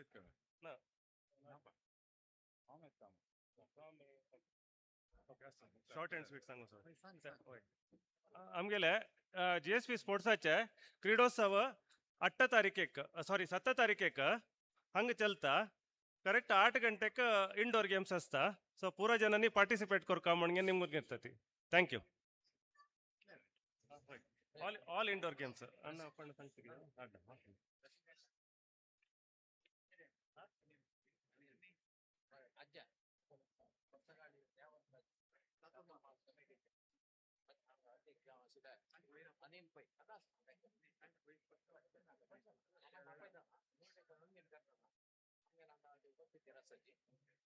ना short and sweet सांगू sir होय आमगेले जी एस पी स्पोर्ट्साचे क्रीडोत्सव 8 तारीखेक सॉरी 7 तारीखेक हंग चलता करेक्ट 8 गंटेक इंडोर गेम्स असता सो पूरा जनांनी पार्टिसिपेट करका म्हणगे निमगून घेतती थँक्यू ऑल इंडोर गेम्स अन्न आपण सांगते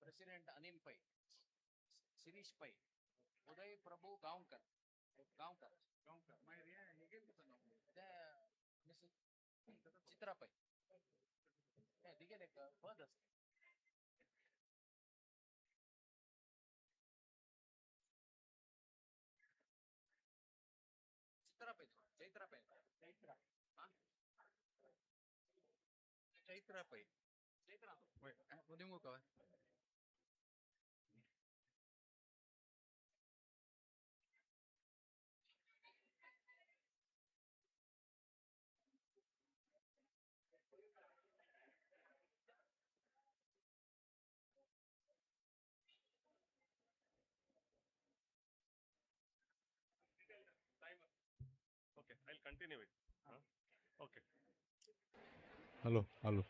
प्रेसिडेंट अनिल पै शिरीष पै उदय प्रभू गावकर गावकर चित्रा पै दिगेल एक पद असते चित्रा पै चैत्रा पै चैत्रा पै Chaitra उदिमुख Okay, I'll continue it. Okay. Hello, hello.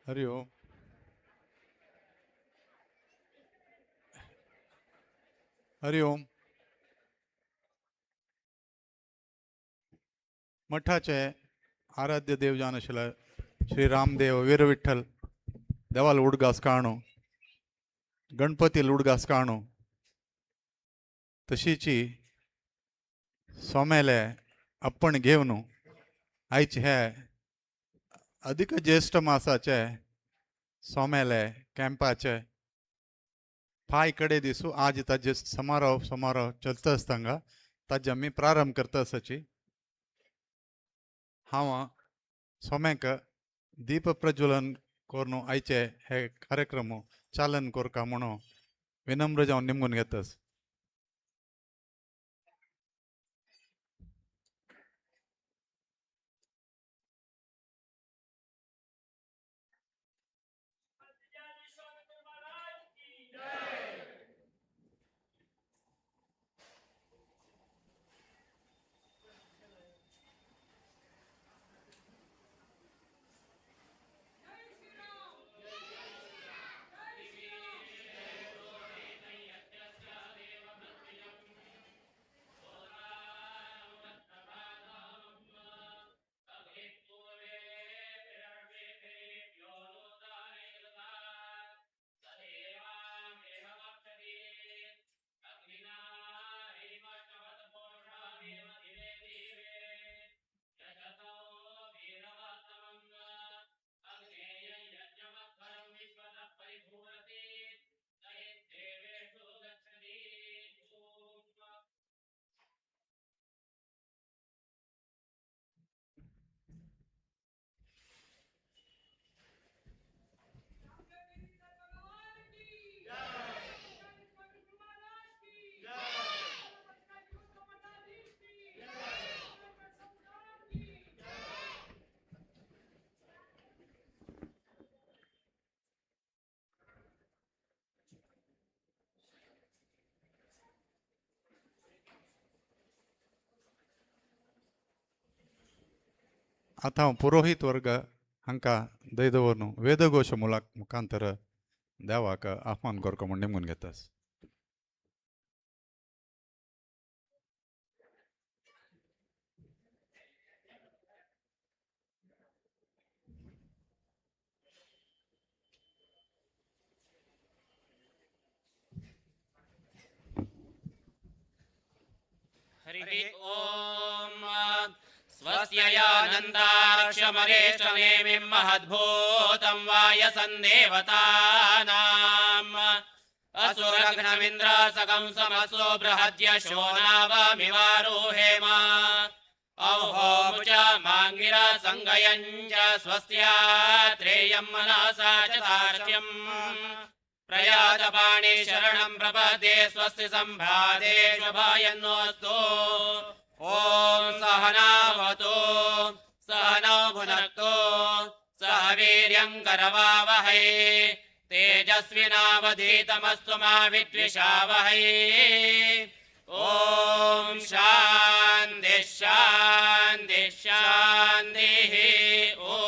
Hari ओम. हरि ओम. मठाचे आराध्य देवजान आशिल्ले श्री रामदेव वीर विठ्ठल देवाल उडगास काणो गणपती उडगास काणो तशीची सोमेले आपण घेवन आयचे हे अधिक ज्येष्ठ मासाचे सोमेले कॅम्पाचे फाय कडे दिसू आज ताजे समारोह चलता असतांगा ताजे आम्ही प्रारंभ करता असाची हांव सोमेक दीप प्रज्वलन करून आयचे हे कार्यक्रम चालन करका म्हणून विनम्र जावन निमगून घेतास. आता हांव पुरोहीत वर्ग हांकां दय दवरून वेदघोश मुखांतर देवाक आव्हान करको म्हूण नेमून घेतास. हरिः ॐ स्वस्ययानन्दाक्षमरेशनेमिं महद्भूतं वायसन्देवतानाम् असुरघ्नमिन्द्रासकं समसो बृहद्यशो नावमिवारोहेम औहोमुच माङ्गिरा सङ्गयञ्च स्वस्यात्रेयं मनसा च तार्क्यम् प्रयातपाणि शरणं प्रपदे स्वस्ति सम्भादे शुभायन्नोऽस्तु ॐ सहनावतु सहनौ भुनक्तु सह वीर्यं करवावहै तेजस्विनावधीतमस्तु मा विद्विषावहै ॐ शान्ति शान्ति शान्तिः ॐ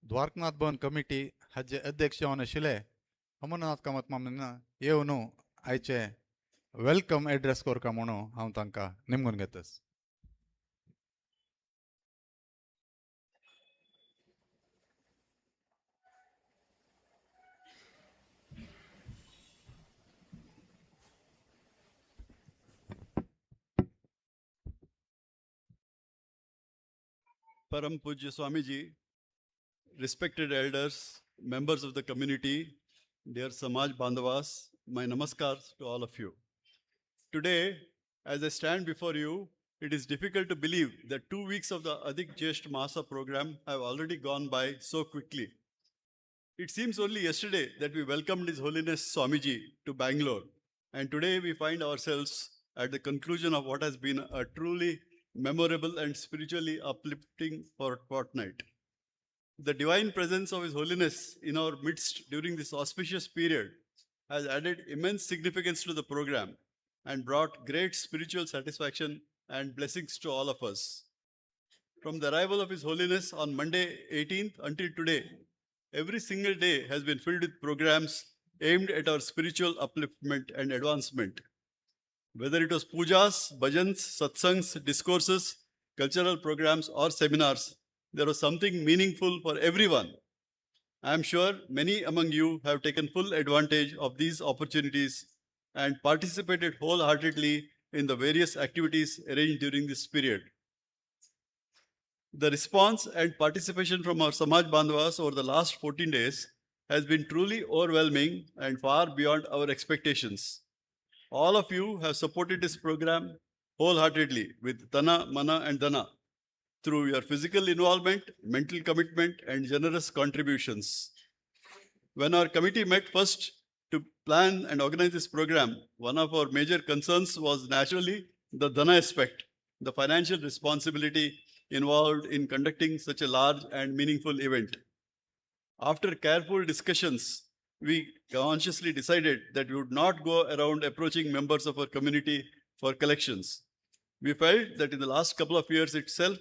द्वारकनाथ भवन कमिटी हाचे अध्यक्ष जावन आशिल्ले अमरनाथ कामत मामन येवन आयचे वेलकम एड्रेस करता म्हणून हांव तांकां नेमून घेतास. Param Pujya Swamiji, respected elders, members of the community, dear Samaj Bandhavas, my namaskars to all of you. Today, as I stand before you, it is difficult to believe that 2 weeks of the Adhik Jesht Masa program have already gone by so quickly. It seems only yesterday that we welcomed His Holiness Swamiji to Bangalore, and today we find ourselves at the conclusion of what has been a truly memorable and spiritually uplifting fortnight. The divine presence of His Holiness in our midst during this auspicious period has added immense significance to the program and brought great spiritual satisfaction and blessings to all of us. From the arrival of His Holiness on Monday 18th until today, every single day has been filled with programs aimed at our spiritual upliftment and advancement. Whether it was pujas, bhajans, satsangs, discourses, cultural programs, or seminars, there was something meaningful for everyone. I am sure many among you have taken full advantage of these opportunities and participated wholeheartedly in the various activities arranged during this period. The response and participation from our Samaj Bandhavas over the last 14 days has been truly overwhelming and far beyond our expectations. All of you have supported this program wholeheartedly with Tana, Mana, and Dana through your physical involvement, mental commitment, and generous contributions. When our committee met first to plan and organize this program, one of our major concerns was naturally the Dana aspect, the financial responsibility involved in conducting such a large and meaningful event. After careful discussions, we consciously decided that we would not go around approaching members of our community for collections. We felt that in the last couple of years itself,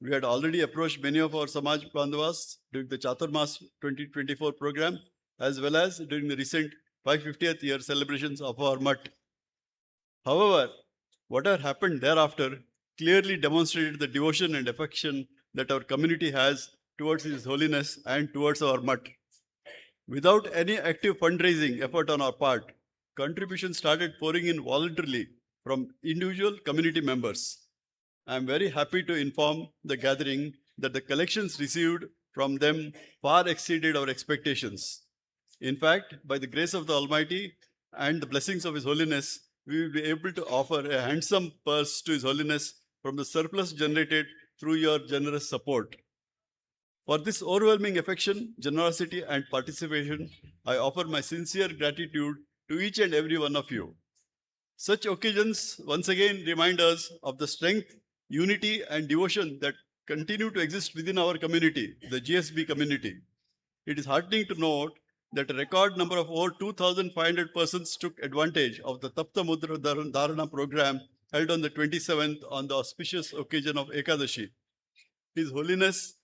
we had already approached many of our Samaj Bandhavas during the Chaturmas 2024 program, as well as during the recent 550th year celebrations of our Mutt. However, whatever happened thereafter clearly demonstrated the devotion and affection that our community has towards His Holiness and towards our Mutt. Without any active fundraising effort on our part, contributions started pouring in voluntarily from individual community members. I am very happy to inform the gathering that the collections received from them far exceeded our expectations. In fact, by the grace of the Almighty and the blessings of His Holiness, we will be able to offer a handsome purse to His Holiness from the surplus generated through your generous support. For this overwhelming affection, generosity, and participation, I offer my sincere gratitude to each and every one of you. Such occasions once again remind us of the strength, unity, and devotion that continue to exist within our community, the GSB community. It is heartening to note that a record number of over 2,500 persons took advantage of the Tapta Mudra Dharana program held on the 27th on the auspicious occasion of Ekadashi. His Holiness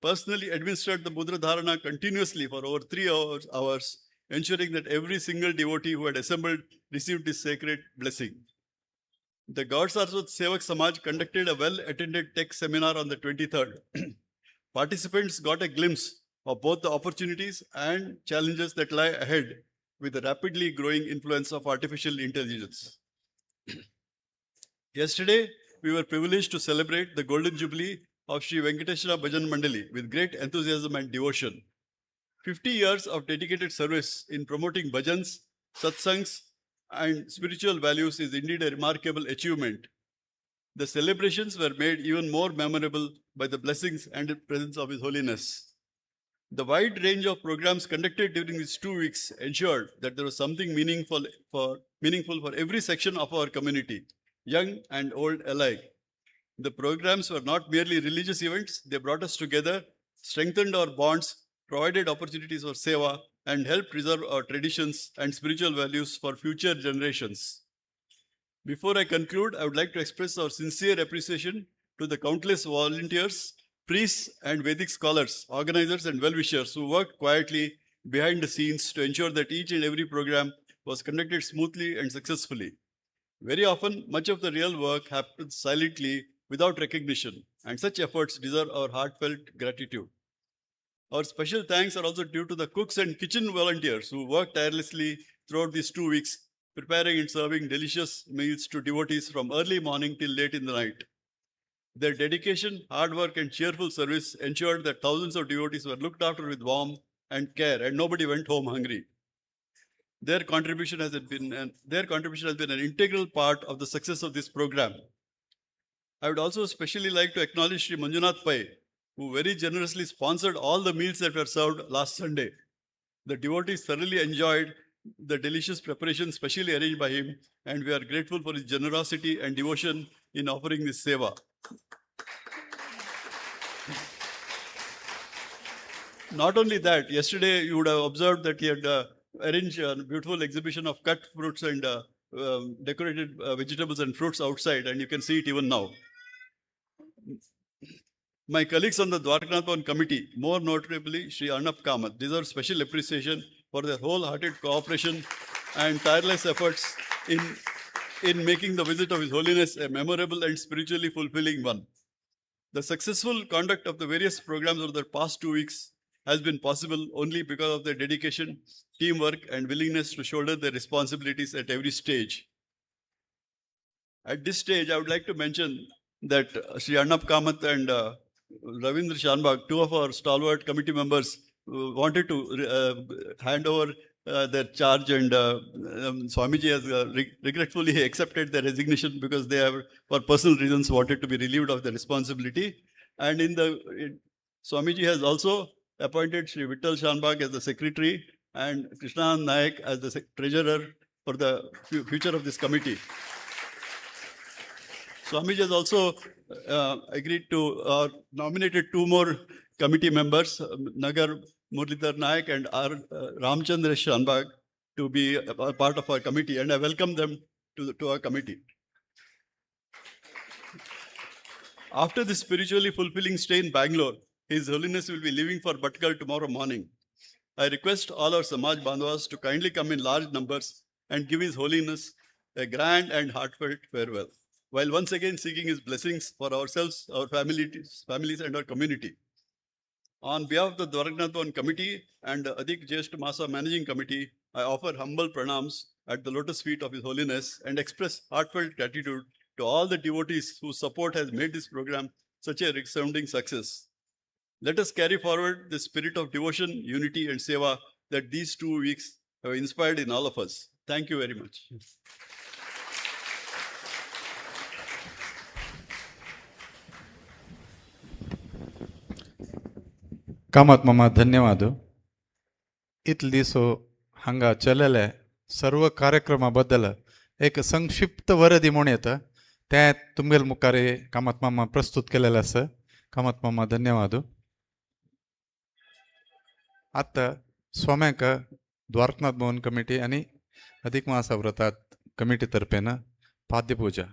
personally administered the Mudra Dharana continuously for over 3 hours, ensuring that every single devotee who had assembled received this sacred blessing. The God Saraswat Sevak Samaj conducted a well-attended tech seminar on the 23rd. Participants got a glimpse of both the opportunities and challenges that lie ahead with the rapidly growing influence of artificial intelligence. Yesterday, we were privileged to celebrate the Golden Jubilee of Sri Venkateshwara Bhajan Mandali with great enthusiasm and devotion. 50 years of dedicated service in promoting bhajans, satsangs, and spiritual values is indeed a remarkable achievement. The celebrations were made even more memorable by the blessings and presence of His Holiness. The wide range of programs conducted during these 2 weeks ensured that there was something meaningful for every section of our community, young and old alike. The programs were not merely religious events, they brought us together, strengthened our bonds, provided opportunities for seva, and helped preserve our traditions and spiritual values for future generations. Before I conclude, I would like to express our sincere appreciation to the countless volunteers, priests, and Vedic scholars, organizers, and well-wishers who worked quietly behind the scenes to ensure that each and every program was conducted smoothly and successfully. Very often, much of the real work happens silently without recognition, and such efforts deserve our heartfelt gratitude. Our special thanks are also due to the cooks and kitchen volunteers who worked tirelessly throughout these 2 weeks, preparing and serving delicious meals to devotees from early morning till late in the night. Their dedication, hard work, and cheerful service ensured that thousands of devotees were looked after with warmth and care, and nobody went home hungry. Their contribution has been an integral part of the success of this program. I would also especially like to acknowledge Sri Manjunath Pai, who very generously sponsored all the meals that were served last Sunday. The devotees thoroughly enjoyed the delicious preparation specially arranged by him, and we are grateful for his generosity and devotion in offering this seva. Not only that, yesterday you would have observed that he had arranged a beautiful exhibition of cut fruits and decorated vegetables and fruits outside, and you can see it even now. My colleagues on the Dwarkanath Bhavan committee, more notably Sri Arnab Kamath, deserve special appreciation for their wholehearted cooperation and tireless efforts in making the visit of His Holiness a memorable and spiritually fulfilling one. The successful conduct of the various programs over the past 2 weeks has been possible only because of their dedication, teamwork, and willingness to shoulder their responsibilities at every stage. At this stage, I would like to mention that Sri Arnab Kamath and Ravindra Shanbhag, 2 of our stalwart committee members, wanted to hand over their charge, and Swamiji has regretfully accepted their resignation because they have, for personal reasons, wanted to be relieved of the responsibility. And Swamiji has also appointed Sri Vittal Shanbhag as the secretary and Krishnanand Nayak as the treasurer for the future of this committee. Swamiji has also agreed to nominated 2 more committee members, Nagar Murlidhar Nayak and R. Ramchandra Shanbhag, to be a part of our committee, and I welcome them to our committee. After this spiritually fulfilling stay in Bangalore, His Holiness will be leaving for Bhatkal tomorrow morning. I request all our Samaj Bandhavas to kindly come in large numbers and give His Holiness a grand and heartfelt farewell, while once again seeking His blessings for ourselves, our families, and our community. On behalf of the Dwarkanath Bhavan Committee and the Adhik Jyeshta Masa Managing Committee, I offer humble pranams at the lotus feet of His Holiness and express heartfelt gratitude to all the devotees whose support has made this program such a resounding success. Let us carry forward the spirit of devotion, unity, and seva that these 2 weeks have inspired in all of us. Thank you very much. कामात मामा धन्यवाद. इतले दिस हांगा चलले सर्व कार्यक्रमाबद्दल एक संक्षिप्त वरदी म्हणून येता तें तुमगेल मुखार कामात मामा प्रस्तुत केलेलें आसा. कामात मामा धन्यवाद. आता सोम्याक द्वारकनाथ भवन कमिटी आणि अधिक मास व्रतात कमिटीतर्फेन पाद्यपूजा.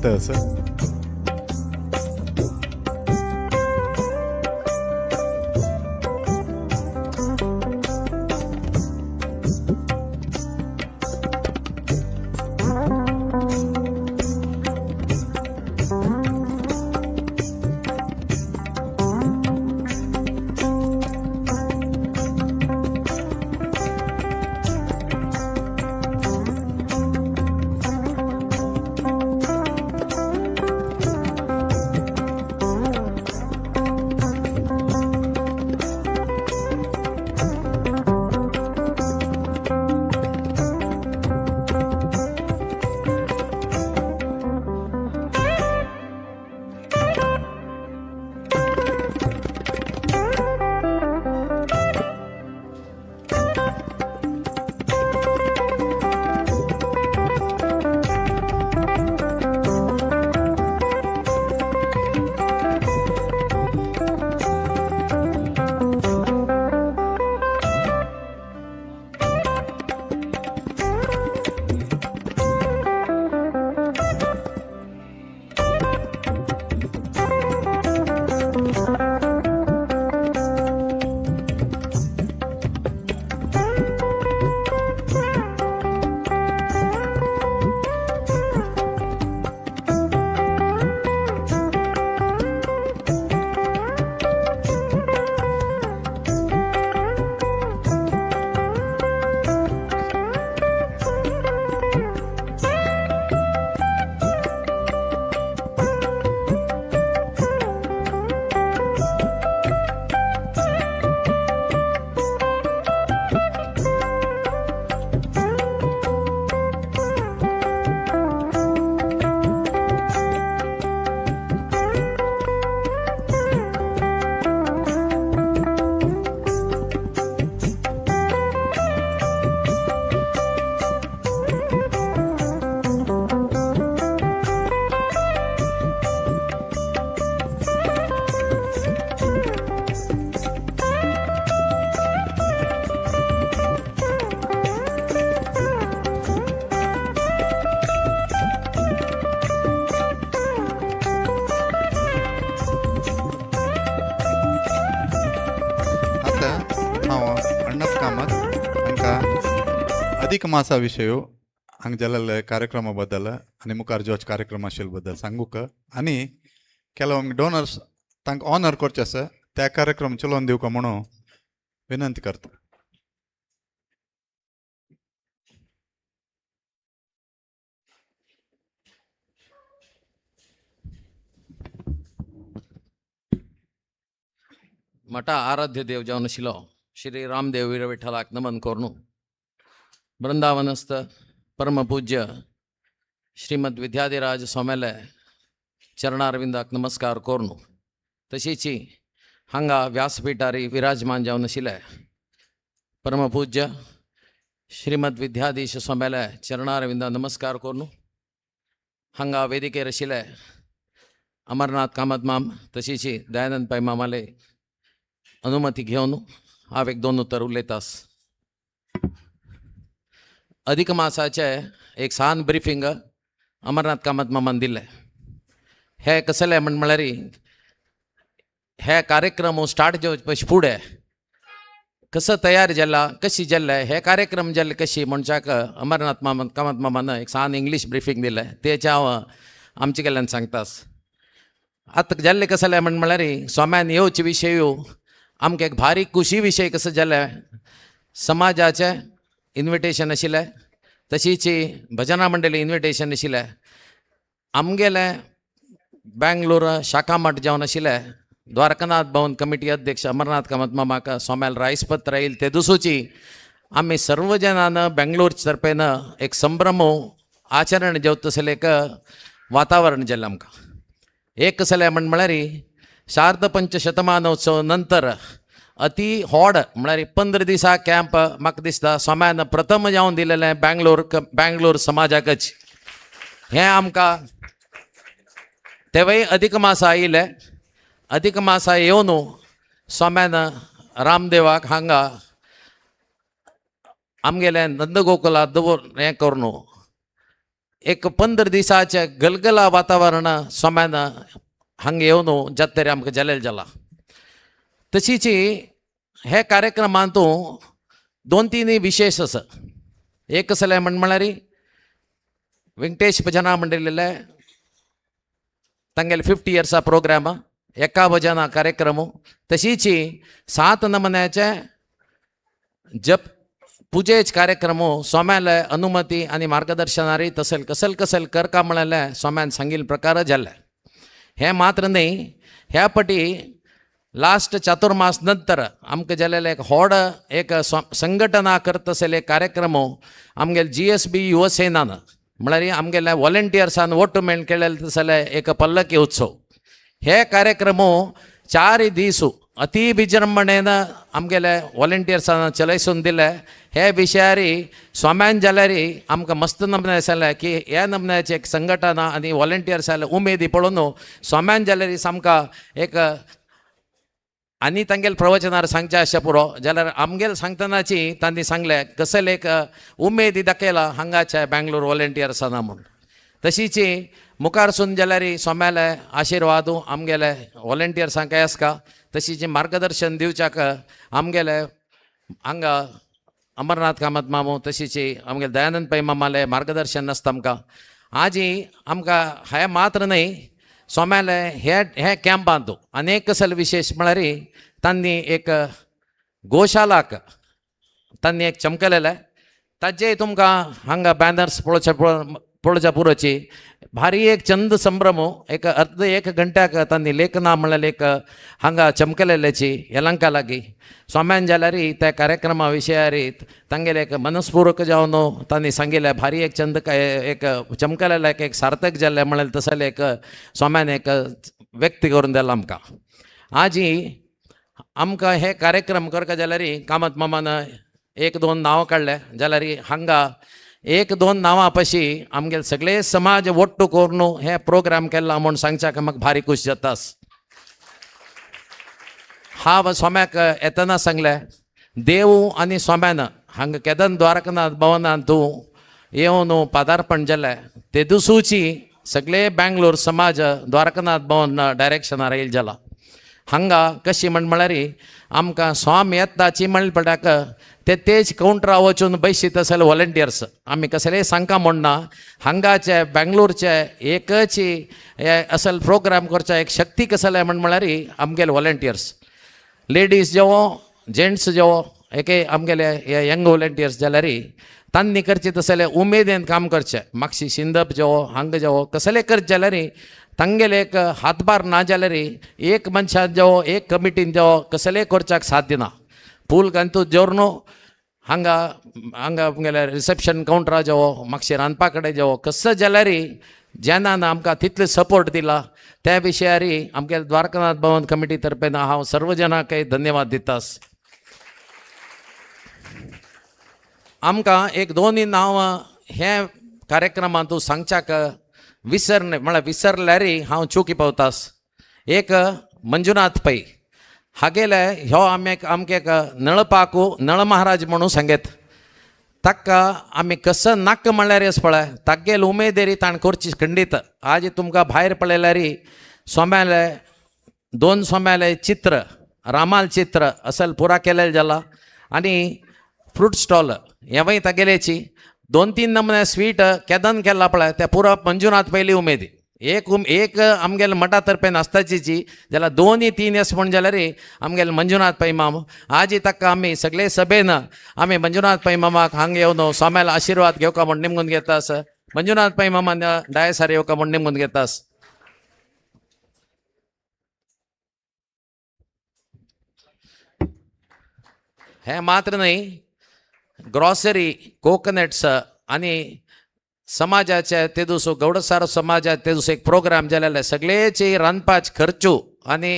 असं हांव अण्णप कामत हांकां अधिक मासा विशयी हांगा जाल्ले कार्यक्रमा बद्दल आनी मुखार ज्योच कार्यक्रम आशिल्ले बद्दल सांगूक आनी ಕೆಲವು ಡೋನರ್ಸ್ तांकां ऑनर करचें आसा त्या कार्यक्रम चलोवन दिवका म्हणून विनंती करता. मठ आराध्य देव जावन आशिल्लो श्री रामदेव वीर विठ्ठलाक नमन करून बृंदावनस्थ परमपूज्य श्रीमद विद्याधिराज स्वाम्याले चरणारविंदाक नमस्कार करून तशीच हांगा व्यासपीठारी विराजमान जावन आशिल्ले परमपूज्य श्रीमद विद्याधीश स्वाम्याले चरणारविंदा नमस्कार करून हांगा वेदिकेर आशिल्ले अमरनाथ कामत माम तशीच दयानंद पै मामाले अनुमती घेवन हांव एक दोन उतर उलयतास. अधिक मासाचे एक सान ब्रिफींग अमरनाथ कामत मामान दिल्लें. हे कसले म्हळ्यार हे कार्यक्रम स्टार्ट जावचे फुडें कसो तयार जाला कशी जाल्ले हे कार्यक्रम जाल्ले कशी म्हणच्याक अमरनाथ कामत मामान एक सान इंग्लीश ब्रिफींग दिलें तेचे हांव आमचे कडल्यान सांगतास. आतां जाल्ले कसले म्हळ्यार स्वाम्यान येवचे विशयी आमकां एक भारी खुशी विशय कसो जाले समाजाचे इन्विटेशन आशिल्लें तशीच भजना मंडळी इन्विटेशन आशिल्लें आमगेले बेंगलोर शाखा मठ जावन आशिल्ले द्वारकानाथ भवन कमिटी अध्यक्ष अमरनाथ कामत मामाक स्वाम्याल रायसपत्र येयले ते दिसूची आमी सर्व जनान बेंगलोर तर्फेन एक संभ्रम आचरण जेवतसले एक वातावरण जाल्लें आमकां. एक कसलें म्हळ्यार शारद पंचशतमानोत्सव नंतर अति व्हड म्हळ्यार 15 दिसा कॅम्प म्हाका दिसता स्वाम्यान प्रथम जावन दिलेलें बेंगलोर समाजाकच. हें आमकां तेवय अधिक मास आयिल्ले अधिक मासा येवन स्वाम्यान रामदेवाक हांगा आमगेले नंदगोकुला दवर हें करून एक 15 दिसाचे गलगला वातावरण स्वाम्यान हांगा येवन जत्तरी आमकां जालेलें जाला. तशीच हे कार्यक्रमांत 2-3 विशेश आसा. एक कसलें म्हळ्यार वेंकटेश भजना मंडळीले तांगेले 50 इयर्सा प्रोग्राम एका भजना कार्यक्रम तशीच 7 नमुन्याचे जप पुजेच कार्यक्रम स्वाम्याले अनुमती आनी मार्गदर्शनारी कसल करका म्हळ्यार स्वाम्यान सांगिल्ले प्रकार जाल्ले. हे मात्र न्ही ह्या पटी लास्ट चातुर्मास नंतर आमकां जाल्लेले एक व्हड एक संघटना करतसले कार्यक्रम आमगेले GSB युवा सेनान म्हळ्यार आमगेले वॉलंटियर्सान वोट मेळून केलेले तसले एक पल्लकी उत्सव. हे कार्यक्रम 4 दीस अति विजृंभणेन आमगेले वॉलंटियर्सान चलयसून दिले. हे विशयार स्वाम्यान जाल्यार आमकां मस्त नमने दिसलें की ह्या नमन्याची एक संघटना आनी वॉलंटियर्स उमेदी पळोवन स्वाम्यान जाल्यार सामका एक आनी तांगेले प्रवचनार सांगचें अशें पुरो जाल्यार आमगेले सांगतनाची तांणी सांगलें कसले एक उमेदी दाखयला हांगाच्या बेंगलोर वॉलंटियर्सांना म्हूण. तशीच मुखार सून जाल्यार स्वाम्याले आशिर्वाद आमगेले वॉलंटियर्सांक आसका तशीच मार्गदर्शन दिवच्याक आमगेले हांगा अमरनाथ कामत मामू तशीच आमगेले दयानंद पै मामाले मार्गदर्शन आसता आमकां. आजी आमकां हे मात्र न्ही स्वाम्याले हे कॅम्पांत अनेक कसले विशेश म्हळ्यार तांणी एक गोशालाक तांणी एक चमकलेले ताजे तुमकां हांगा बॅनर्स पळोवच्या पुरोची भारी एक चंद संभ्रम एक अर्ध 1 घंट्याक तांणी लेखना म्हळ्यार एक हांगा चमकलेल्याची येलांका लागीं स्वाम्यान जाल्यार त्या कार्यक्रमा विशयार तांगेले एक मनस्पूर्वक जावन तांणी सांगिल्लें भारी एक चंद एक चमकलेले एक सार्थक जाल्लें म्हळ्यार तसले एक स्वाम्यान एक व्यक्त करून दिला आमकां. आजी आमकां हे कार्यक्रम करता जाल्यार कामत मामान 1-2 नांव काडले जाल्यार हांगा 1-2 नांवां पशी आमगेले सगळे समाज वट्टू करून हे प्रोग्राम केला म्हूण सांगच्याक म्हाका भारी खूश जातास. हांव स्वाम्याक येतना सांगलें देव आनी स्वाम्यान हांगा केदन द्वारकानाथ भवनांत तूं येवन पदार्पण जालें ते दिसूची सगळे बेंगलोर समाज द्वारकानाथ भवन डायरेक्शनार येयले जाला. हांगा कशी म्हळ्यार आमकां सोम येता चिमळ पड्याक तेच कावंटरा वचून बसीत असले वॉलंटियर्स आमी कसलेय सांगता म्हणना हांगाचे बेंगलोरचे एकच असल प्रोग्राम करचे एक शक्ती कसले म्हळ्यार आमगेले वॉलंटियर्स लेडीज जेवो जेंट्स जेवो एके आमगेले यंग वॉलंटियर्स जाल्यार तांणी करचे तसले उमेदीन काम करचें मागशी शिंदप जेवो हांगा जेवो कसले करचे जाल्यार तांगेले एक हातभार ना जाल्यार एक मनशान जेवो एक कमिटीन जेवो कसलेय करच्याक साध्य ना पूल घालतू जोरनो हांगा आमगेले रिसेप्शन कावंटरा जेवो मागशे रांदपा कडेन जेवो कसो जाल्यार जेन्ना आमकां तितले सपोर्ट दिला त्या विशयार आमगेले द्वारकानाथ भवन कमिटी तर्फेन हांव सर्व जनांक धन्यवाद दिता आमकां एक दोन नांव हे कार्यक्रमांतू सांगच्याक विसरने म्हळ्यार विसरल्यार हांव चुकी पावतास एक मंजुनाथ पै हागेले ह्यो आमके नळपाकू नळ महाराज म्हणून सांगेत ताका आमी कसो नाक म्हणल्यार येस पळय तागेल उमेदेरी ताण करची खंडीत आज तुमकां भायर पळयल्यार सोम्याले 2 सोम्याले चित्र रामाल चित्र असल पुरा केलेले जाला आनी फ्रूट स्टॉल हेवय तागेलेची 2-3 नमुने स्वीट केदन केला पळय ते पुरो मंजुनाथ पयली उमेदी एक आमगेले मठा तर्फे नासताची जाल्यार 2-3 येस म्हण जाल्यार आमगेले मंजुनाथ पै माम आज ताका आमी सगळे सभेन आमी मंजुनाथ पै मामाक हांगा येवन सोम्याला आशिर्वाद घेवका म्हण निमगून घेतास मंजुनाथ पै मामान डायसार येवका म्हण निमगून घेतास हे मात्र न्हय ग्रॉसरी कोकोनट्स आनी समाजाचे ते दिस गौडसार समाजात ते दिस एक प्रोग्राम जालेले सगळेचे रांदपाच खर्चू आनी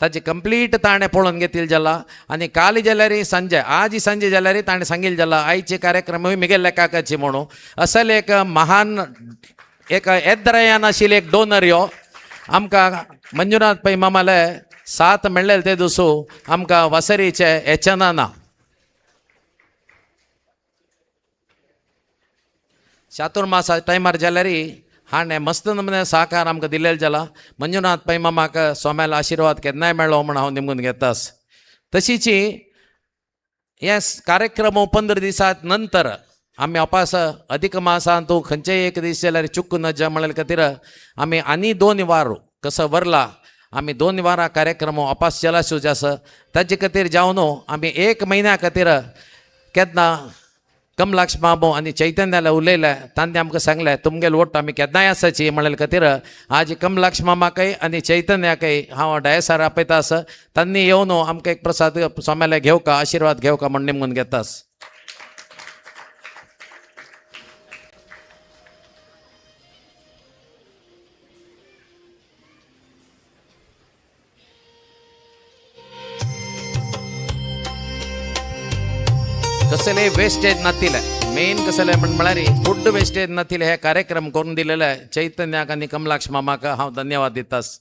ताची कंप्लीट ताणें पळोवन घेतिल्ले जाला आनी काल जाल्यार सांजे आज सांजे जाल्यार ताणें सांगिल्लें जाला आयचे कार्यक्रमूय मिगेल्ले काकाची म्हणून असल एक महान एक येद्रयान आशिल्ले एक डोनर यो आमकां मंजुनाथ पै मामाले साथ मेळ्ळेले ते दिसू आमकां वासरीचे एचनाना चातुर्मासा टायमार जाल्यार हाणें मस्त नमुने सहकार आमकां दिलेले जाला मंजुनाथ पै मामाक सोम्याला आशिर्वाद केन्नाय मेळ्ळो म्हण हांव निमगून घेतास तशीच हे कार्यक्रम 15 दिसात नंतर आमी अपास अधिक मासांत खंयचेय एक दीस जाल्यार चुकू नजा म्हणले खातीर आमी आनी 2 वार कसो वरला आमी 2 वारां कार्यक्रम अपास चला सुजा आसा ताजे खातीर जावन आमी 1 म्हयन्या खातीर केन्ना कमलाक्ष बाबू आनी चैतन्याला उलयले तांणी आमकां सांगलें तुमगेले वोट आमी केन्नाय आसाची म्हणले खातीर आज कमलाक्ष मामाकय आनी चैतन्याकय हांव डायसार आपयता आसा तांणी येवन आमकां एक प्रसाद सोम्याले घेवका आशिर्वाद घेवका म्हण निमगून घेतास कसले वेस्टेज नातिले मेन कसले म्हळ्यार फूड वेस्टेज नातिले हे कार्यक्रम करून दिलेले चैतन्याक आनी कमलाक्ष मामाक हांव धन्यवाद दितास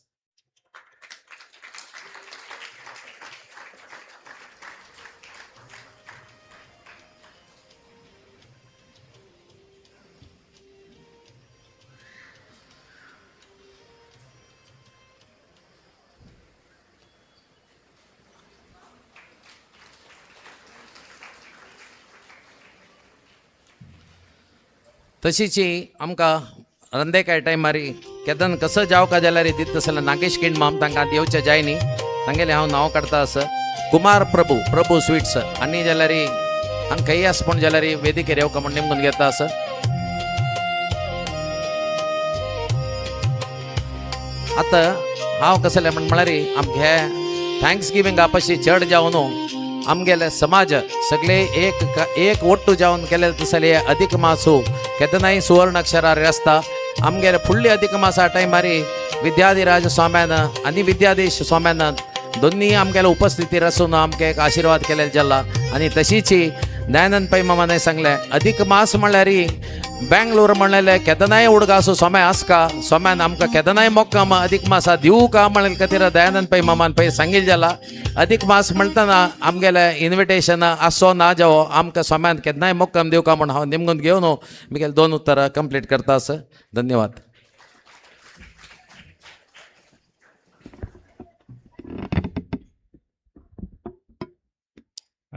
तशीच आमकां रंदेकाय टायमार केदन कसो जावका जाल्यार दिता तसले नागेश किंड माम तांकां येवचें जाय न्ही तांगेलें हांव नांव काडटा आसा कुमार प्रभू स्वीट्स आनी जाल्यार हांगा खंय आसा पूण जाल्यार वेदिकेर येवका म्हण निमगून घेता आसा आतां हांव कसलें म्हळ्यार आमगे थँक्स गिवींग आपशी चड जावन आमगेले समाज सगळे एक ಒಟ್ಟು जावन केले तसले अधिक मासू केदनाय सुवर्ण अक्षरार आसता आमगेले फुडली अधिक मासा टायमार विद्याधिराज स्वाम्यान आनी विद्याधीश स्वाम्यान दोन्ही आमगेले उपस्थितीर आसून आमकां एक आशिर्वाद केलेले जाला आनी तशीच दयानंद पै मामाने सांगले अधिक मास म्हणल्यार बेंगलोर म्हणलेले केदनाय उडगा आसूं सोम्या आसका सोम्यान आमकां केदनाय मोक्कम अधिक मासा दिवू का म्हणले खातीर दयानंद पै मामान पै सांगिल्लें जाला अधिक मास म्हणटना आमगेले इन्विटेशन आसो ना जावो आमकां सोम्यान केदनाय मोक्कम दिवका म्हण हांव निमगून घेवन मुगेले 2 उत्तरां कंप्लीट करता आसा धन्यवाद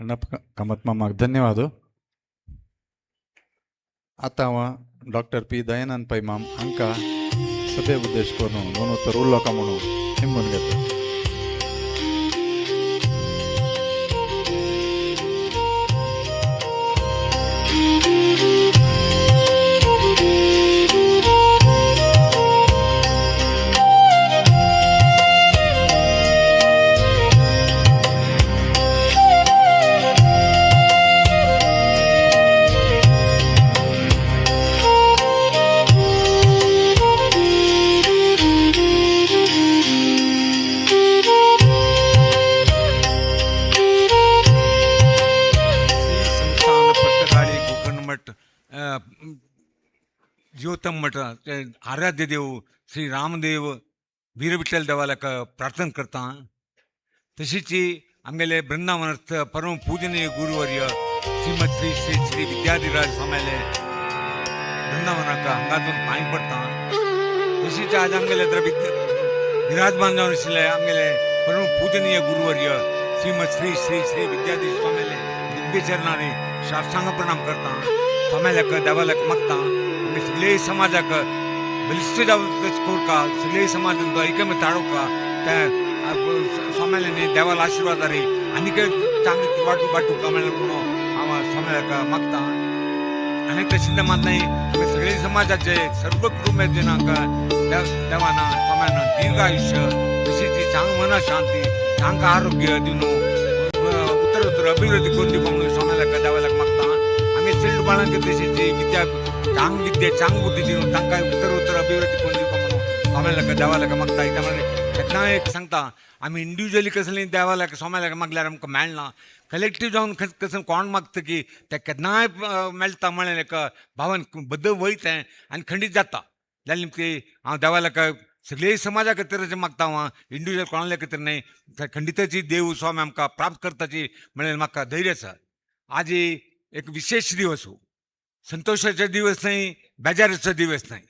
अण्णप्ಪ कामत मामाक धन्यवाद. आता हांव डॉक्टर पी दयानंद पै माम हांकां सभे उद्देश करून दोन उत्तर उलोवका म्हणून निमून घेता. संस्थान पट्टकाळी कोकणमठ ज्योतम मठ ते आराध्य देव श्री रामदेव वीरविठ्ठल देवाला प्रार्थना करता. तशीच आमगेले बृंदावनस्थ परम पूजनीय गुरुवर्य श्रीमद श्री श्री श्री विद्याधिराज स्वामीले बृंदावनाक हांगातून पांय पडता. तशीच आज आमगेले तर विराजमान जावन आशिल्ले आमगेले परम पूजनीय गुरुवर्य श्रीमद श्री श्री श्री विद्याधीश स्वामीले दिव्य चरणाने साष्टांग प्रणाम करता. स्वाम्याक देवालाक मागता आमी सगळे समाजाक बलिश्ट जावन कोरका सगळे समाज ऐकमत हाडोवका त्या स्वाम्याने देवाला आशीर्वाद रे आनीक चांगली वाटूका म्हणून हांव स्वाम्याक मागता. आनी तशी मात नाही आमी सगळे समाजाचे सर्व कुटुंबियांक देवाना स्वाम्यान दीर्घ आयुष्य तशीच चांग मना शांती चांग आरोग्य दिवन उत्तर अभिवृद्धी करून दिवपा म्हणून स्वाम्याक देवालाक मागता. आमी चेडू बाळांक तशीच विद्या चांग विद्या चांग बुद्धी दिवन तांकां उत्तर अभिवृद्धी करून दिवपा म्हणून स्वाम्याक देवालाक मागता. त्यामुळे केन्नाय एक सांगता आमी इंडिव्हिज्युअली कसली देवालाक स्वाम्याक मागल्यार आमकां मेळना. कलेक्टीव जावन कसं कोण मागता की ते केन्नाय मेळटा म्हळें एक भावन बद्दल वयता आनी खंडीत जाता जाल्यार ती हांव देवालाक सगळे समाजा खातीर मागता. हांव इंडिव्हिज्युअल कोणाले खातीर न्हय खंडिताची देव स्वामी आमकां प्राप्त करताची म्हळ्यार म्हाका धैर्य आसा. आज एक विशेष दिवस हो, संतोषाचो दिवस न्हय बेजाराचो दिवस न्हय,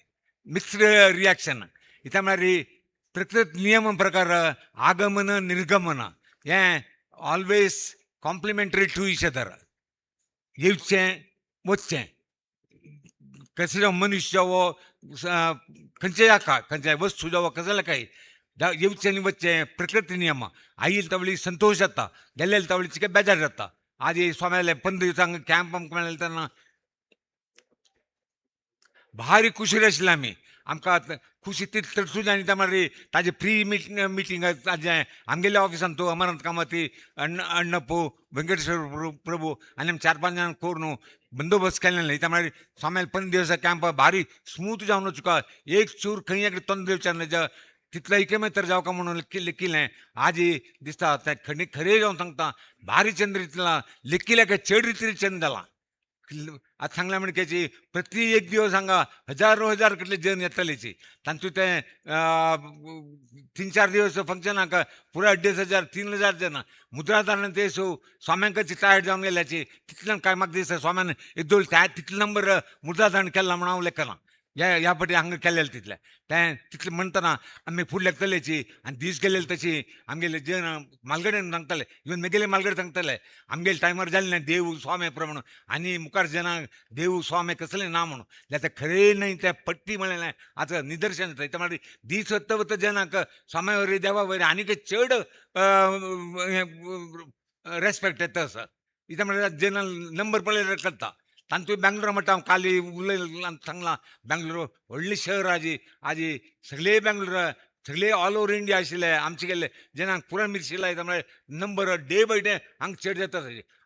मिक्स्ड रिएक्शन. इता म्हळ्यार प्रकृत नियम प्रकार आगमन निर्गमन हें always complimentary to each other. येवचें वचचें कसो जावं मनुश्य जावो खंयचेय आका खंयच्याय वस्तू जावो कसले काही येवचें आनी वचचें प्रकृती नियम. आयिल्ले तावळी संतोश जाता गेल्ले तावळी चिके बेजार जाता. आज स्वाम्याले 15 दिवसांक कॅम्प आमकां मेळ्ळे तेन्ना भारी खुशी आशिल्ले आमी. आमकां खुशी तितली तडसूज आनी त्या म्हळ्यार ताजे प्री मिटींग ताजें आमगेल्या ऑफिसान तो अमरनाथ कामती अण्णप्पू वेंकटेश्वर प्रभू आनी आमी 4-5 जाण करून बंदोबस्त केल्ले. त्या म्हळ्यार स्वाम्याल 15 दिवस कॅम्प भारी स्मूथ जावन वचूका एक चूर खंय एक तोंद दिवचें तितलो एकमेतर जावका म्हणून लेखिल्लें. आज दिसता तें खरें जावन सांगता भारी चंद्र दिसला लेखिल्ल्या चड रितीन चंद जाला. आज सांगल्या म्हणकेची प्रति एक दिवस हांगा हजार कटले जन येतलेची तातूंत ते 3-4 दिवस फंक्शनाक पुरा 1,500 3,000 जन मुद्राधारण ते स्वाम्यांक टायर्ड जावन गेल्याची तितल्यान काय म्हाका दिसता स्वाम्यान एक दोन तितले नंबर मुद्राधारण केला म्हणून हांव लेखना. ह्या फाटी हांगा केलेलें तितलें तें तितलें म्हणटना आमी फुडल्या चलेची आनी दीस गेलेले तशी आमगेले जन मालगड्यान सांगताले इवन मेगेले मालगडे सांगताले आमगेले टायमार जालें ना देव स्वामी प्रमाण आनी मुखार जनांक देव स्वामी कसलें ना म्हणून जाल्यार तें खरें न्हय तें पट्टी म्हळें आतां निदर्शन येता. त्या म्हळ्यार दीस वता वता जनांक स्वाम्या वयरी देवा वयरी आनीक चड रेस्पेक्ट येता आसा. इता म्हळ्यार जना नंबर पळयल्यार कळटा. तांतूय बेंगलोर म्हणटा हांव काली उलयला सांगलां बेंगलोर व्हडलें शहर आज सगळे बेंगलोर सगळे ऑल ओवर इंडिया आशिल्ले आमचे गेले जनांक पुराय मिरशी लायता म्हळ्यार नंबर डे बाय डे हांगा चड जाता.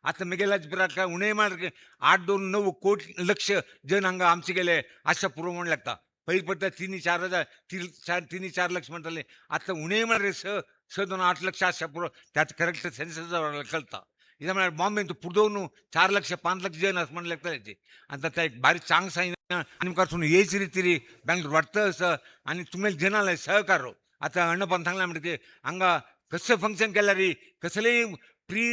आतां मेगेलाचे पुराक उणें म्हळ्यार 8-9 कोटी लक्ष जन हांगा आमचे गेले आशा पुरो म्हण लागता. पयलीं पडटा 3-4 लक्ष म्हणटाले आतां उणें म्हळ्यार 6-2-8 लक्ष आशा पुरो त्याच करेक्ट सेन्सस कळटा. इथं म्हळ्यार बॉम्बेन पुरदो न्हू 4 लक्ष 5 लक्ष जन आसा म्हण लागताले. आतां ते एक बारीक चांग सायन आनी मुखारसून हेच रितीरी बेंगलोर वाडटा आसा आनी तुमगे जनाले सहकारो. आतां अण्णप्पान सांगलें म्हणटा हांगा कसलें फंक्शन केल्यार कसलेंय प्री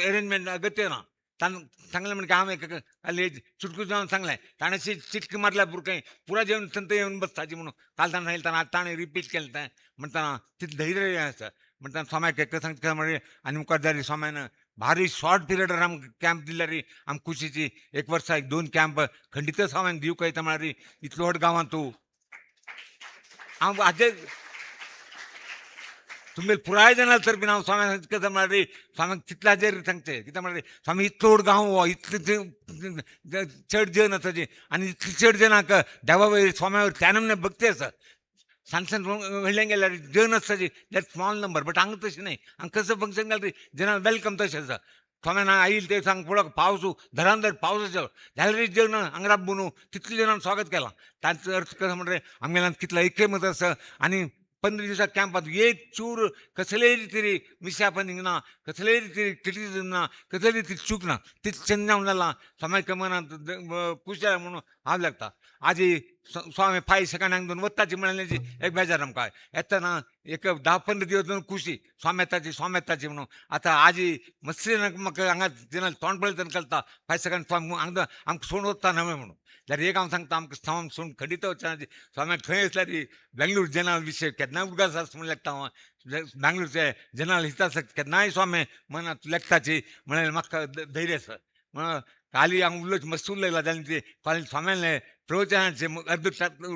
अरेंजमेंट अगत्य ना. सांगलें म्हणटा हांवें चुटकू जावन सांगलें ताणें चिटकी मारल्या पुरकें पुरा जेवन संत येवन बसताची म्हणून काल ताणें सांगितलें आतां ताणें रिपीट केलें तें म्हणटा तितलें धैर्य आसा. म्हणटा स्वाम्याक सांगता म्हळ्यार आनी मुखार जाली स्वाम्यान भारी शॉर्ट पिरियड आमकां कॅम्प दिल्या रे आम खुशीची 1 वर्सा 2 कॅम्प खंडीतच हांवें दिवंक येता म्हळ्यार रे इतलो व्हड गांवांत तूं हांव हाजे तुमगे पुराय जाणां तर्फे हांव स्वाम्याक कशें म्हळ्यार रे स्वाम्याक तितल्या हाजेर सांगचें कित्याक म्हळ्यार स्वामी इतलो व्हड गांव हो इतले चड जन आसा आनी इतले चड जनाक देवा वयर स्वाम्या वयर त्या नमने भक्ती आसा सांगसान व्हडल्यान गेल्यार जन आसता दॅट स्मॉल नंबर बट हांगा तशें न्हय हांगा कसं फंक्शन घाल रे जना वेलकम तशें आसा स्वाम्यान आयिल्ले ते सांग पळोवक पावस धरान धर पावस आसा जाल्यार जन हांगा राबून तितले जणांनी स्वागत केलां तांचो अर्थ कसो म्हणटा आमगेल्यान कितलो एकमत आसा आनी 15 दिवसा कॅम्पात एक चूर कसलेय तरी मिसापणीक ना कसलेय तरी क्रिटिसिजम ना कसलेय तरी चूक ना ते चेंजावन जालां स्वाम्याच्या मनांत खुश जाला म्हणून हांव लागता आजी स्वामी 5 सेकंडांक दोन वत्ताची म्हळ्याची एक बेजार आमकां येतना एक 10-15 दिवस दोन खुशी स्वाम्याताची म्हणून आतां आजी मस्तीनाक म्हाका हांगा जेन्ना तोंड पळयतना कळटा 5 सेकंड स्वामी हांगा आमकां सोडून वचता नवे म्हणून जाल्यार एक हांव सांगता आमकां स्वामी सोडून खंडीत वचना स्वाम्याक खंय आसल्यार बेंगलूर जनाल विशय केन्नाय उगास आसा म्हण लागता हांव बेंगलूरचे जनाल हित आसा केन्नाय स्वामी मनांत लेखताची म्हळ्यार म्हाका धैर्य आसा म्हण काली हांव उलोवचें मस्त उलयलां जाल्यार ते काल स्वाम्याले प्रवचनाचे अर्द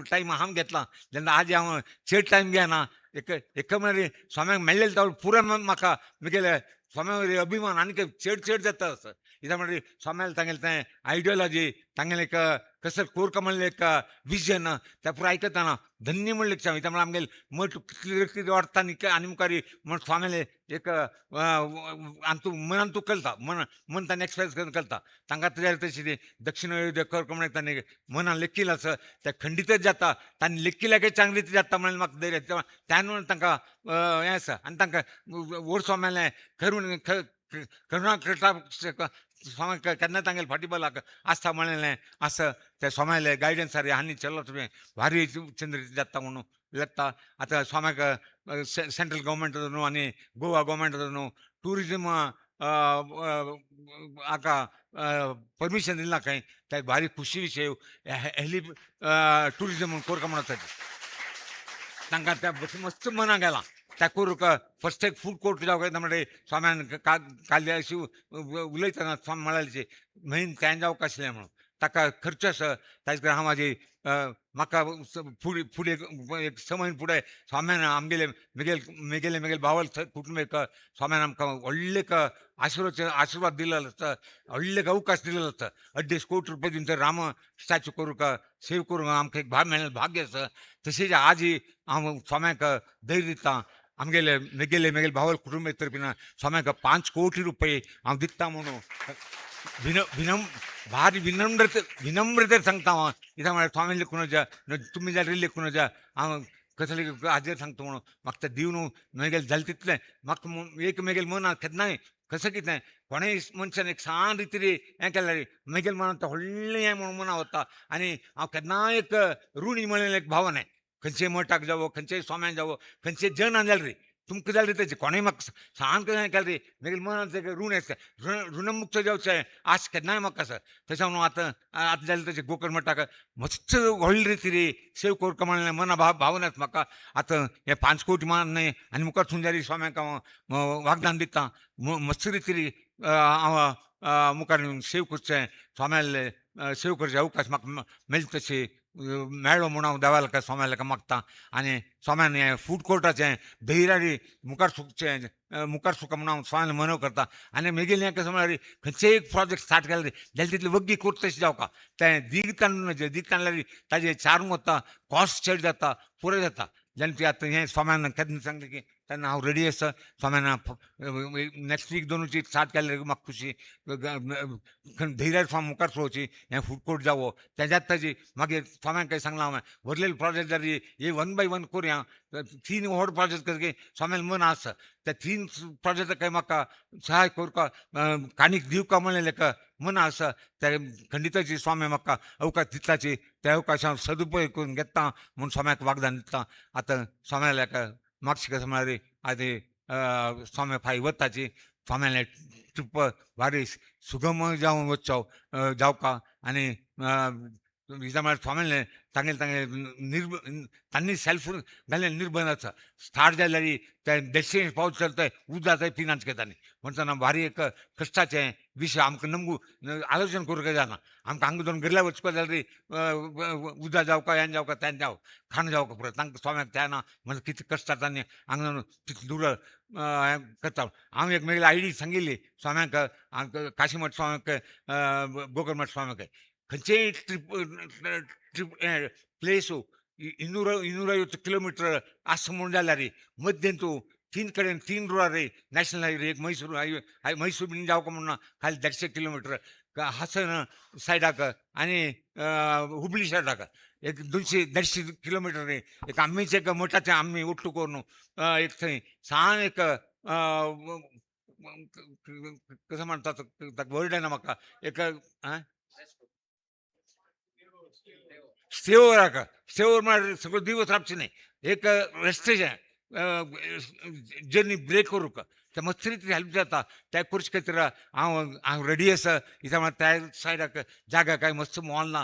टायम हांव घेतला जेन्ना आज हांव चड टायम घेना एक म्हळ्यार स्वाम्याक मेळ्ळेले तो पुरो म्हाका म्हगेले स्वाम्या वयर अभिमान आनी चड जाता असो कित्याक म्हळ्यार स्वाम्याल तांगेलें तें आयडियोलॉजी तांगेलें एक कसं कोरका म्हणलें एक विजन त्या पुरो आयकतना धन्य म्हणलें सांग कित्याक म्हळ्यार आमगेले मठ कितले वाडटा आनी मुखारी म्हण स्वाम्याले एक तूं मनान तूं कळटा मन ताणें एक्सप्रेस करून कळटा तांकां तयार तशी ती दक्षिण कोरका म्हणून ताणें मनान लेखील आसा ते खंडीतच जाता तांणी लेखिल्ल्याकय चांगली जाता म्हण म्हाका धैर्य त्यान म्हणून तांकां हें आसा आनी तांकां व्हड स्वाम्यालें करुणा करता स्वाम्याक केन्ना तांगेले फाटीबलाक आसता म्हणलें आसा त्या स्वाम्याले गायडन्सार आनी चलो तुवें भारी चंद्र जाता म्हणून लागता आतां स्वाम्याक सेंट्रल गव्हर्मेंट न्हू आनी गोवा गव्हर्मेंट न्हू टुरिजम हाका परमिशन दिलां खंय त्या भारी खुशी विशय हेली टुरिजम म्हणून कोरका म्हणून आसा तांकां त्या मस्त मनाक गेलां त्या कोरूक फस्ट एक फूड कोर्ट जावं येता म्हणजे स्वाम्यान काल अशी उलयतना स्वामी म्हळ्याचे मेन तें जावंक आसलें म्हणून ताका खर्च आसा ताजे हांव म्हाजी म्हाका फुडें एक समय फुडें स्वाम्यान म्हगेले भावल कुटुंब एक स्वाम्यान आमकां व्हडले आशिर्वाद दिलेलो आसता व्हडले अवकाश दिलेलो आसता 1.5 कोटी रुपया दिवन थंय राम स्टॅच्यू करूंक सेव करूंक आमकां एक मेळ्ळें भाग्य आसा तशेंच आज हांव स्वाम्याक धैर्य दिता म्हगेले भावल कुटुंबा तर्फीन स्वाम्याक 5 कोटी रुपये हांव दिता म्हणून भारी विनम्रतेर सांगता हांव कित्याक म्हळ्यार स्वामी लेखून वचा तुमी जाल्यार लेखून वचा हांव कसले हाजेर सांगता म्हणून म्हाका तें दिवन म्हगेलें जालें तितलें म्हाका एक म्हगेलें मन केन्नाय कसं कितें कोणेय मनशान एक सान रितीन हें केल्यार म्हगेल्या मनांत व्हडलें हें म्हणून मना वता आनी हांव केन्नाय एक ऋणी म्हणलें एक भावना खंयचेय मठाक जावो खंयचेय स्वाम्यान जावो खंयचेय जन जाल्यार रे तुमकां जाल्यार तेजें कोणेय म्हाका सान केलें रे म्हगेल्या मनांत एक ऋण आसता ऋणमुक्त जावचें आस केन्नाय म्हाका आसा तशें म्हणून आतां जाल्यार तेजें गोकर्ण मठाक मस्त व्हडले रितीन सेव करता म्हणलें मना भावना म्हाका आतां हे 5 कोटी मान न्हय आनी मुखार सुंदरी स्वाम्याक हांव वागदान दिता मस्त रितीन हांव मुखार सेव करचें स्वाम्याले सेव करचें अवकाश म्हाका मेळटा तशें मेळ्ळो म्हूण हांव देवाक स्वाम्याक मागता आनी स्वाम्यान हें फूड कोर्टाचें धैर्यारी मुखार सुका म्हणून हांव स्वाम्यान मनव करता आनी म्हगेलें हें कशें म्हळ्यार खंयचेय एक प्रोजेक्ट स्टार्ट केल्यार जाल्यार तितलें वग्गी कोर्ट तशें जावका तें दीग ताणल्यार ताजें चारून वता कॉस्ट चड जाता पुरो जाता जाल्यार ती आतां हें स्वाम्यान केन्ना सांगलें की तेन्ना हांव रेडी आसा स्वाम्यान नेक्स्ट वीक 2 वीक स्टार्ट केल्यार म्हाका खुशी धैर्यार स्वामी मुखार चलोवची हें फूड कोर्ट जावो तेज्यात ताजी मागीर स्वाम्यान काय सांगलां हांवें व्हरलेले प्रोजेक्ट जाल्यार हे 1 बाय 1 करुया 3 व्हड प्रोजेक्ट करके स्वाम्यान मन आसा त्या 3 प्रोजेक्टाक म्हाका सहाय करूंक काणीक दिवका म्हणलें मन आसा त्या खंडिताची स्वामी म्हाका अवकाश दिताची त्या अवकाशाक सदुपयोग करून घेता म्हूण स्वाम्याक वागदान दिता आतां स्वाम्याक मागशें कशें म्हळ्यार आतां स्वामी फाय वताची स्वाम्याले ट्रिप भारी सुगम जावं वचचो जावका आनी विजामार स्वामीले तांगेले तांगे त्यांनी सेल्फ घाले निर्बंधाचं स्टार्ट जाल्यारी त्या देशे पावस चलतंय उदाचं फिनान्स घेतानी म्हणताना भारी एक कष्टाचे विषय आमकां नमगू आलोचन करूं काय जाना आमकां हांगा दोन गेल्या वचपा जाल्यार उदा जावं का यान जावं का त्यान जावं खाण जावं का परत तांकां स्वाम्याक त्या ना म्हणजे किती कष्टात आनी हांगा तितलें दूर करता हांव एक मेगली आयडी सांगिल्ली स्वाम्याक काशीमठ स्वाम्याक गोकर्णमठ स्वाम्याक खंयचेय ट्रीप प्लेस ಇನ್ನೂರೈವತ್ತು ಕಿಲೋಮೀಟರ್ ಅಷ್ಟು ಮುಂಡಾಲಾರಿ ಮಧ್ಯಂತೂ तीन कडेन 3 रोड रे नॅशनल हायवे एक मैसूर हायवे मैसूर बिन जावं म्हणून खाली 150 किलोमीटर हासन सायडाक आनी हुबळी सायडाक एक 250 किलोमीटर रे एक आम्मीचे एक मोठाचे आम्मी उठ्ठू करून एक थंय सान एक कसं म्हणतात ताका वर्ड आहे ना म्हाका एक स्टेवर म्हळ्यार सगळो दिवस रावचे न्ही एक रेस्टेशन जर्नी ब्रेक करूं का त्या मस्त रीती हेल्प जाता त्या करचे खातीर हांव रेडी आसा कित्याक त्या सायडाक जागा काय मस्त मॉल ना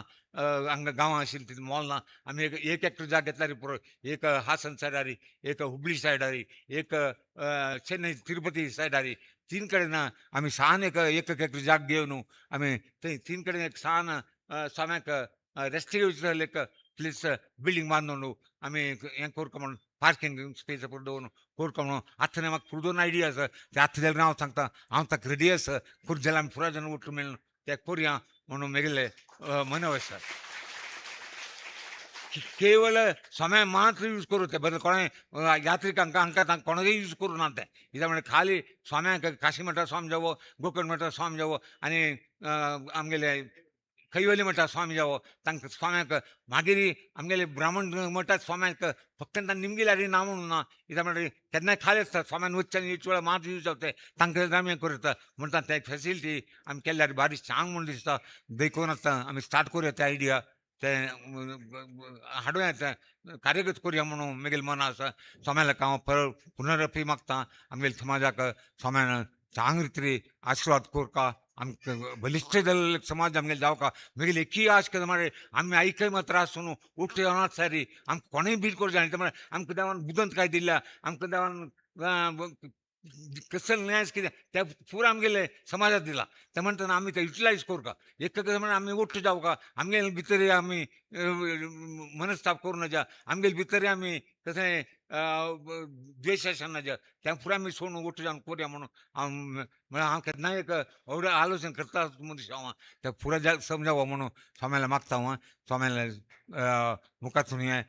हांगा गांवां आशिल्ली तितून मॉल ना आमी एक एकटो जाग घेतल्यार पुरो एक हासन सायडारी एक हुबळी सायडारी एक चेन्नई तिरुपती सायडारी 3 कडेन आमी सान एक एकटो जाग घेवन आमी थंय 3 कडेन एक सान स्वाम्याक रेस्टिट्यूट एक प्लेस बिल्डींग बांदून आमी हें करूं म्हणून पार्किंग स्पेस दवरून करूं म्हणून आतां म्हाका फुडें 2 आयडिया आसा ते आतां जाल्यार हांव सांगता हांव ताका रेडी आसा करूं जाल्यार आमी पुराय जाण उठून मेळून तें करुया म्हणून मेगेले मनव आसा केवळ समय मात्र यूज करूं ते बरें कोणें यात्रिकांक हांकां कोणाकय यूज करूं ना ते कित्याक म्हणजे खाली स्वाम्याक काशी मठार स्वामी जावो गोकर्ण मठार स्वामी जावो आनी आमगेले कैवल्य मठार स्वामी जावो तांकां स्वाम्याक मागीर आमगेले ब्राह्मण मठार स्वाम्याक फक्त निमगेल्यार ना म्हणून ना कित्याक म्हणजे केन्नाय खाली आसता स्वाम्यान वच्चे आनी एक वेळा मात यूज जावते तांकां आमी करता म्हणटा ते फेसिलिटी आमी केल्यार बारी सांग म्हूण दिसता देखून आतां आमी स्टार्ट करुया ते आयडिया ते हाडुया ते कार्यगत करुया म्हणून मेगेले मन आसा स्वाम्याक हांव पुनरपी मागता आमगेल्या समाजाक स्वाम्यान चांगले तरी आशिर्वाद कोरता आमकां बलिश्ठ जाल्लो समाज आमगेले जावका मेगेली एकही आश केला म्हळ्यार आमी आयकय मात्र आसून उठ येनात सारी आमकां कोणेय बील करूं जाय म्हळ्यार आमकां देवान बुदंत काय दिल्या आमकां देवान कसले न्याय कितें ते पुरो आमगेले समाजाक दिला ते म्हणटना आमी ते युटिलायज करूं का एक म्हळ्यार आमी उठ जावं का आमगेले भितर आमी मनस्ताप करूं नजा आमगेले भितर आमी कशें द्वेश आसना नजा त्या पुरो आमी सोडून उठ जावन करुया म्हणून हांव केन्नाय एक व्हड आलोचन करता मनीस हांव ते पुरो समजावं म्हणून स्वाम्याला मागता हांव स्वाम्याला मुखातून हें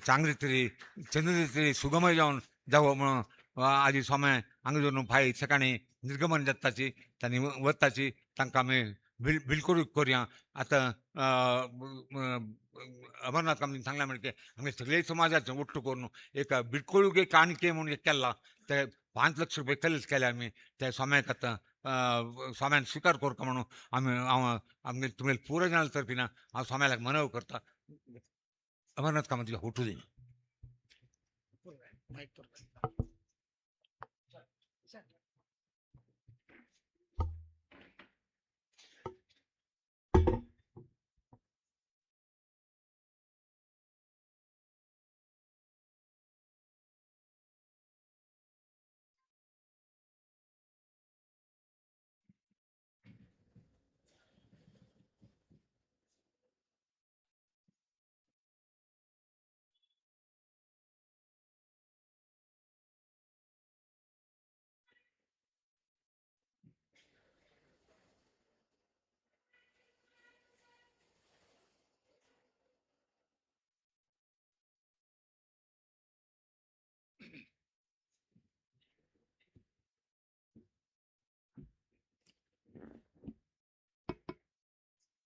चांगली तरी चंद्री तरी सुगमय जावं म्हणून आजी स्वामी हांगा धरून भायर सकाळीं निर्गमन जाताची तांणी वताची तांकां आमी बिलकूल करुया आतां अमरनाथ आमी सांगला म्हणजे आमगे सगळे समाजाचें उठ्ठ करून एक बिलकूल एक काणके म्हणून एक केला ते 5 लाख रुपये कलेक्ट केले आमी ते स्वाम्याक आतां स्वाम्यान स्विकार करता म्हणून आमी हांव आमगे तुमगे पुरो जाणां तर्फीन हांव स्वाम्याक मनव करता अमरनाथ कामा तुका उठू दी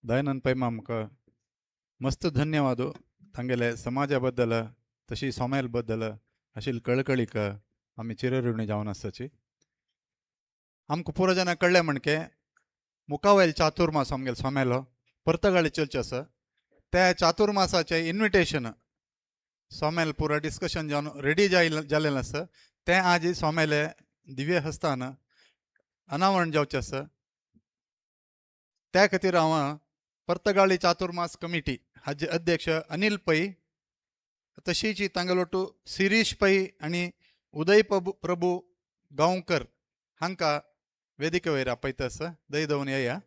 दयानंद पैमा आमकां मस्त धन्यवाद तांगेले समाजा बद्दल तशी सोम्याल बद्दल आशिल्ली कळकळीक आमी चिरऋणी जावन आसताची आमकां पुरो जाणां कळ्ळें म्हणके मुखावेल चातुर्मास आमगेलो सोम्यालो पर्तगाळी चर्च आसा त्या चातुर्मासाचें इन्विटेशन सोम्याल पुरो डिस्कशन जावन रेडी जाल्लें आसा तें आज सोम्याले दिव्य हस्तान अनावरण जावचें आसा त्या खातीर हांव पर्तगाळी चातुर्मास कमिटी हाजे अध्यक्ष अनिल पै तशीच तांगलोटू शिरीष पै आणि उदय प्रभू गांवकर हांका वेदिके वयर आपयतास दय दोन येया.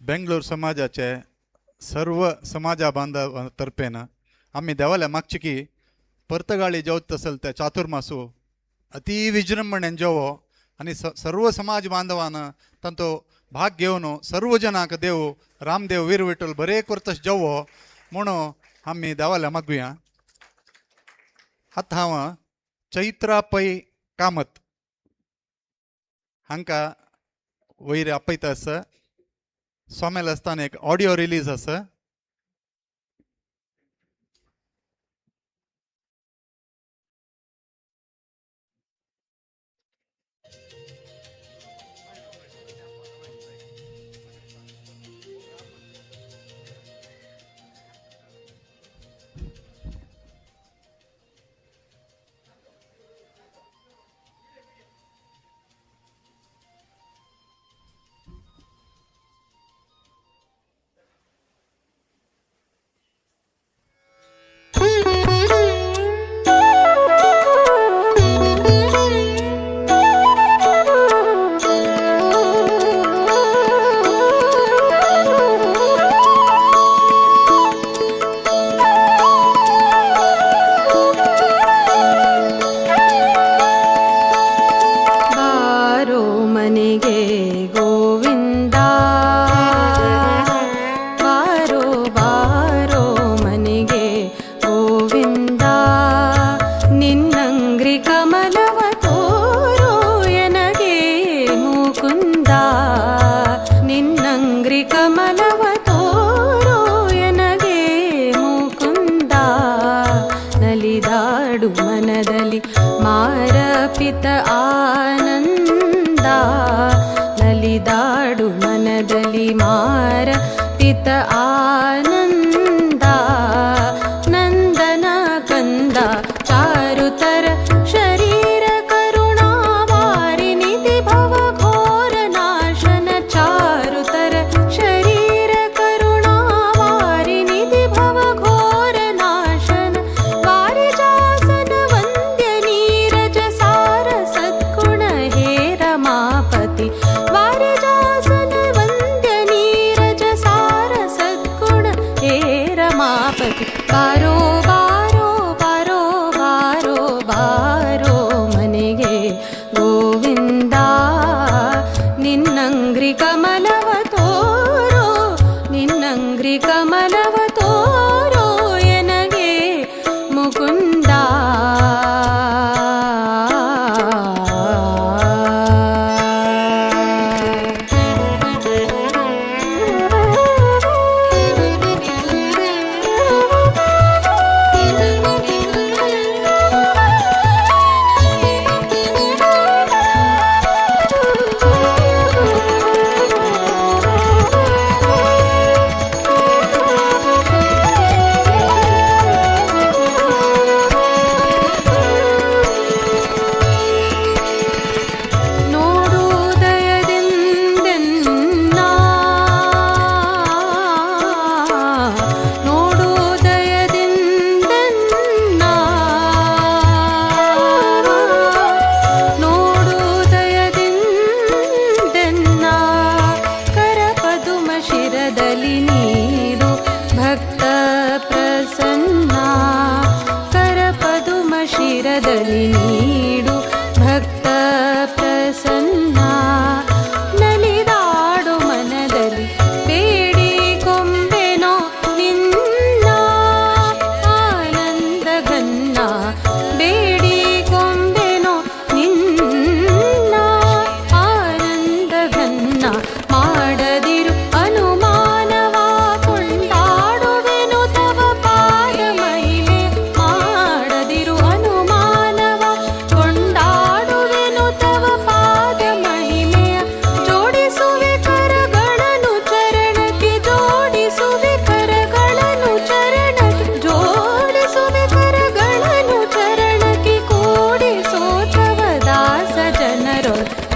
बेंगलोर समाजाचे सर्व समाजा बांधवातर्फेन आम्ही देवाल्या मागची की पर्तगाळी जेवत असेल त्या चातुर्मासू अति विजृंभणेन जेवो आणि सर्व समाज बांधवान तांतो भाग घेवन सर्व जनांक देव रामदेव वीर विठ्ठल बरे करतस जेवो म्हणून आम्ही देवाल्या मागुया. आतां हांव चैत्रा पै कामत हांकां वयर आपयता आसा. सोमेल आसतना एक ऑडियो रिलीज आसा.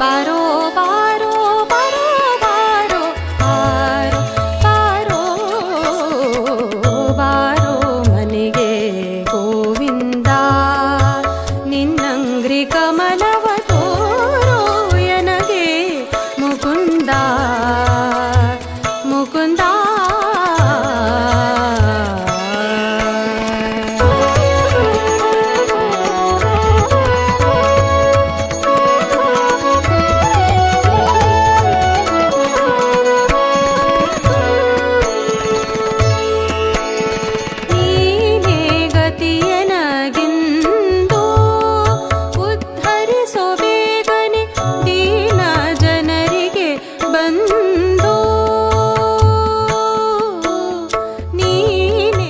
ಬಾರೋ ಬಾರೋ ಬಾರೋ ಬಾರೋ ಬಾರೋ ಬಾರೋ ಬಾರೋ ಮನೆಗೆ ಗೋವಿಂದ ನಿನ್ನಂಗ್ರಿ ಕಮಲವ ತೋರೋ ಎನಗೆ ಮುಕುಂದ ಮುಕುಂದ ನೀನೇ ಗತಿಯನಗಿಂದು ಉದ್ಧರಿಸೋ ಬೇಗನೆ ದೀನ ಜನರಿಗೆ ಬಂದು ನೀನೇ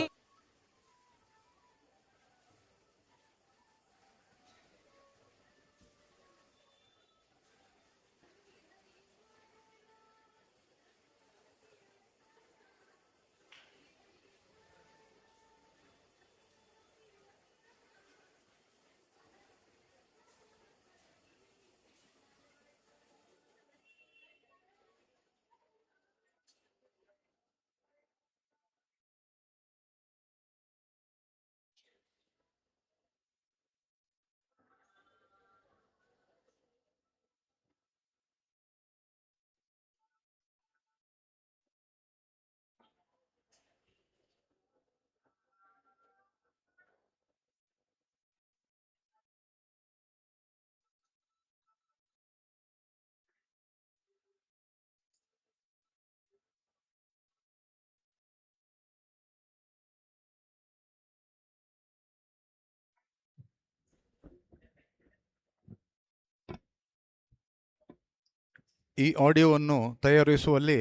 ಈ ಆಡಿಯೋವನ್ನು ತಯಾರಿಸುವಲ್ಲಿ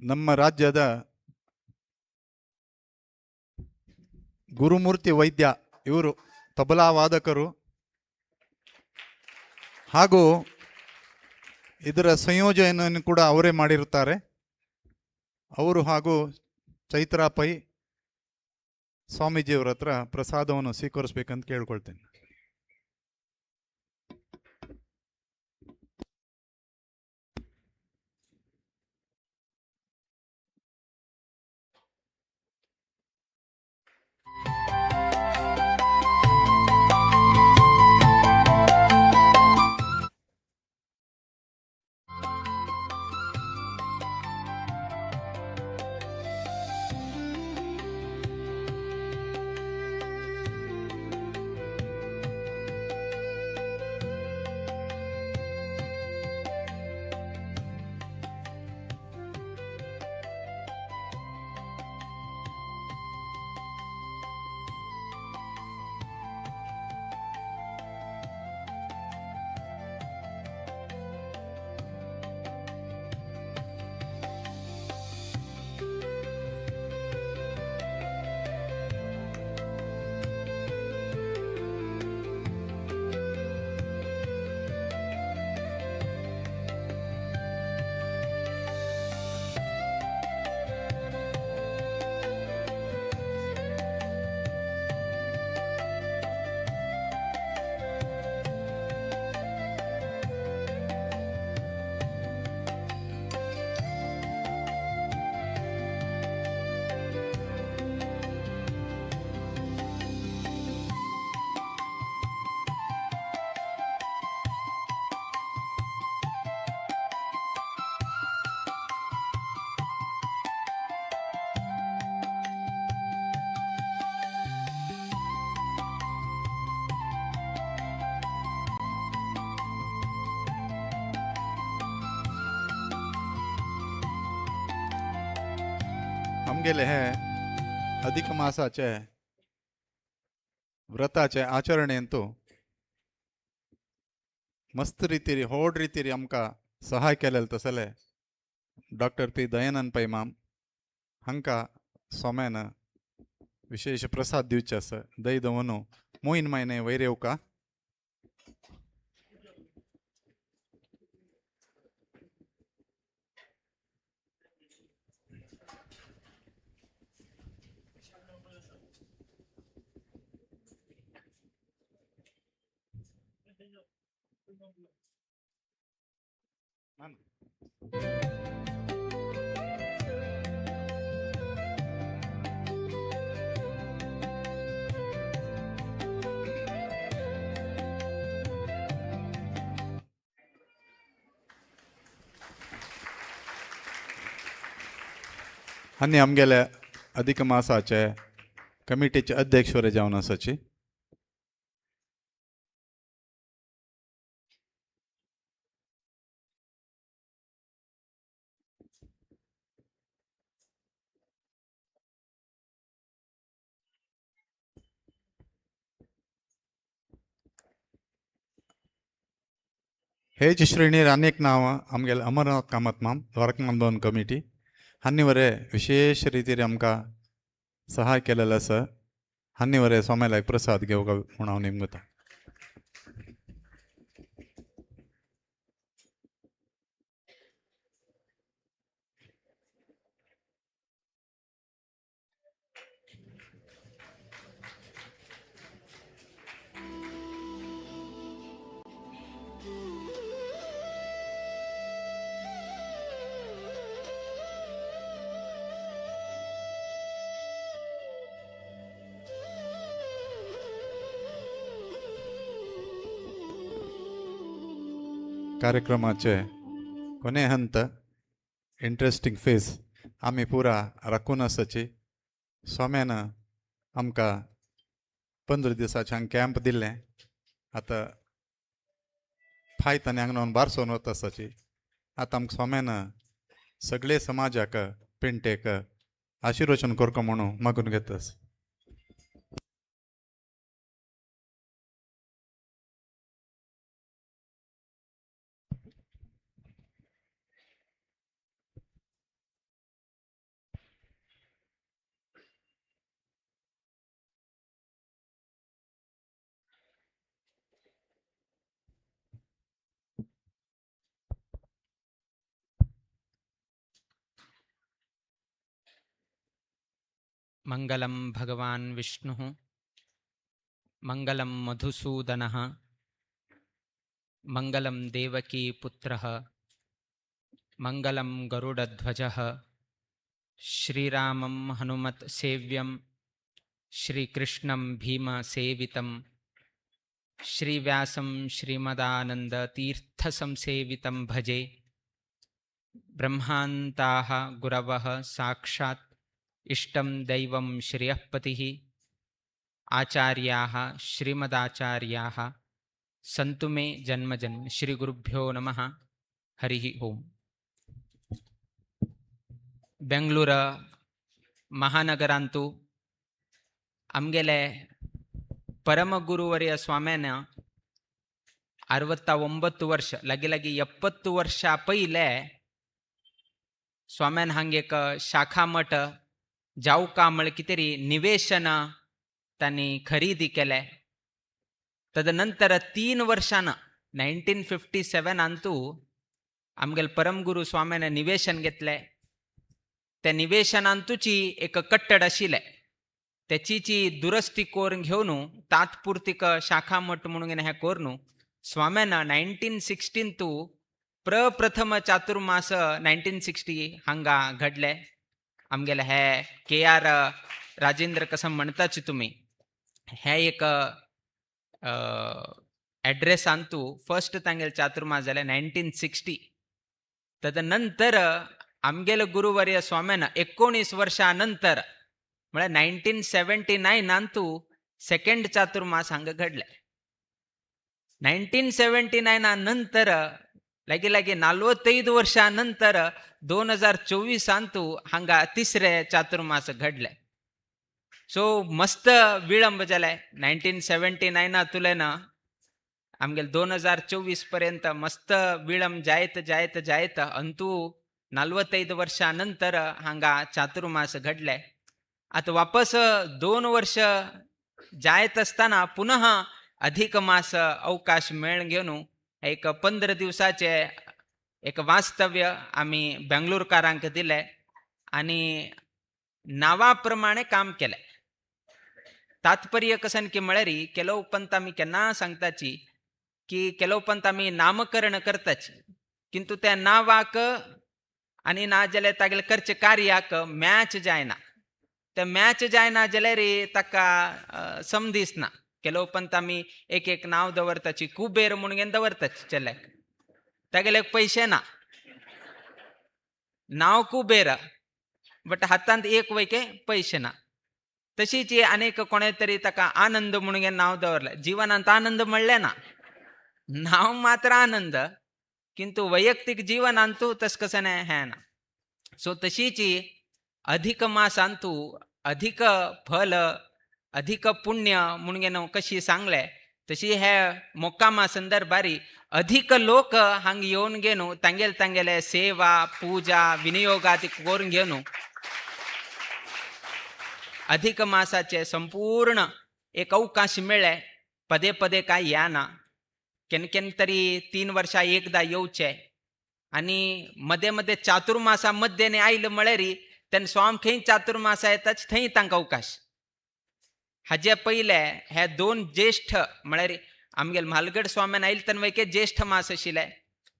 ನಮ್ಮ ರಾಜ್ಯದ ಗುರುಮೂರ್ತಿ ವೈದ್ಯ ಇವರು ತಬಲಾ ವಾದಕರು ಹಾಗೂ ಇದರ ಸಂಯೋಜನೆಯನ್ನು ಕೂಡ ಅವರೇ ಮಾಡಿರುತ್ತಾರೆ. ಅವರು ಹಾಗೂ ಚೈತ್ರಾ ಪೈ ಸ್ವಾಮೀಜಿಯವರ ಹತ್ರ ಪ್ರಸಾದವನ್ನು ಸ್ವೀಕರಿಸ್ಬೇಕಂತ ಕೇಳ್ಕೊಳ್ತೇನೆ. आमगेले हे अधिक मासाचे व्रताचे आचरणेंतू मस्त रितीरी होड रितीरी आमकां सहाय केलेले तसले डॉक्टर पी दयानंद पै माम हांकां सोम्यान विशेष प्रसाद दिवचे आसा दय दवनू मोहीन मायने वैरेवका आनी आमगेले अधिक मासाचे कमिटीचे अध्यक्ष वरे जावन आसाची. हेच श्रेणीर अनेक नांवां आमगेले अमरनाथ कामत माम द्वारकानाथ कमिटी हांनी वरे विशेष रितीन आमकां सहाय केलेलो आसा. हांनी वरे सोमेलाक प्रसाद घेवंक म्हूण हांव नेमता. कार्यक्रमाचे कोणे हंत इंटरेस्टिंग फेज आमी पुरा राखून आसाची. सोम्यान आमकां 15 दिसाचें हांगा कॅम्प दिल्लें. आतां फायत आनी हांगा बारसोन वता आसाची. आतां आमकां सोम्यान सगळे समाजाक पेंटेक आशिर्वचन करता म्हणून मागून घेता. मङ्गलं भगवान् विष्णुः मङ्गलं मधुसूदनः मङ्गलं देवकीपुत्रः मङ्गलं गरुडध्वजः श्रीरामं हनुमत्सेव्यं श्रीकृष्णं भीमसेवितं श्रीव्यासं श्रीमदानन्दतीर्थसंसेवितं भजे. ब्रह्मान्ताः गुरवः साक्षात् इष्टं दैवं श्रियःपतिः आचार्याः श्रीमदाचार्याः सन्तु मे जन्मजन्. श्रीगुरुभ्यो नमः. हरिः ओम्. बेंगळूर महानगरांतू आमगेले परमगुरुवर्य स्वाम्यान 69 वर्ष लागी 70 वर्षा पयले स्वाम्यान हांगा एक शाखा मठ जावका म्हळ्यार कितें तरी निवेशन तांणी खरेदी केले. तदनंतर 3 वर्षांना 1957 अंतू आमगेले परमगुरू स्वाम्यान निवेशन घेतले. त्या निवेशनांतूची एक कट्टड आशिल्ले त्याची दुरस्ती करून घेवन तात्पुरतीक शाखा मठ म्हणून हे करून स्वाम्यान 1916 प्रप्रथम चातुर्मास 1960 हांगा घडले. आमगेले हे KR राजेंद्र कसं म्हणताच तुम्ही हे एक ॲड्रेस आणतू फर्स्ट तांगेले चातुर्मास जाले 1960. तदनंतर आमगेले गुरुवर्य स्वाम्यान 19 वर्षानंतर म्हळ्यार 1979 अंतू सेकंड चातुर्मास हांगा घडले. 1979 नंतर लागी 45 वर्षानंतर 2024 अंतू हांगा तिसरे चातुर्मास घडले. सो मस्त विळंब जाले. 1979 तुलेन आमगेले 2024 पर्यंत मस्त विळंब जायत अंतू 45 वर्षानंतर हांगा चातुर्मास घडले. आता वापस 2 वर्ष जायत असताना पुनः अधिक मास अवकाश मेळ घेवन एक 15 दिवसाचे एक वास्तव्य आम्ही बेंगळूरकारांक दिले आणि नावाप्रमाणे काम केले. तात्पर्य कसन की म्हळ्यार केलो पंत आमी केन्ना सांगताची की केलो पंत आमी नामकरण करताची किंतु त्या नावाक आणि ना जाल्यार तागेले करचे कार्याक मॅच जायना. ते मॅच जायना जाल्यार ताका समदिसना. केलो पंत आमी एक एक नांव दवरताची, कुबेर म्हणून दवरताची चेल्याक, तागेले पैशे ना, नाव कुबेर बट हातांत एक वयके पैशे ना. तशीच अनेक कोणे तरी ताका आनंद म्हणून नाव दवरलें. जिवनांत आनंद म्हणले ना, नाव मात्र आनंद, किंतु वैयक्तीक जिवनांतू तस कसं नाही हे ना. सो तशीच अधिक मासांतू अधिक फल अधिक पुण्य म्हणून कशी सांगले, तशी हे मोक्कामा संदर्भारी अधिक लोक हांग येवन घेवन तांगेले सेवा पूजा विनियोगात करून घेवन अधिक मासाचे संपूर्ण एक अवकाश मेळ्ळे. पदे पदे काय या ना, केन तरी 3 वर्षा एकदा येवचे. आणि मध्ये मध्ये चातुर्मासा मध्ये आयलं म्हळ्यार तेन्ना स्वाम खंय चातुर्मासा येताच थंय तांकां अवकाश. हाजे पयले हे 2 ज्येष्ठ म्हळ्यार आमगेल म्हालगड स्वाम्यान आयले तेन्ना वयके ज्येष्ठ मास आशिल्ले.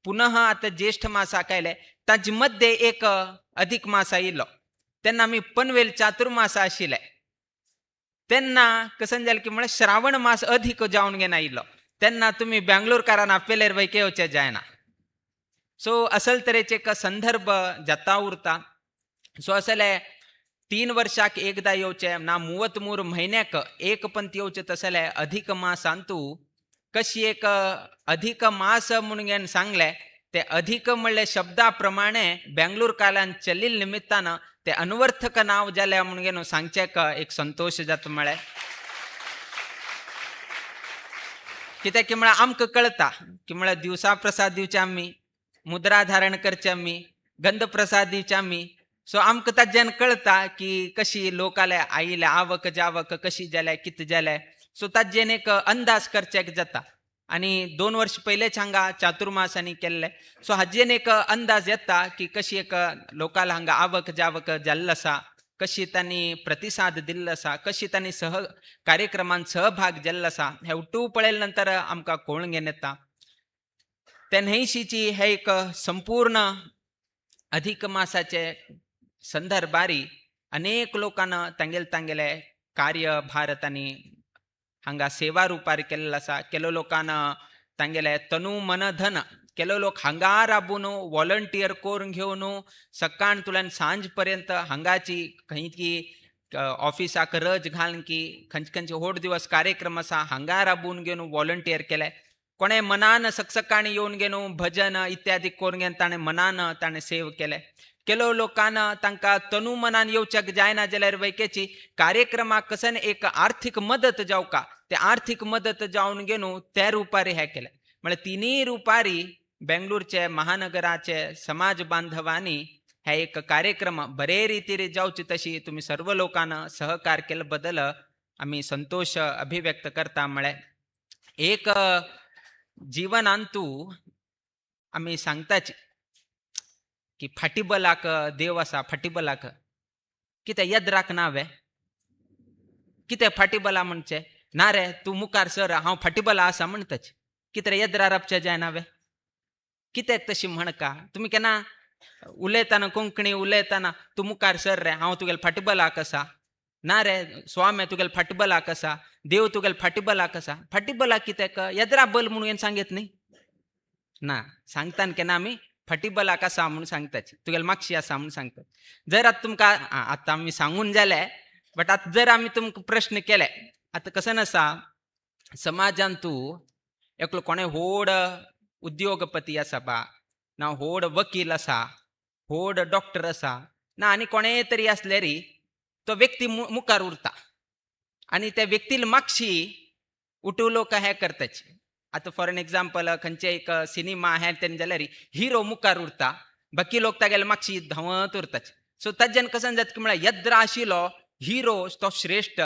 पुनः आतां ज्येष्ठ मासाक आयले, ताजे मध्ये एक अधिक मास आयिल्लो. तेन्ना आमी पनवेल चातुर्मासा आशिल्ले. तेन्ना कसं जालें की म्हळ्यार श्रावण मास अधिक जावन घेवन आयिल्लो. तेन्ना तुमी बेंगलोरकारान आपल्यार वयके येवचे जायना. सो असल तरेचे एक संदर्भ जाता उरता. सो असले 3 वर्षाक एकदा येवचे ना, 33 म्हयन्याक एक पंत येवचे तसले अधिक मासांतू कशी एक अधिक मास म्हणून सांगले. ते अधिक म्हणले शब्दा प्रमाणे बेंगलोर कालान चलिल निमित्तानं ते अनवर्थक नाव जाल्या म्हणून सांगचेक एक संतोष जाता. म्हळ्यार कित्याक की म्हळ्यार आमकां कळटा की म्हळ्यार दिवसा प्रसाद दिवचे आमी, मुद्रा धारण करचे आमी, गंध प्रसाद दिवचे आमी. सो आमकां ताज्यान कळटा की कशी लोकाले आयले आवक जावक कशी जाल्या कितें जालें. सो ताज्यान एक अंदाज करचेक जाता. आणि 2 वर्ष पयलेच हांगा चातुर्मासांनी केल्ले. सो हाजेन एक अंदाज येता की कशी एक लोकांक हांगा आवक जावक जाल्लो आसा, कशी तांणी प्रतिसाद दिल्लो आसा, कशी तांणी कार्यक्रमांत सहभाग जाल्लो आसा, हे उठू पळयले नंतर आमकां कळून घेवन येता. ते न्हयशीची हे एक संपूर्ण अधिक मासाचे संदर्भारी अनेक लोकांना तांगेले कार्य भारतांनी हांगा सेवा रुपार केल्लो आसा. केलो लोकांना तांगेले तनु मन धन, केलो लोक हांगा राबून वॉलंटियर करून घेवन सकाळतुल्यान सांज पर्यंत हांगाची खंयची ऑफिसाक रज घालून की खंयचे होड दिवस कार्यक्रम आसा हांगा राबून घेवन वॉलंटियर केले. कोणे मनान सकाळी येवन घेवन भजन इत्यादी करून घेवन ताणें मनान ताणें सेव केले. केलो लोकांना तांकां तनु मनान येवचेक जायना जाल्यार वैकेची कार्यक्रमाक कसन एक आर्थीक मदत जावका, ते आर्थीक मदत जावन घेवन त्या रुपारी हे केले. म्हळ्यार तिनूय रुपारी बेंगलोरचे महानगराचे समाज बांधवांनी हे एक कार्यक्रम बरे रितीन जावचे तशी तुम्ही सर्व लोकांना सहकार केले बद्दल आम्ही संतोष अभिव्यक्त करता. म्हळ्यार एक जीवनांतू आम्ही सांगताची की फाटीबलाक देव आसा. फाटीबलाक कितें येद्राक नावे कितें फाटीबला म्हणचे ना रे, तूं मुखार सर हांव फाटीबला आसा म्हणटाच. कितें येद्रा राबचे जाय नावे, कित्याक तशी म्हणका. तुमी केन्ना उलयतना कोंकणी उलयतना तूं मुखार सर रे, हांव तुगेले फाटीबलाक आसा. ना रे स्वामी तुगेले फाटीबलाक आसा, देव तुगेले फाटीबलाक आसा. फाटीबलाक कित्याक येद्रा बल म्हणून सांगत न्ही ना, सांगताना केन्ना आमी फाटीबलाक आसा म्हणून सांगताची, तुगेले मागशी आसा म्हणून सांगतात. जर आतां तुमकां आतां आमी सांगून जाले, बट आतां जर आमी तुमकां प्रश्न केले, आतां कसं आसा समाजांत तूं एकलो कोणे व्हड उद्योगपती आसा बा, ना व्हड वकील आसा, व्हड डॉक्टर आसा, ना आनी कोणेय तरी आसल्यार तो व्यक्ती मुखार उरता आनी त्या व्यक्तीला मागशी उठू लोक हे करताचे. आता फॉर एन एक्झाम्पल खंयचे एक सिनेमा हे तेन्ना जाल्यार हिरो मुखार उरता, बाकी लोक तागेले मागशी धांवत उरताचे. सो ताज्यान कसन जाता की म्हळ्यार येद्रा आशिल्लो हिरो तो श्रेष्ठ,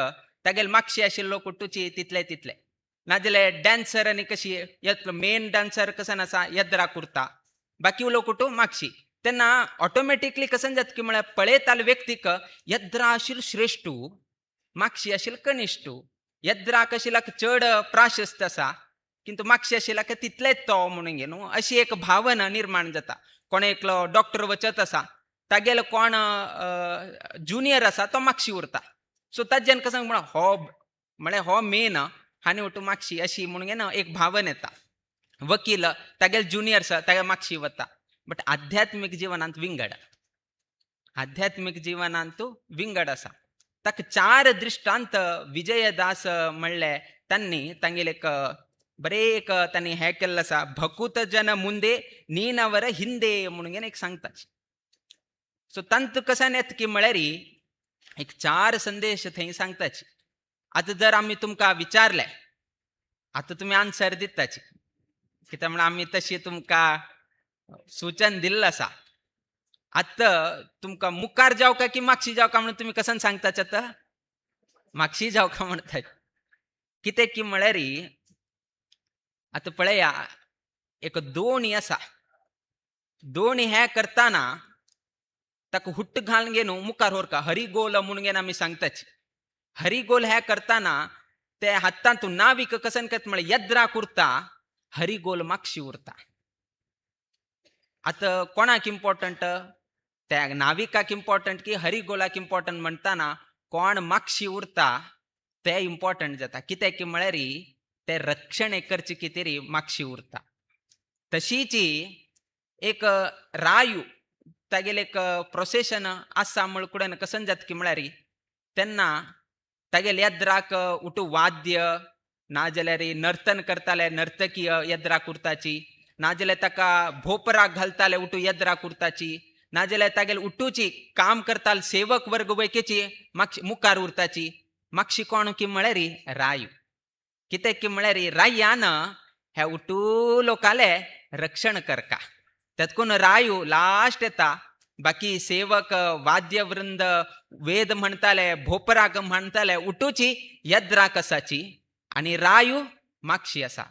तागेले मागशी आशिल्लो कुटूची तितले तितले. नाजाल्यार डॅन्सर आनी कशी मेन डान्सर कसन आसा येद्राक उरता, बाकी लोक कुटू मागशी. तेन्ना ऑटोमॅटिकली कसन जाता की म्हळ्यार पळयताले व्यक्तीक येद्रा आशिल्लो श्रेष्ठू, मागशी आशिल्लो कनिश्ठू. येद्राक आशिल्लाक चड प्राशस्त आसा, किंतु मागशी आशिल्ला की तितलेच तो म्हणून घे न्हू अशी एक भावना निर्माण जाता. कोण एकलो डॉक्टर वचत आसा तागेलो कोण ज्युनियर आसा तो मागशी उरता. सो ताज्यान कसं म्हळ्यार हो मेन हानी वटू मागशी अशी म्हणून घे ना एक भावना येता. वकील तागेले ज्युनियर आसा तागे मागशी वता. बट आध्यात्मिक जिवनांत विंगड, आध्यात्मिक जिवनांत विंगड आसा. ताका 4 दृश्टांत विजयदास म्हणले त्यांनी तांगेले एक बरे एक त्यांनी हे केल्लें आसा. भकूत जन मुंदे नीनवर हिंदे म्हणून एक सांगता. सो तंत कसान येत की म्हळ्यार एक 4 संदेश थंय सांगताची. आतां जर आमी तुमकां विचारले आतां तुमी आन्सर दिताची कित्याक म्हण आमी तशी तुमकां सूचन दिल्लें आसा. आतां तुमकां मुखार जावका की मागशी जावका म्हणून तुमी कसान सांगताच आतां मागशी जावका म्हणटात. कितें की म्हळ्यार आतां पळया एक दोणी आसा. दोणी हे करताना ताका हुट्ट घालून घे न्हू मुखार व्हरका हरिगोल म्हणून घेन आमी सांगताची. हरिगोल हे करताना ते हातांतून नावीक कसन करता म्हळ्यार येद्राक उरता हरिगोल मागशी उरता. आतां कोणाक इम्पॉर्टंट त्या नाविकाक इम्पॉर्टंट की हरिगोलाक इम्पॉर्टंट म्हणटाना कोण मागशी उरता ते इम्पॉर्टंट जाता. कित्याक की म्हळ्यार ते रक्षण करचे कितें मागशी उरता. तशीच एक रायू तागेले एक प्रोसेशन आसा म्हळ्यार कसन जाता की म्हळ्यार तेन्ना तागेले येद्राक उठू वाद्य नाजाल्यार नर्तन करताले नर्तकी येद्राक उरताची, नाजाल्यार ताका भोपराक घालताले उठू येद्राक उरताची, नाजाल्यार तागेले उठूची काम करताले सेवक वर्ग वैकेची मागशी मुखार उरताची. मागशी कोण की म्हळ्यार रायू. कित्याक की म्हळ्यार रायान ह्या उठू लोकाले रक्षण करता. तातून रायू लास्ट येता. बाकी सेवक वाद्यवृंद वेद म्हणताले भोपराक म्हणताले उठूची येद्राक आसाची आणि रायू मागशी आसा.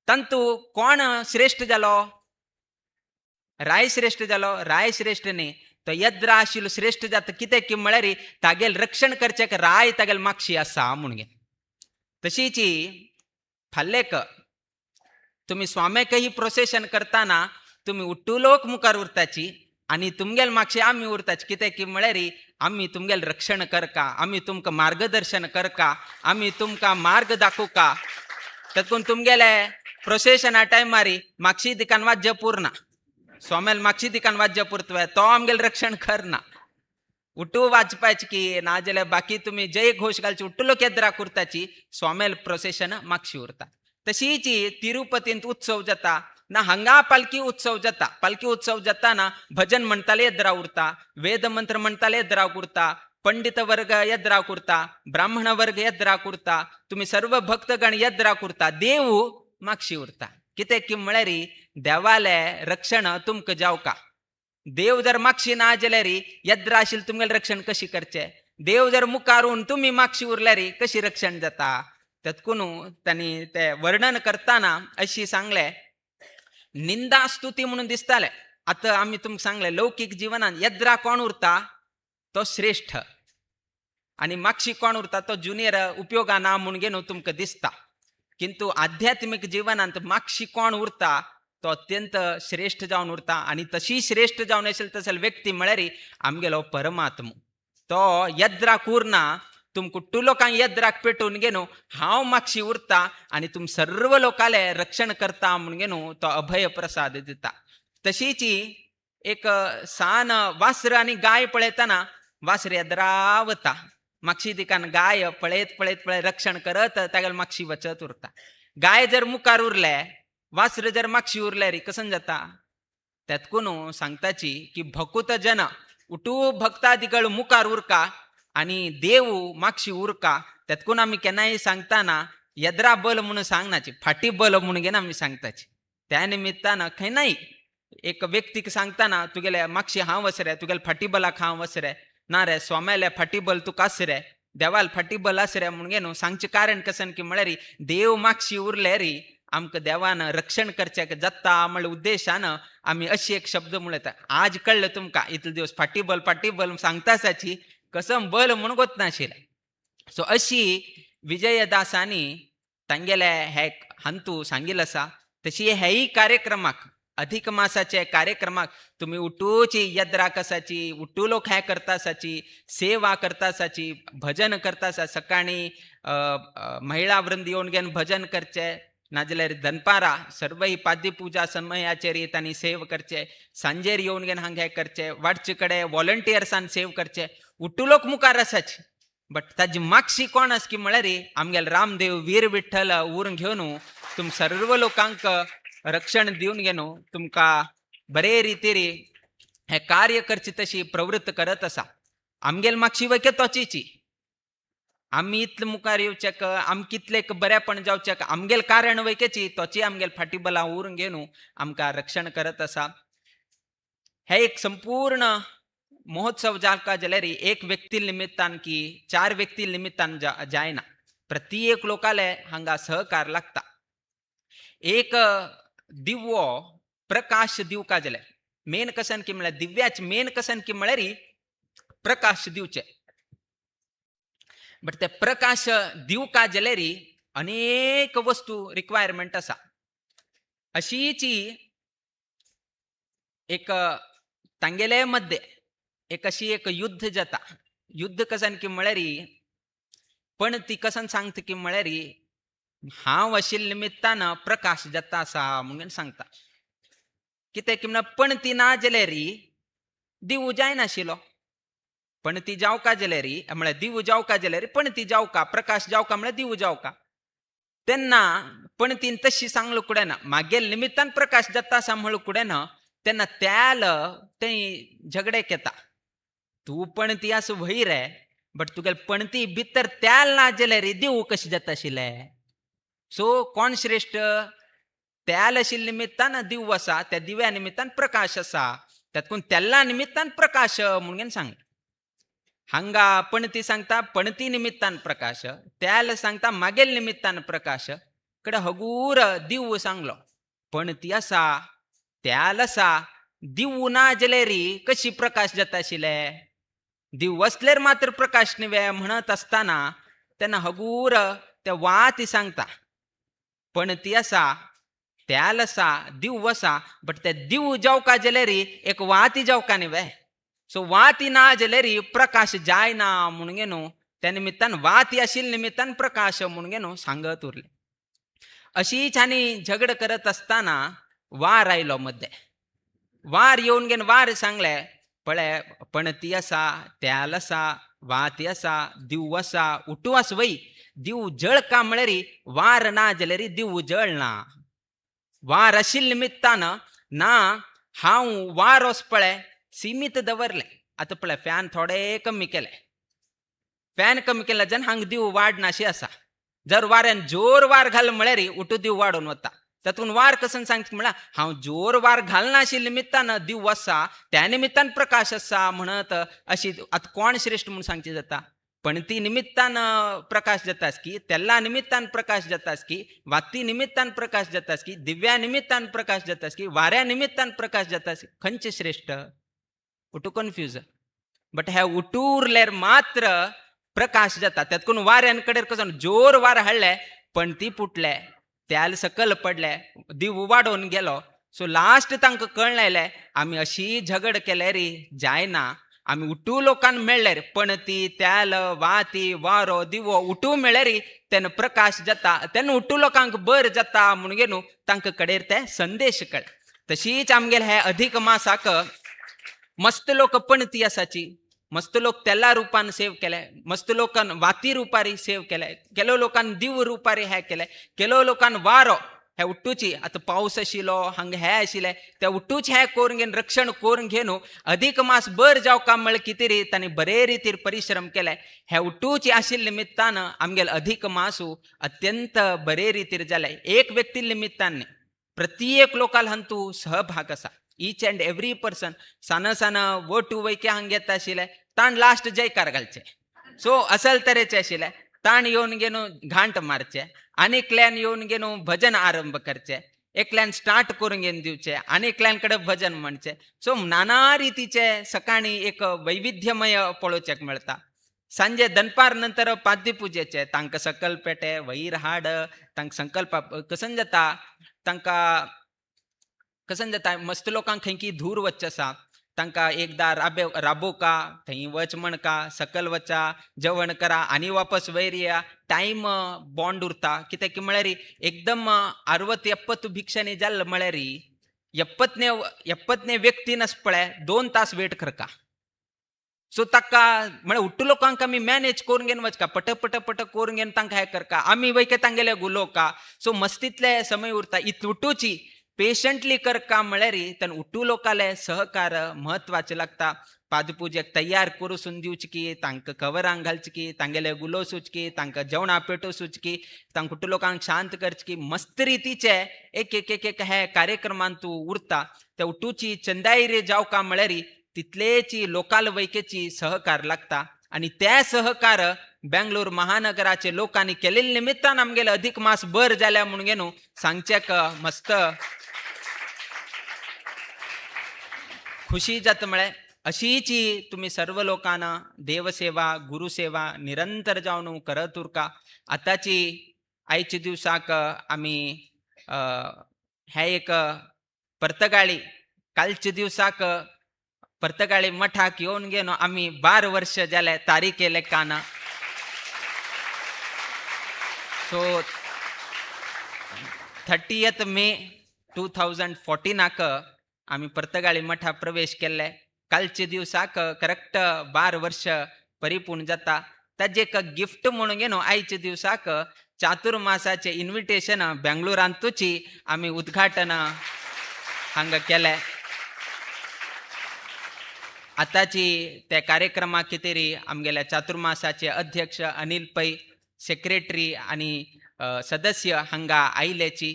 तंतू कोण श्रेष्ठ जालो? राय श्रेष्ठ जालो? राय श्रेष्ठ न्ही तो येद्रा आशिल्लो श्रेष्ठ जाता. कित्याक की म्हळ्यार तागेल रक्षण करचेक राय तागेल मागशी आसा म्हणून. तशीच फाल्लेक तुम्ही स्वाम्याकही प्रोसेशन करताना तुम्ही उट्टू लोक मुखार उरताची आणि तुमगेल मागशी आम्ही उरताची. कित्याक की म्हळ्यार आम्ही तुमगेल रक्षण करका, आम्ही तुमकां मार्गदर्शन करका, आम्ही तुमकां मार्ग दाखोवका. तातूंत तुमगेले प्रोसेशना टायमार मागशी दिकान वाद्य पूर्ण स्वाम्याल मागशी दिकान वाद्य पुरतवे तो आमगेल रक्षण करना. उठू वाजपाची की नाजाल्यार बाकी तुम्ही जय घोष घालची उट्टू लोक येद्राक उरताची स्वामेल प्रोसेशन मागशी उरता. तशीच तिरुपतींत उत्सव जाता ना हांगा पालखी उत्सव जाता. पालखी उत्सव जाताना भजन म्हणटाले येद्रा उरता, वेद मंत्र म्हणटाले येद्राक उरता, पंडित वर्ग येद्राक उरता, ब्राह्मण वर्ग येद्राक उरता, तुम्ही सर्व भक्तगण येद्राक उरता, देव मागशी उरता. कित्याक की म्हळ्यार देवाले रक्षण तुमकां जावका. देव जर मागशी ना जाल्यार येद्रा आशिल्लें तुमगेलें रक्षण कशी करचें? देव जर मुखारून तुम्ही मागशी उरल्यार कशी रक्षण जाता? तातून तांणी ते वर्णन करताना अशी सांगले निंदा स्तुती म्हणून दिसताले. आतां आमी तुमकां सांगले लौकीक जिवनांत येद्रा कोण उरता तो श्रेष्ठ आनी मागशी कोण उरता तो ज्युनियर उपयोगा ना म्हणून घेवन तुमकां दिसता. किंतु आध्यात्मिक जिवनांत मागशी कोण उरता तो अत्यंत श्रेष्ठ जावन उरता. आनी तशी श्रेष्ठ जावन आशिल्ली तसले व्यक्ती म्हळ्यार आमगेलो परमात्मा. तो येद्राक उरना, तुमकां कुट्टू लोकांक येद्राक पेटून घेवन हांव मागशी उरता आनी तुम सर्व लोकाले रक्षण करता म्हणून घेवन तो अभय प्रसाद दिता. तशीच एक सान वासर आनी गाय पळयतना वासर येद्रा वता, मागशी दिकान गाय पळयत पळयत पळयत रक्षण करत तागेले मागशी वचत उरता. गाय जर मुखार उरले वासर जर मागशी उरल्यार कसन जाता? तातून सांगताची की भकूत जन उठू भक्तादिगळ मुखार उरका आणि देव मागशी उरका. तातून आमी केन्नाय सांगताना येद्रा बल म्हणून सांगनाची, फाटी बल म्हणून घेवन आमी सांगताची. त्या निमित्तान खंय नाही एक व्यक्तीक सांगताना तुगेले मागशी हांव वसरे, तुगेले फाटी बलाक हांव वसरे, ना रे स्वाम्याले फाटी बल तुका आसरे, देवाल फाटी बल आसरे म्हणून घेवन सांगचें कारण कसन की म्हळ्यार देव मागशी उरल्यार आमकां देवान रक्षण करचें जाता म्हळ्यार उद्देशान आमी अशी एक शब्द म्हणटा. आज कळ्ळें तुमकां इतले दिवस फाटी बल सांगता आसाची कसम बल म्हणून गोत नाशिल्लें. सो अशी विजयदासांनी तांगेले हे हंतू सांगिल आसा तशी हेय कार्यक्रमाक अधिक मासाचे कार्यक्रमाक तुम्ही उठूची यद्रा कसाची उठू लोक हे करता आसाची सेवा करता आसाची भजन करता आसा सकाळी महिला वृंद येवन घेवन भजन करचे नाजाल्यार दनपारा सर्व ही पाद्य पूजा समयाचेर तांणी सेव करचे सांजेर येवन घेवन हांगा हे करचे वाटचे कडे वॉलंटियर्सान सेव करचे उठू लोक मुखार आसाचे बट ताजी मागशी कोण आस की म्हळ्यार आमगेले रामदेव वीर विठ्ठल उरून घेवन तुम सर्व लोकांक रक्षण दिवन घेवन तुमकां बरे रितीर हे कार्य करचे तशी प्रवृत्त करत आसा आमगेल मागशी वैके तोचीची आमी इतले मुखार येवचेक आम कितले बरेपण जावचेक आमगेल कारण वैकेची तोची आमगेल फाटीबला उरून घेवन आमकां रक्षण करत आसा हे एक संपूर्ण महोत्सव जावका जाल्यार एक व्यक्ती निमित्तान की 4 व्यक्ती निमित्तान जायना प्रत्येक लोकाले हांगा सहकार लागता एक दिवो प्रकाश दिवका जाल्यार मेन कसन की म्हळ्यार दिव्याचे मेन कसन की म्हळ्यार प्रकाश दिवचे बट ते प्रकाश दिवका जाल्यार अनेक वस्तू रिक्वायरमेंट आसा अशीच एक तांगेले मध्ये एक अशी एक युद्ध जाता युद्ध कसन की म्हळ्यार पण ती कसन सांगता की म्हळ्यार हांव आशिल्ले निमित्तान प्रकाश जाता आसा म्हणून सांगता कित्याक म्हळ्यार पण ती ना जाल्यार दिवू जायनाशिल्लो पण ती जावका जाल्यार म्हळ्यार दिवू जावका जाल्यार पण ती जावका प्रकाश जावका म्हळ्यार दिवू जावका तेन्ना पण तीन तशी सांगलो कुडेना मागेल निमित्तान प्रकाश जाता आसा म्हणू कुडेना तेन्ना त्याल ते झगड्याक येता तू पण ती आस वही रे बट तुगेल पणती भितर त्याल ना जाल्यार दिवू कशी जाता आशिल्ले सो कोण श्रेष्ठ त्याल आशिल्ले निमित्तान दिवू आसा त्या दिव्या निमित्तान प्रकाश आसा तातूंत तेल्ला निमित्तान प्रकाश म्हणून सांग हांगा पणती सांगता पणती निमित्तान प्रकाश त्याल सांगता मागेल निमित्तान प्रकाश कडे हगूर दिवू सांगलो पणती आसा त्याल आसा दिवू ना जाल्यार कशी प्रकाश जाता आशिल्ले दिवू असल्यार मात्र प्रकाश निवे म्हणत असताना तेन्ना हगूर त्या वाती सांगता पण ती आसा त्याल आसा दिवू आसा बट ते दिवू जावका जाल्यार एक वाती जावका न्ही सो वाती ना जाल्यार प्रकाश जायना म्हणून न्हू त्या निमित्तान वाती आशिल्ले निमित्तान प्रकाश म्हणून न्हू सांगत उरले अशीच आनी झगड करत असताना वार आयलो मध्ये वार येवन घेवन वार सांगले पळय पण ती आसा त्याल आसा वाती आसा दिवू आसा उठू आस वय दिवू जळका म्हळ्यार वार ना जाल्यार दिवू जळना वार आशिल्ले निमित्तान ना हांव वार वस पळय सीमित दवरले आतां पळय फॅन थोडे कमी केले फॅन कमी केला जन हांगा दिवू वाडनाशी आसा जर वाऱ्यान जोर वार घाल म्हळ्यार उठू दिवू वाडून वता तातूंत वार कसं सांगता म्हळ्यार हांव जोर वार घालना आशिल्ले निमित्तान दिवू आसा त्या निमित्तान प्रकाश आसा म्हणत अशी आतां कोण श्रेष्ठ म्हणून सांगचे जाता पण ती निमित्तान प्रकाश जातास की तेल्ला निमित्तान प्रकाश जातास की वाती निमित्तान प्रकाश जातास की दिव्या निमित्तान प्रकाश जातास की वाऱ्या निमित्तान प्रकाश जातास खंयचे श्रेष्ठ उठू कन्फ्यूज बट हे उठू उरल्यार मात्र प्रकाश जाता तातूंत वाऱ्यान कडेन कसो जोर वार हाडले पण ती फुटले त्याल सकल पडले दिवू वाडोवन गेलो सो लास्ट तांकां कळून लायले आमी अशी झगड केल्यार जायना आमी उठू लोकांक मेळ्ळ्यार पण ती त्याल वाती वारो दिवो उठू मेळ्ळ्यार तेन्ना प्रकाश जाता तेन्ना उठू लोकांक बर जाता म्हणून न्हू तांकां कडेन ते संदेश कळ्ळे तशीच आमगेले हे अधिक मासाक मस्त लोक पणती आसाची मस्त लोक तेला रुपान सेव केले मस्त लोकांन वाती रुपारी सेव केले केलो लोकांन दिव रुपारी हे केले केलो लोकांन वारो हे उठ्ठूची आतां पावस आशिल्लो हांगा हे आशिल्ले ते उठ्ठूच हे करून घेवन रक्षण करून घेवन अधिक मास बर जावका म्हळ्यार कितें रे तांणी बरे रितीर परिश्रम केले हे उठ्ठूची आशिल्ले निमित्तान आमगेले अधिक मासू अत्यंत बरे रितीर जाले एक व्यक्ती निमित्तान प्रत्येक लोकाल हंतू सहभाग आसा ईच अँड एवरी पर्सन सान सान वोटू वैके हांगा येता आशिल्ले ताण लास्ट जयकार घालचे सो असल तरेचे आशिल्ले ताण येवन घेवन घांट मारचे आनीकल्यान येवन घेवन भजन आरंभ करचे एकल्यान स्टार्ट करून घेवन दिवचे आनीकल्यान कडेन भजन म्हणचे सो नाना रितीचे सकाळी एक वैविध्यमय पळोवचेक मेळटा सांजे दनपार नंतर पाद्य पूजेचे तांकां सकल पेटे वयर हाड तांकां संकल्प कसन जाता मस्त लोकांक खंयकी धूर वच्चे आसा तांकां एकदां राबोवका थंय वच म्हणका सकल वचा जेवण करा आनी वापस वयर या टायम बॉन्ड उरता कित्याक की म्हळ्यार एकदम 60-70 भिक्षांनी जाल्लो म्हळ्यार 70ने व्यक्तीन आस पळय 2 तास वेट करका सो ताका म्हळ्यार उट्ट लोकांक आमी मॅनेज करून घेवन वचका पट करून घेवन तांकां हें करका आमी वयके तांगेले उलोवका सो मस्तीतले समय उरता उठूची पेशंटली करका म्हळ्यार तेन्ना उट्टू लोकाले सहकार म्हत्वाचें लागता पादपुजेक तयार करून दिवची की तांकां कवरांक घालची की तांगेले उलोवसूच की तांकां जेवणा पेटोवसूच की तांकां उट्ट लोकांक शांत करचे की मस्त रितीचे एक हे कार्यक्रमान तूं उरता त्या उट्टूची चंदायरी जावका म्हळ्यार तितलेची लोकाल वैकेची सहकार लागता आणि त्या सहकार बेंगलोर महानगराचे लोकांनी केलेल्या निमित्तान आमगेले अधिक मास बर जाल्या म्हणून घेवन सांगचेक मस्त खुशी जाता म्हळ्यार अशीची तुम्ही सर्व लोकांना देवसेवा गुरुसेवा निरंतर जावन करत उरका आताची आयच्या दिवसाक आमी हे एक परतगाळी कालच्या दिवसाक परतगाळी मठाक येवन गेलो आमी 12 वर्ष जाले तारीखे लेखान सो 30th मे 2014 आमी परतगाळी मठा प्रवेश केल्ले कालच्या दिवसाक करेक्ट 12 वर्ष परिपूर्ण जाता ताजे एक गिफ्ट म्हणून घेवन आयच्या दिवसाक चातुर्मासाचे इन्विटेशन बेंगलोरांतूची आमी उद्घाटन हांगा केले आताची त्या कार्यक्रमाक कितेरी आमगेल्या चातुर्मासाचे अध्यक्ष अनिल पै सेक्रेटरी आणि सदस्य हांगा आयल्याची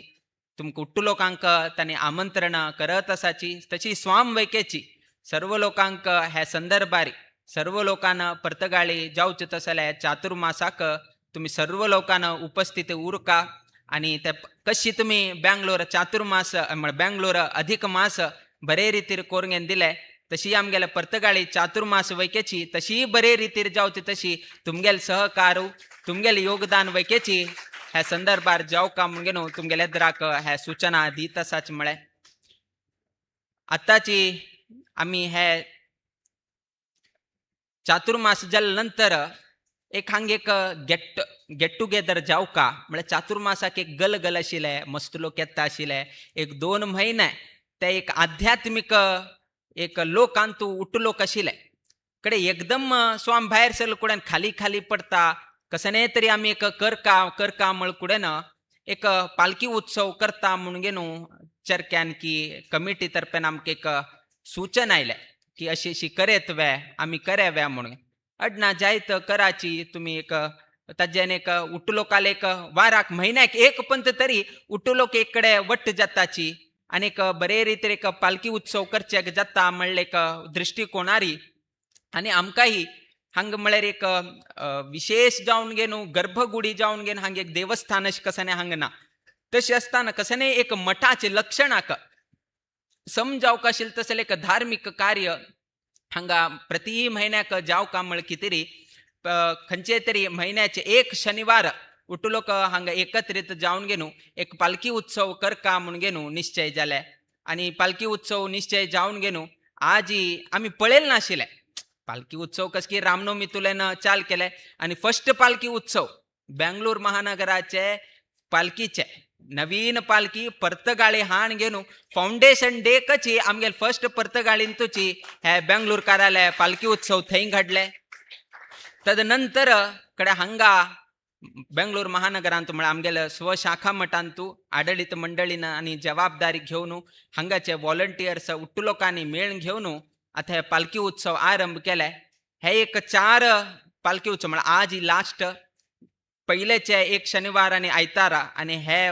तुमकां उट्ट लोकांक तांणी आमंत्रण करत आसाची तशी स्वाम वैकेची सर्व लोकांक ह्या संदर्भार सर्व लोकांना परतगाळी जावचे तसले चातुर्मासाक तुम्ही सर्व लोकांना उपस्थित उरका आणि ते कशी तुम्ही बेंगलोर चातुर्मास बेंगलोर अधिक मास बरे रितीर करून दिले तशी आमगेल्या परतगाळी चातुर्मास वैकेची तशी बरे रितीर जावची तशी तुमगेल सहकार तुमगेल योगदान वैकेची ह्या संदर्भार जावका म्हणून तुमगेल्या दराक ह्या सूचना दित आसाच म्हळ्यार आताची आमी हे चातुर्मास जाल्या नंतर एक हांगा एक गेट टुगेदर जावका म्हळ्यार चातुर्मासाक एक गल आशिल्ले मस्त लोक येता आशिल्ले एक 2 म्हयने ते एक आध्यात्मिक एक लोकांतू उट्ट लोक आशिल्ले कडे एकदम स्वाम भायर सरले कुडेन खाली पडता कसने तरी आमी एक करका म्हळ कुडेन एक पालखी उत्सव करता म्हणून घेवन चर्क्यान की कमिटी तर्फेन आमकां एक सूचन आयले की अशी करेत वे आमी करेव्या म्हणून अडना जायत कराची तुम्ही एक ताजेन एक उट्ट लोकाल एक वाराक म्हयन्याक एक पंत तरी उट्ट लोक एक कडेन वट्ट जाताची आनी एक बरे रितीर एक पालखी उत्सव करचेक जाता म्हणले एक दृश्टिकोणारी आनी आमकांय हांगा म्हळ्यार एक विशेष जावन घेवन गर्भगुडी जावन घेवन हांगा एक देवस्थान अशें कसने हांगा ना तशें आसतना कसने एक मठाचे लक्षणाक समजावक आशिल्लें तसलें एक धार्मीक कार्य हांगा प्रति म्हयन्याक जावका म्हळ कितेरी खंयचे तरी म्हयन्याचे एक शनिवार उट्ट लोक हांगा एकत्रित जावन घेवन एक पालखी उत्सव करका म्हणून घेवन निश्चय जाले आनी पालखी उत्सव निश्चय जावन घेवन आज आमी पळयलें नाशिल्लें पालखी उत्सव कस की रामनवमी तुलेन चाल केले आनी फर्स्ट पालखी उत्सव बेंगलोर महानगराचे पालखीचे नवीन पालखी परतगाळी हाण घेवन फाउंडेशन डे कची आमगे फर्स्ट परतगाळींतूची हे बेंगलोर कार्यालय पालखी उत्सव थंय घडले तदनंतर कडे हांगा बेंगलोर महानगरांत म्हळ्यार आमगेल्या स्वशाखा मठांतू आडळीत मंडळीन आनी जबाबदारी घेवन हांगाचे व्हॉलंटियर्स उट्ट लोकांनी मेळून घेवन आता हे पालखी उत्सव आरंभ केले हे एक 4 पालखी उत्सव म्हळ्यार आज ही लास्ट पहिलेचे एक शनिवार आनी आयतारा आनी हे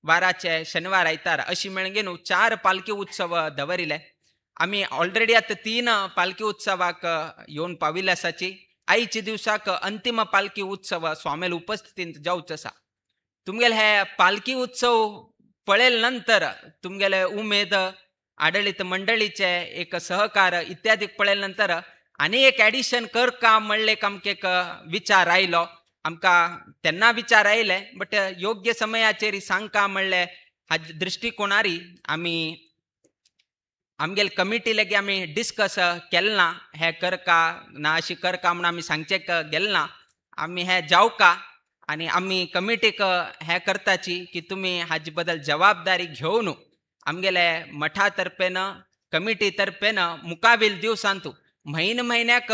वाराचे शनिवार आयतारा अशी मेळून घेवन 4 पालखी उत्सव दवरिले आमी ऑलरेडी आता 3 पालखी उत्सवाक येवन पाविल्ले आसाची आयच्या दिवसाक अंतिम पालखी उत्सव स्वामेल उपस्थितीत जावचो आसा तुमगेले हे पालखी उत्सव पळयले नंतर तुमगेले उमेद आडळीत मंडळीचे एक सहकार इत्यादी पळयले नंतर आनी एक एडिशन कर का म्हणले आमकां एक विचार आयलो. आमकां तेन्ना विचार आयले बट योग्य समयाचेर सांगका म्हणले हाजे दृश्टिकोनारी आमी आमगेले कमिटी लेगी आमी डिस्कस केलें ना. हे करका ना अशी करका म्हणून आमी सांगचे गेले ना. आमी हे जावका आनी आमी कमिटीक हे करताची की तुमी हाजे बद्दल जबाबदारी घेवन आमगेले मठा तर्फेन कमिटी तर्फेन मुकाबील दिवसांतू म्हयन्याक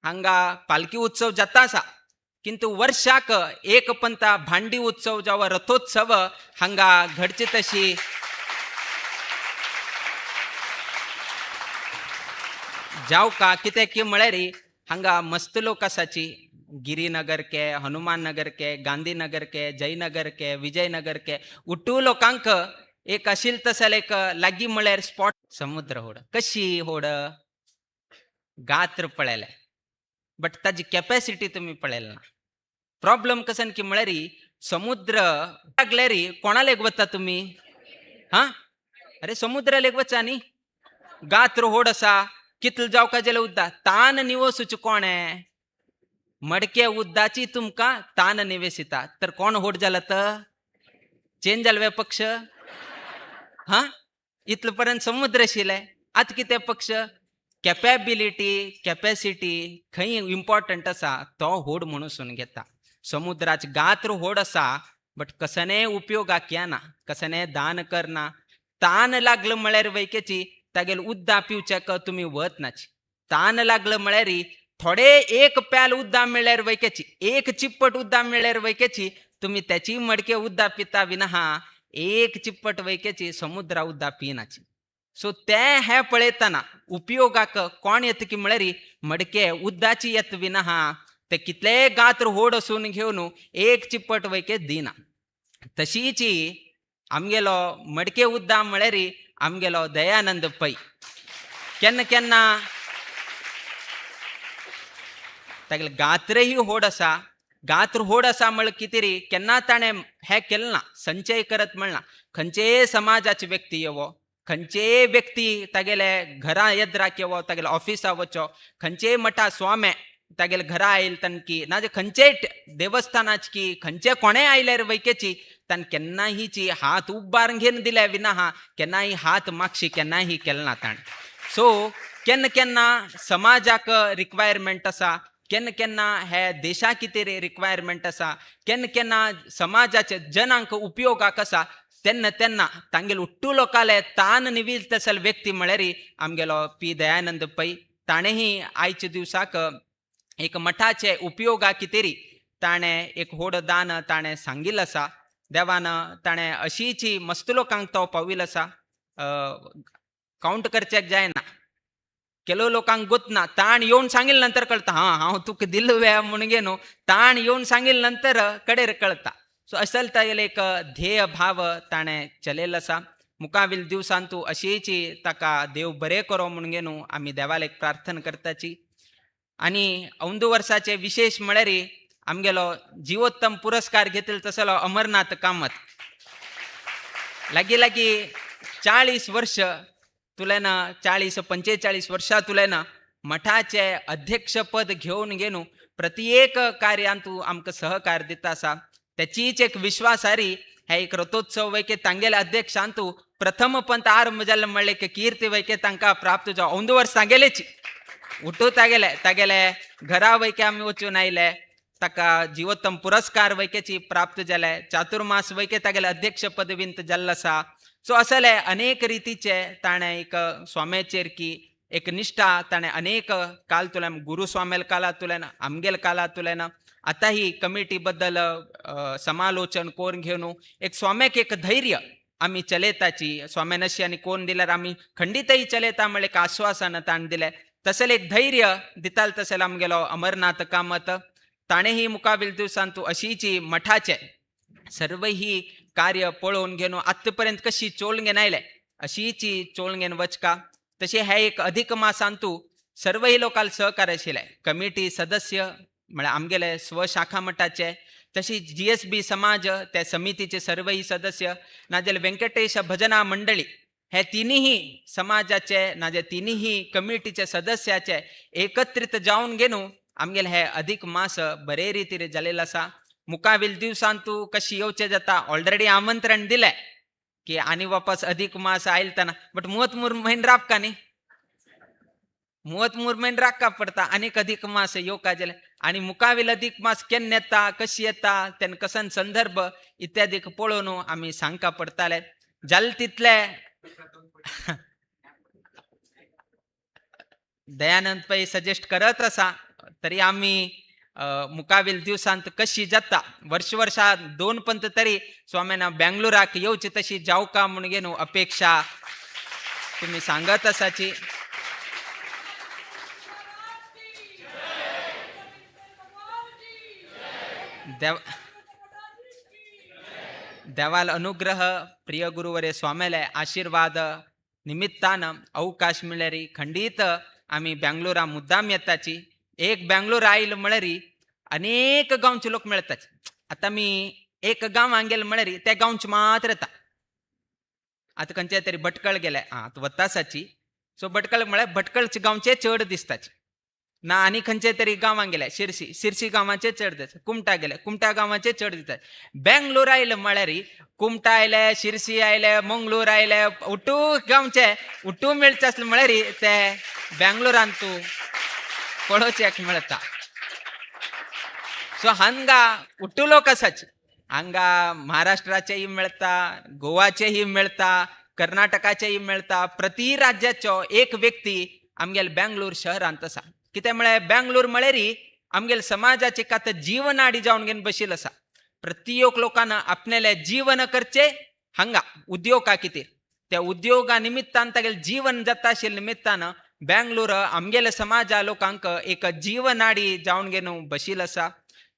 हांगा पालखी उत्सव जाता आसा. किंतु वर्षाक एक पंता भांडी उत्सव जावं रथोत्सव हांगा घडची तशी जावका. कित्याक की म्हळ्यार हांगा मस्त लोक आसाची. गिरीनगर के, हनुमान नगर के, गांधीनगर के, जयनगर के, विजयनगर के उट्टू लोकांक एक आशिल्ल तसं एक लागीं म्हळ्यार स्पॉट समुद्र होड. कशी होड गात्र पळयले बट ताजी कॅपॅसिटी तुमी पळयले ना. प्रॉब्लम कसन की म्हळ्यार समुद्र लागल्यार कोणा लेग वता तुमी? हा अरे समुद्रा लेग वचा न्ही. गात्र होड आसा कितल जावका जाल्यार उद्दा तान निवसूच कोणे? मडके उद्दाची तुमकां तान निवेसिता तर कोण होड जाला तर चेंज जाले पक्ष. हा इतले पर्यंत समुद्र आशिल्ले आतां कितें पक्ष? कॅपेबिलिटी कॅपॅसिटी खंय इम्पॉर्टंट आसा तो होड म्हणून घेता. समुद्राचे गात्र होड आसा बट कसने उपयोगाक येना, कसने दान करना. तान लागलं म्हळ्यार वैकेची तागेल उद्दा पिवच्याक तुमी वत नाची. तान लागलं म्हळ्यार थोडे एक प्याल उद्दा मिळ्यार वैकेची, एक चिप्पट उद्दा मिळ्यार वैकेची तुमी त्याची मडके उद्दा पिता विना एक चिप्पट वैकेची समुद्रा उद्दा पिनाची. सो ते हे पळयतना उपयोगाक कोण येता की म्हळ्यार मडके उद्दाची येत विना ते कितले गात्र होड असून घेवन एक चिप्पट वैके दिना. तशीच आमगेलो मडके उद्दा म्हळ्यार आमगेलो दयानंद पै. केन्ना केन्ना तागेले गात्रही होड आसा. गात्र होड आसा म्हळ्यार कितें रे केन्ना ताणें हें केलें ना, संचय करत म्हणना. खंयचेय समाजाचे व्यक्ती येवो, खंयचेय व्यक्ती तागेले घरा येद्राक येवो, तागेले ऑफिसा वचो, खंयचेय मठा स्वामे तागेले घरा आयल तनकी नाजाल्यार खंयचेय देवस्थानाची की खंयचे कोणेय आयल्यार वैकेची तान केन्नाहीची हात उबारून घेवन दिले विना केन्नाय हात मागशी केन्नाय केलें ना ताणें. सो केन्ना केन्ना समाजाक रिक्वायरमेंट आसा, केन्ना केन्ना हे देशा कितें रिक्वायरमेंट आसा, केन्ना केन्ना समाजाचे जनांक उपयोगाक आसा. तेन्ना तेन्ना तांगेले उट्टू लोकाले तान निवील तसल व्यक्ती म्हळ्यार आमगेलो पी दयानंद पै. ताणेंही आयच्या दिवसाक एक मठाचे उपयोगा कितें ताणें एक होड दान ताणें सांगिल्लें आसा. देवान ताणें अशीच मस्त लोकांक तो पाविल्लो आसा. काउंट करचेक जायना, केलो लोकांक गुतना. ताण येवन सांगिल्ले नंतर कळटा हांव तुका दिल्लो वे म्हणून गे न्हू. ताण येवन सांगिल्ले नंतर कडेर कळटा. सो असल तागेले एक ध्येय भाव ताणें चलयल्लो आसा. मुखावेल दिवसांतू अशीच ताका देव बरें करो म्हणून गे न्हू आमी देवाले प्रार्थना करताची. आनी औंदू वर्साचे विशेष म्हळ्यार आमगेलो जिवोत्तम पुरस्कार घेतलो तसलो अमरनाथ कामत. लागीं लागीं 40 वर्ष तुलेन 40-45 वर्षां तुलेन मठाचे अध्यक्षपद घेवन गेनू प्रत्येक कार्यांतू आमकां सहकार दिता आसा. त्याचीच एक विश्वासारी हे एक रथोत्सव वैके तांगेले अध्यक्षांतू प्रथम पंत आरंभ जाल्ले म्हणले की कीर्ती वैके तांकां प्राप्त जावं. औंदू वर्स तांगेलेची उठू तागेले घरा वैके आमी वचून आयले. ताका जिवोत्तम पुरस्कार वैकेची प्राप्त जाले. चातुर्मास वैके तागेले अध्यक्ष पदवींत जाल्लो आसा. सो असले अनेक रितीचे ताणें एक स्वाम्याचेर की एक निष्ठा ताणें अनेक काल तुलेन गुरुस्वामेल काला तुलेन आमगेल काला तुलेन आतां ही कमिटी बद्दल समालोचन करून घेवन एक स्वाम्याक एक धैर्य आमी चलयताची. स्वाम्यान अशी आनी कोण दिल्यार आमी खंडीतय चलयता म्हणलें एक आश्वासन ताणें दिलें. तसले एक धैर्य दिताल तसले आमगेलो अमरनाथ कामत. ताणेंही मुखावेल दिवसांतू अशीच मठाचे सर्व ही कार्य पळोवन घेवन आत्ता पर्यंत कशी चोळून घेवन आयले अशीच चोळून घेवन वचका. तशें हे एक अधिक मासांतू सर्वही लोकांक सहकार्य आशिल्ले. कमिटी सदस्य म्हळ्यार आमगेले स्वशाखा मठाचे, तशीच GSB समाज त्या समितीचे सर्वही सदस्य, नाजाल्यार व्यंकटेश भजना मंडळी हे तिन्ही समाजाचे नाजे तिन्ही कमिटीचे सदस्याचे एकत्रित जावन घेऊन आमगेले हे अधिक मास बरे रितीने जालेलो आसा. मुकाविल दिवसांतू कशी येवचे जाता ऑलरेडी आमंत्रण दिले की आणि वापस अधिक मास आयल तना बट 33 महिने राब का न्ही 33 महिने राखा पडता अनेक अधिक मास येवका जाले आणि मुकाविल अधिक मास केन्ना येता कशी येता तेन कसन संदर्भ इत्यादी पळोवन आम्ही सांगका पडताले जाल तितले दयानंद पै सजेस्ट करत असा तरी आम्ही मुकाविल दिवसांत कशी जाता वर्षा 2 पंत तरी स्वाम्याना बेंगलोराक येवची तशी जाऊ का म्हणून घेऊन अपेक्षा तुम्ही सांगत असाची. देवाल अनुग्रह प्रिय गुरुवरे स्वाम्याले आशीर्वाद निमित्तानं अवकाश मिळरी खंडित आम्ही बेंगलोरा मुद्दाम येताची. एक बेंगलोर आईल म्हणरी अनेक गावचे लोक मिळतात. आता मी एक गाव आंगेल म्हणरी त्या गावचे मात्र येता. आता खंयच्या तरी भटकळ गेले आता वतासाची सो भटकळ म्हळ्यार भटकळचे गावचे चड दिसताचे ना आणि खंयचे तरी गावांक गेले शिरसी गावाचे चड दिसतात. कुमटा गेले कुमटा गावाचे चड दिसतात. बेंगलोर आयले म्हळ्यार कुमटा आयले शिरसी आयले मंगळूर आयले उठू गावचे उठू मिळचे असले म्हळ्यार ते बेंगलोरान तू पळोवचेक मिळता. सो हांगा उठू लोक आसाचे हांगा महाराष्ट्राचेही मिळता गोवाचेही मिळता कर्नाटकाचेही मिळता प्रति राज्याचो एक व्यक्ती आमगेल बेंगलोर शहरांत आसा. कित्याक म्हळ्यार बेंगलोर म्हळ्यार आमगेल समाजाचे कात जीवनाडी जावन घेवन बशिल्लो आसा. प्रत्येक लोकांना आपल्याले जीवन करचे हांगा उद्योग कितें त्या उद्योगा निमित्तान तागेले जीवन जाता आशिल्ल्या निमित्तान बेंगलोर आमगेले समाजा लोकांक एक जीवनाडी जावन घेवन बशिल्लो आसा.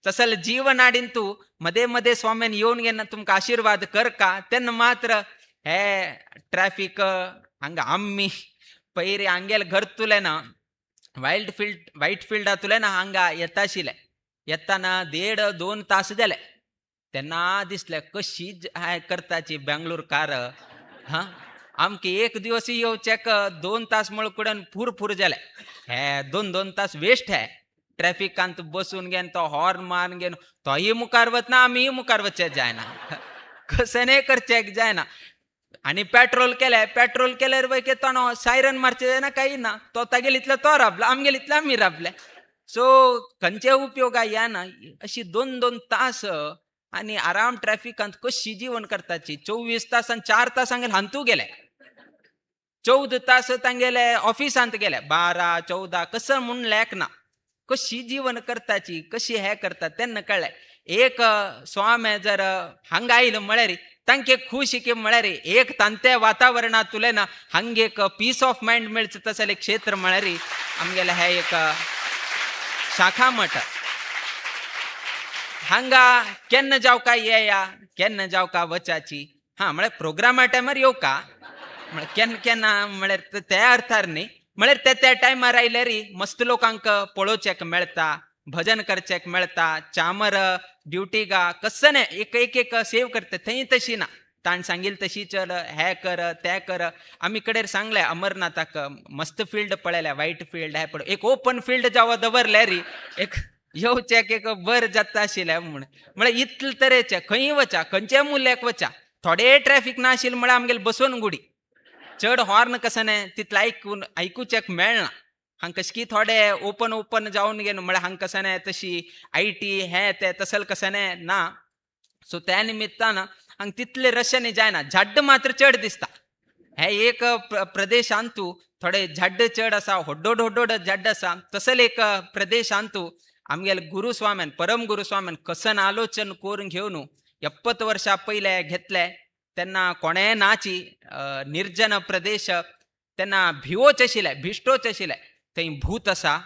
तसल जीवनाडीन तू मध्ये मध्ये स्वाम्यान येवन घेवन तुमकां आशीर्वाद करका तेन्ना मात्र हे ट्रॅफिक हांगा आम्ही पयरी हांगेले घर तुले ना वाईट फिल्डातुल्यान हांगा येता आशिल्ले येताना 1.5-2 तास जाले तेन्ना दिसले कशी करताची बेंगलोर कार हा आमके एक दिवस येवचेक 2 तास म्हळकुडन फूर जाले. हे 2 तास वेस्ट हे ट्रॅफिकांत बसून घेन तो हॉर्न मारून घेन तोही मुखार वतना आम्ही मुखार वचचे जायना कसं करचेक जायना. आणि पेट्रोल केल्यार वय तो सायरन मारचे जायना काही ना तो तागेल इतलो तो राबला आमगेल इतलो आम्ही राबले. सो खंयचे उपयोगा येना अशी 2 तास आणि आराम ट्रॅफिकांत कशी जीवन करताची. 24 तासान 4 तास हांगेल हांतू गेले 14 तास तांगेले ऑफिसांत गेले 12-14 कसं म्हणून लेक ना कशी जीवन करताची कशी हे करतात तेन्ना कळ्ळें. एक स्वामी जर हांगा आयलो म्हळ्यार तांके खुशी की म्हळ्यार एक तांते वातावरणात तुलेन हांगा एक पीस ऑफ माइंड मिळचे तसले क्षेत्र म्हळ्यार आमगेले हे एक शाखा मठ हांगा केन्ना जावका येया केन्ना जावका वचाची हा म्हळ्यार प्रोग्रामा टायमार येवका म्हळ्यार केन्ना म्हळ्यार त्या अर्थार न्ही म्हळ्यार त्या टायमार आयल्यार मस्त लोकांक पळोवचेक मेळटा भजन करचेक मेळटा चामर ड्युटीगा कसं नाही एक सेव करता थंय तशी ना ताण सांगील तशी चल हे कर ते कर. आमी कडेन सांगले अमरनाथाक मस्त फील्ड पळयल्या वायट फील्ड हे पळय एक ओपन फील्ड जावं दवरल्यार एक येवचेक एक बर जाता आशिल्लें म्हळ्यार इतले तरेचे खंय वचा खंयचे मुल्याक वचा थोडे ट्रॅफिक ना आशिल्ले म्हळ्यार आमगेले बसोन गुडी चड हॉर्न कसं नाही तितलं ऐकूचेक मेळना. हांगा कशकी थोडे ओपन जावन घेवन म्हळ्यार हांगा कसं नाही तशी IT हे ते तसल कसं ना. सो त्या निमित्तान हांगा तितले रशेनी जायना झाड्ड मात्र चड दिसता. हे एक प्रदेशांतू थोडे झाड्ड चड आसा होड्डोड झाड्ड आसा तसल एक प्रदेशांतू आमगेले गुरुस्वाम्यान परम गुरुस्वाम्यान कसन आलोचन करून घेवन 70 वर्षां पयले घेतले तेन्ना कोणेय नाची निर्जन प्रदेश तेन्ना भिवोच आशिल्ले भिश्टोच आशिल्ले. थंय भूत आसा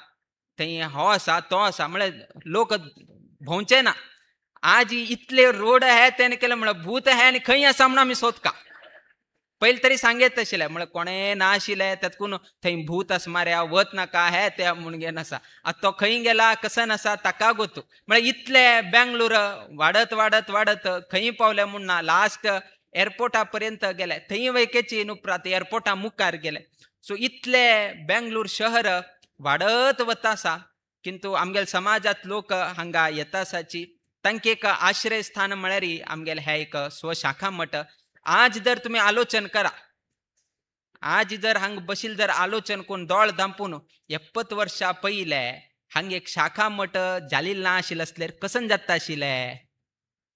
थंय हो आसा तो आसा म्हळ्यार लोक भोंवचे ना. आज इतले रोड हे तेणे केले म्हळ्यार भूत हे आनी खंय आसा म्हणून आमी सोदका. पयलीं तरी सांगेत आशिल्ले म्हळ्यार कोणेय ना आशिल्ले तातूंत थंय भूत आसा मार्या वत नाका हे ते म्हूण घेवन आसा. आतां तो खंय गेला कसन आसा ताका गोतू म्हळ्यार इतले बेंगलोर वाडत खंय पावले म्हूण ना. लास्ट एअरपोर्टापर्यंत गेले थंय वैकेची नुपरात एअरपोर्टा मुखार गेले. सो इतले बेंगलोर शहर वाडत वता आसा. किंतु आमगेल समाजात लोक हांगा येता आसाची तांकां एक आश्रय स्थान म्हळ्यार आमगेल हे एक स्वशाखा मठ. आज जर तुम्ही आलोचन करा, आज जर हांग बशील जर आलोचन कोण दोळ दांपून 70 वर्षा पयले हांग एक शाखा मठ जालील ना आशिल्लें असल्यार कसन जाता आशिल्लें.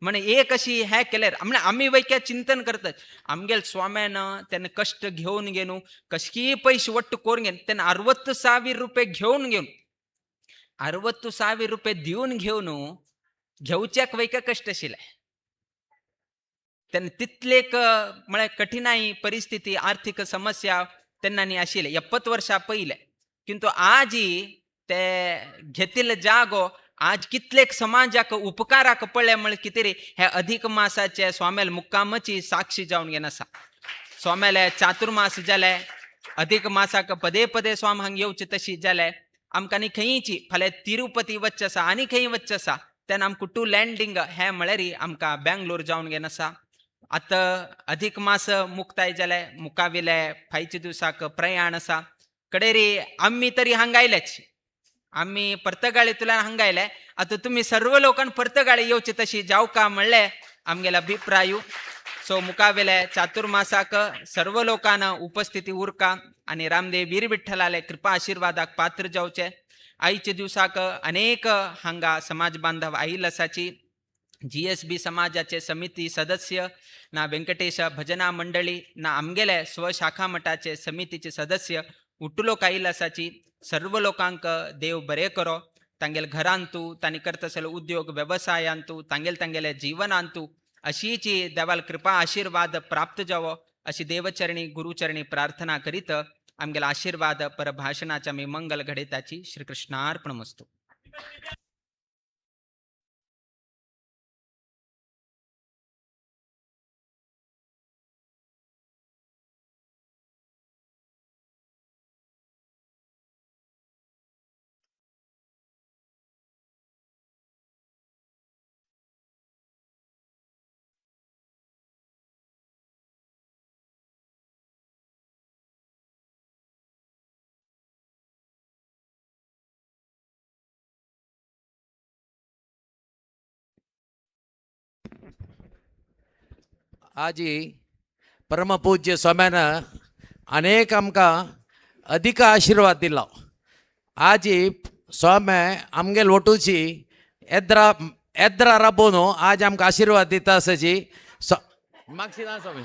म्हणे एक अशी हे केल्यार म्हणजे आम्ही वैक्या चिंतन करतात. आमगेल स्वाम्यान त्याने कष्ट घेऊन गेनू कशी पैसे वट्ट करून घेन त्याने 60,000 रुपये घेऊन घेऊन 60,000 रुपये दिवन घेऊन घेवच्याक वैक्या कष्ट आशिल्ले. त्याने तितलेक म्हळ्यार कठीणाई परिस्थिती आर्थिक समस्या त्यांना आशिल्ले 70 वर्षा पयले. किंतु आज ते घेतिल्लो जागो आज कितलेक समाजाक उपकाराक पडले म्हळ्यार कितें रे हे अधिक मासाचे स्वामेल मुक्कामाची साक्षी जावन घेवन आसा. स्वामेले चातुर्मास जाले, अधिक मासाक पदे पदे स्वाम हांगा येवचे तशी जाले. आमकां आनी खंयची फाल्यां तिरुपती वचचे आसा आनी खंय वचचे आसा तेन्ना आमकां टू लँडिंग हे म्हळ्यार आमकां बेंगलोर जावन घेवन आसा. आतां अधिक मास मुक्ताय जाले, मुखावेले 5 दिवसाक प्रयाण आसा. कडेरी आम्ही तरी हांगा आयलेच, आम्ही पर्तगाळींतल्यान हांगा आयले. आता तुम्ही सर्व लोकांनी पर्तगाळी येवचे तशी जाव का म्हणले आमगेले अभिप्राय. सो मुखावेले चातुर्मासाक सर्व लोकांना उपस्थिती उरका आणि रामदेव वीर विठ्ठलाले कृपा आशीर्वादाक पात्र जावचे. आयचे दिवसाक अनेक हांगा समाज बांधव आयिल्ले आसाची. GSB समाजाचे समिती सदस्य ना व्यंकटेश भजना मंडळी ना आमगेले स्वशाखा मठाचे समितीचे सदस्य उठलोक आयिल्ले आसाची. सर्व लोकांक देव बरे करो. तांगेल घरांतू तांणी करता आसले उद्योग व्यवसायांतू तांगेले जिवनांतू अशीच देवाल कृपा आशीर्वाद प्राप्त जावो अशी देवचरणी गुरुचरणी प्रार्थना करीत आमगेला आशीर्वाद परभाषणाच्या मी मंगल घडिताची. श्रीकृष्णार्पणमस्तु. आज परमपूज्य स्वाम्यान अनेक आमकां अधिक आशीर्वाद दिलो. आज स्वाम्या आमगेल वटूची येद्रा राबोवन आज आमकां आशीर्वाद दिता आसाची. मागची ना स्वामी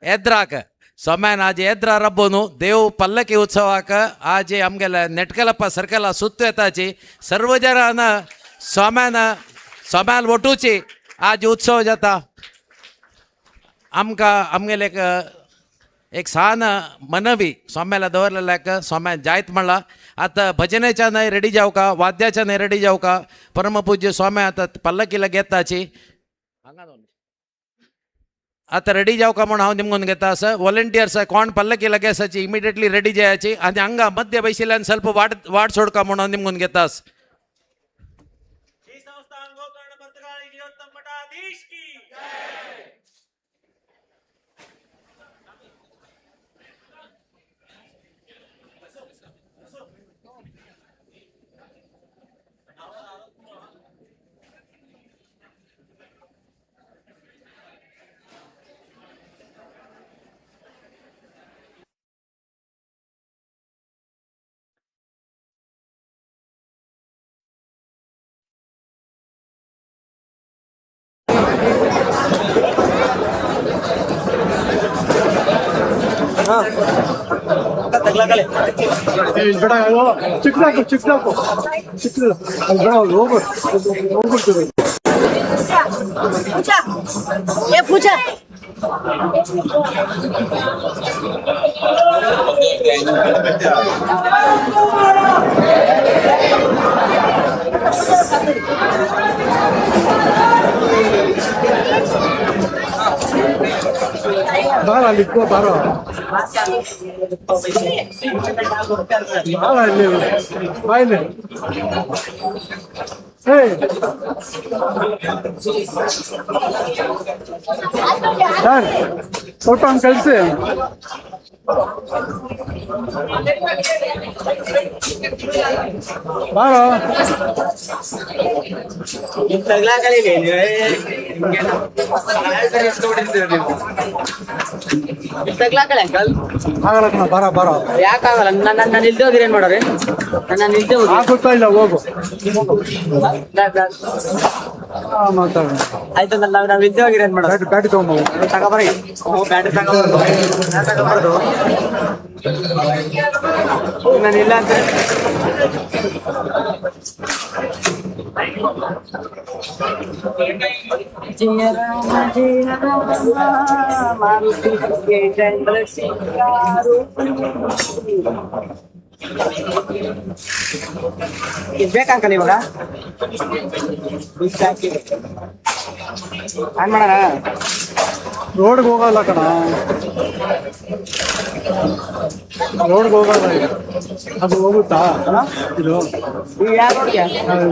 येद्राक स्वाम्यान आज येद्रा राबोवन देव पल्लकी उत्सवाक आज आमगेले नेटकलप्पा सर्कला सुत्त येताची. सर्व जनान स्वाम्यान वटूची आज उत्सव जाता. आमकां आमगेले एक सान मनवी स्वाम्याला दवरलेल्याक स्वाम्यान जायत म्हणला. आतां भजनेच्या न्हय रेडी जावका, वाद्याच्या न्हय रेडी जावका. परमपूज्य स्वाम्या आतां पल्लकीला घेताची. आतां रेडी जावका म्हूण हांव निमगून घेता आसा. वॉलंटियर्स कोण पल्लकीला घेसाची इमिडिएटली रेडी जायाची आनी हांगा मध्य बैशिल्ल्यान ಸ್ವಲ್ಪ वाट सोडका म्हूण हांव निमगून घेता आसा. पूजा बारा लिखो बारा ಸರ್ ಸ್ವಲ್ಪ ಹಂಗೆ ಕಳಿಸಿ. ಬಾರೋ ಆಗಲ್ಲ ಕಣ, ಬಾರ ಬಾರೋ. ಯಾಕಾಗಲ್ಲ? ನನ್ನ ಇಲ್ದೇ ಹೋಗಿರಿ ಏನ್ ಮಾಡೋರಿ? ನನ್ನ ಇಲ್ದೇ ಹೋಗಿ ಆಗುತ್ತಾ ಇಲ್ಲ, ಹೋಗು. ಮಾತಾಡ ಆಯ್ತು. ನಾವ್ ಇಲ್ದೇ ಹೋಗಿರಿ ಏನ್ ಮಾಡೋದು? ಬ್ಯಾಟಿ ತಗೊಂಬೋಗು. ತಗೋಬರಿ. ಬ್ಯಾಟ್ರಿ ತಗೋಬಾರ್ದು. ನಾನು ಇಲ್ಲ ಅಂತ ಬೇಕಂಕಲ್ ಇವಾಗ ಏನ್ ಮಾಡೋಣ? ರೋಡ್ಗೆ ಹೋಗಲ್ಲ ಕಣ, ರೋಡ್ಗೆ ಹೋಗಲ್ಲ ಈಗ. ಅದು ಹೋಗುತ್ತಾ ಇದು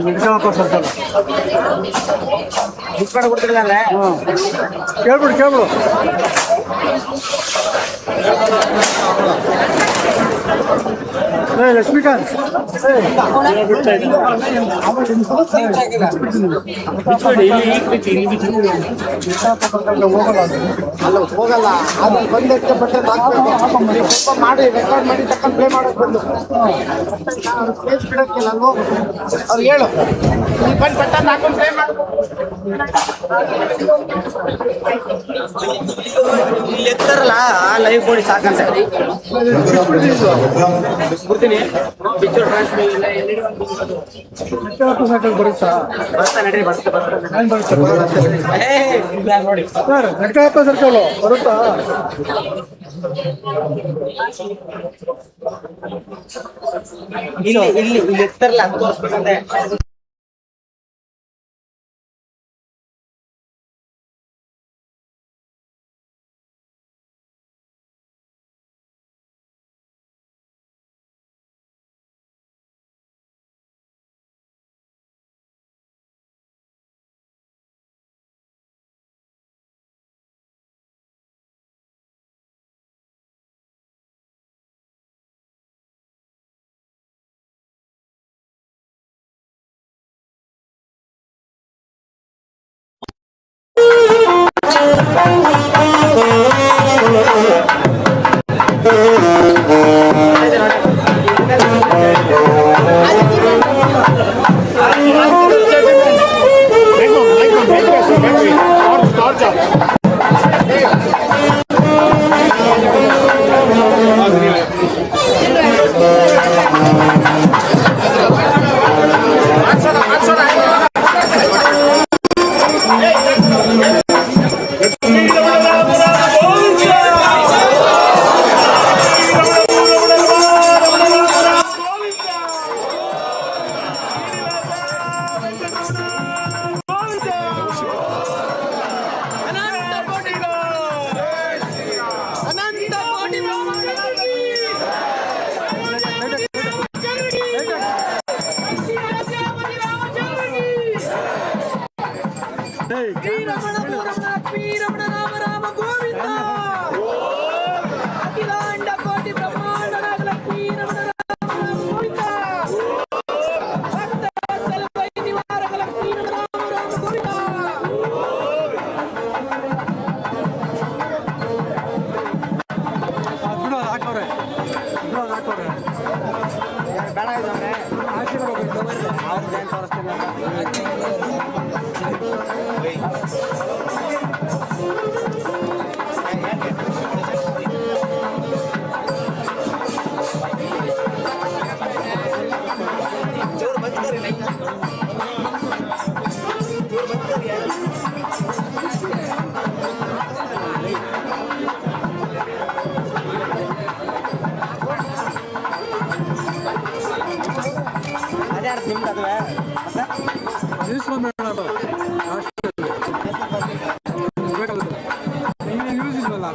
ವಿಜಯನಗರ ಸರ್ಕಲ್. ಬಿಸ್ಬೇಡ ಕೊಡ್ತಿರಲ್ಲ. ಹಾಂ, ಕೇಳ್ಬಿಡು ಕೇಳ್ಬಿಡು. ಲಕ್ಷ್ಮೀಕಾಂತ್ ಹೋಗಲ್ಲ. ಆಮೇಲೆ ಬಂದಕ್ಕೆ ಬಟ್ಟೆ ಸ್ವಲ್ಪ ಮಾಡಿ ರೆಕಾರ್ಡ್ ಮಾಡಿ ತಕೊಂಡು ಪ್ಲೇ ಮಾಡೋಕೆ ಬಂದು ಸ್ಪೇಸ್ ಬಿಡೋಕ್ಕೆ ನಾನು ಹೋಗ್ಬೇಕು. ಅವ್ರು ಹೇಳು, ಇಲ್ಲಿ ಬಂದು ಬಟ್ಟೆ ಹಾಕೊಂಡು ಪ್ಲೇ ಮಾಡ್ಬೇಕು. ಇಲ್ಲಿ ಎತ್ತಾರಲ್ಲ ಲೈವ್ ಕೊಡಿ ಸಾಕಂತ ಬಿಡ್ತೀನಿ. ಪಿಕ್ಚರ್ ಸರ್ಕಲ್ ಬರುತ್ತಾ? ಬರ್ತಾ ನಡ್ರಿ, ಬರ್ತಾ ಏನು ಬರುತ್ತೆ? ನೋಡಿ ಸರ್ ವೆಂಕಟಪ್ಪ ಸರ್ಕಲ್ ಬರುತ್ತಾ? ಇಲ್ಲಿ ಎತ್ತಾರಲ್ಲ ಅದು ತೋರಿಸ್ಬೇಕಂತೆ. ಯೂಸ್ ಇಲ್ವಲ್ಲ?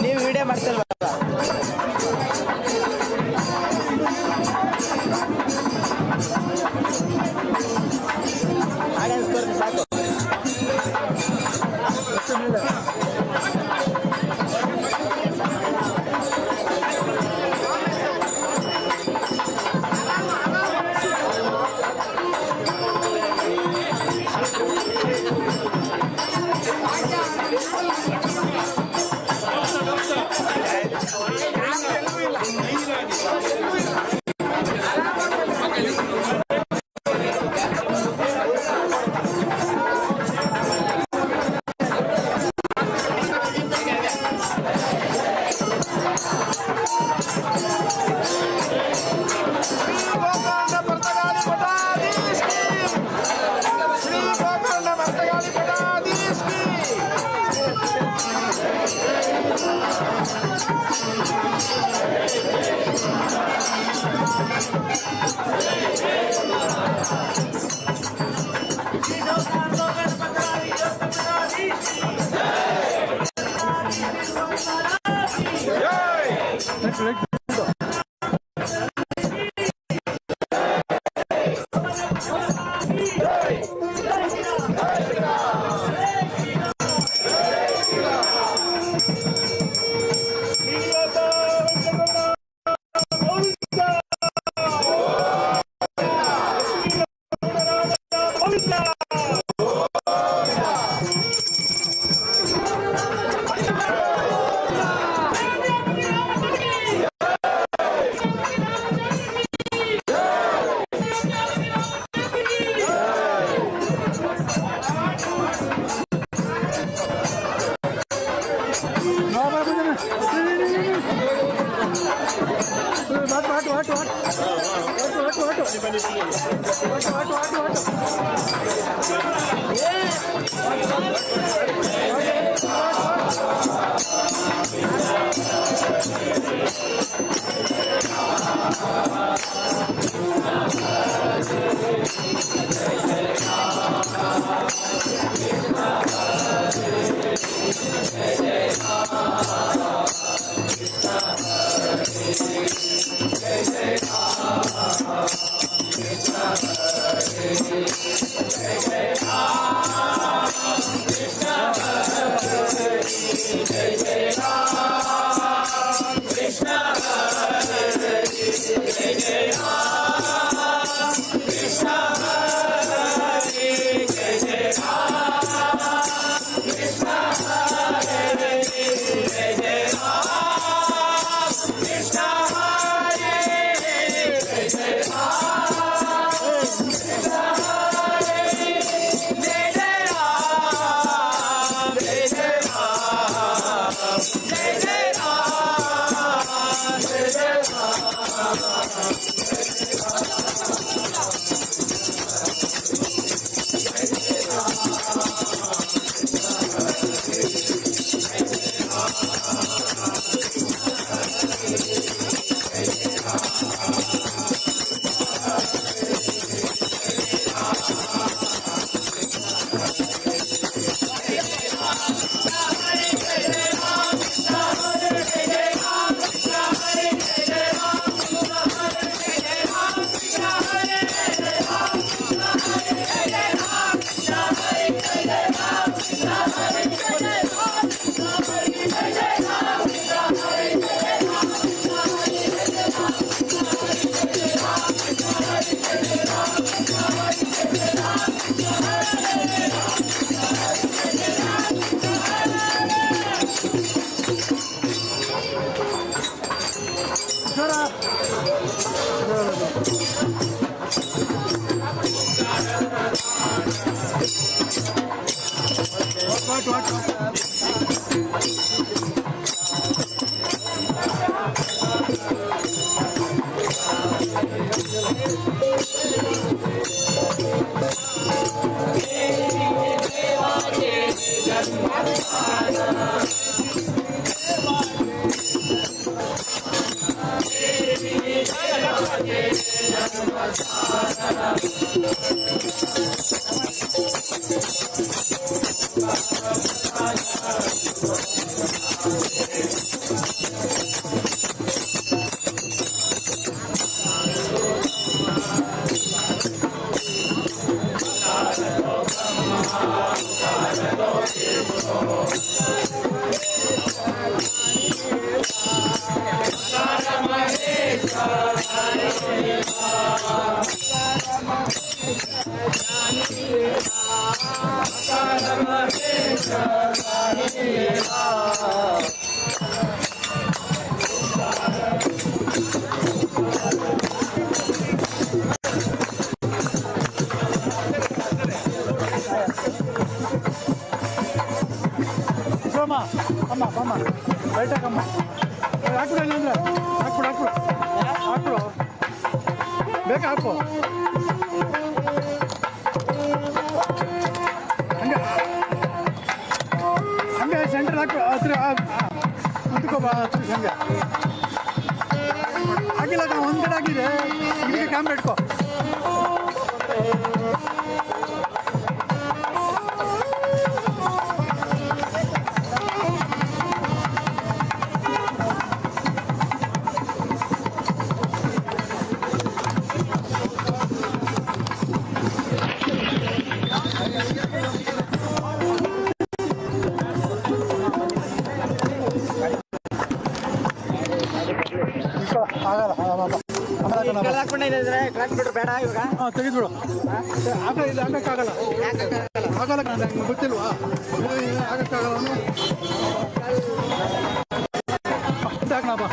ನೀವು ವಿಡಿಯೋ ಮಾಡ್ತಿಲ್ವಾ? ಆಡಿಯನ್ಸ್ ತೋರಿಸಿ ಸಾಕು. Hare ಅಮ್ಮ ಅಮ್ಮ ಅಮ್ಮ ಲೈಟ್ ಹಾಕಮ್ಮ ಹಾಕ್ಬಿಡು ಇಲ್ಲಾಂದ್ರೆ ಹಾಕ್ಬಿಡು ಹಾಕ್ಬಿಡು ಬೇಕಾ ಹಾಕು ಹಂಗೆ ಹಂಗೆ ಸೆಂಟ್ರ್ ಹಾಕು ಹತ್ರ ಮುಂದಕ್ಕೋಬ ಹಂಗೆ ಆಗಿಲ್ಲ ಒಂದು ಕಡೆ ಆಗಿದೆ ಇಲ್ಲಿಗೆ ಕ್ಯಾಮ್ರಾ ಇಟ್ಕೋ ಬೇಡ ಇವಾಗ ಹಾಂ ತೆಗೆದ್ಬಿಡು ಆಗಕ್ಕಾಗಲ್ಲ ಆಗಲ್ಲ ನಂಗೆ ಗೊತ್ತಿಲ್ವಾ ಆಗಕ್ಕಾಗಲ್ಲ ಬಾ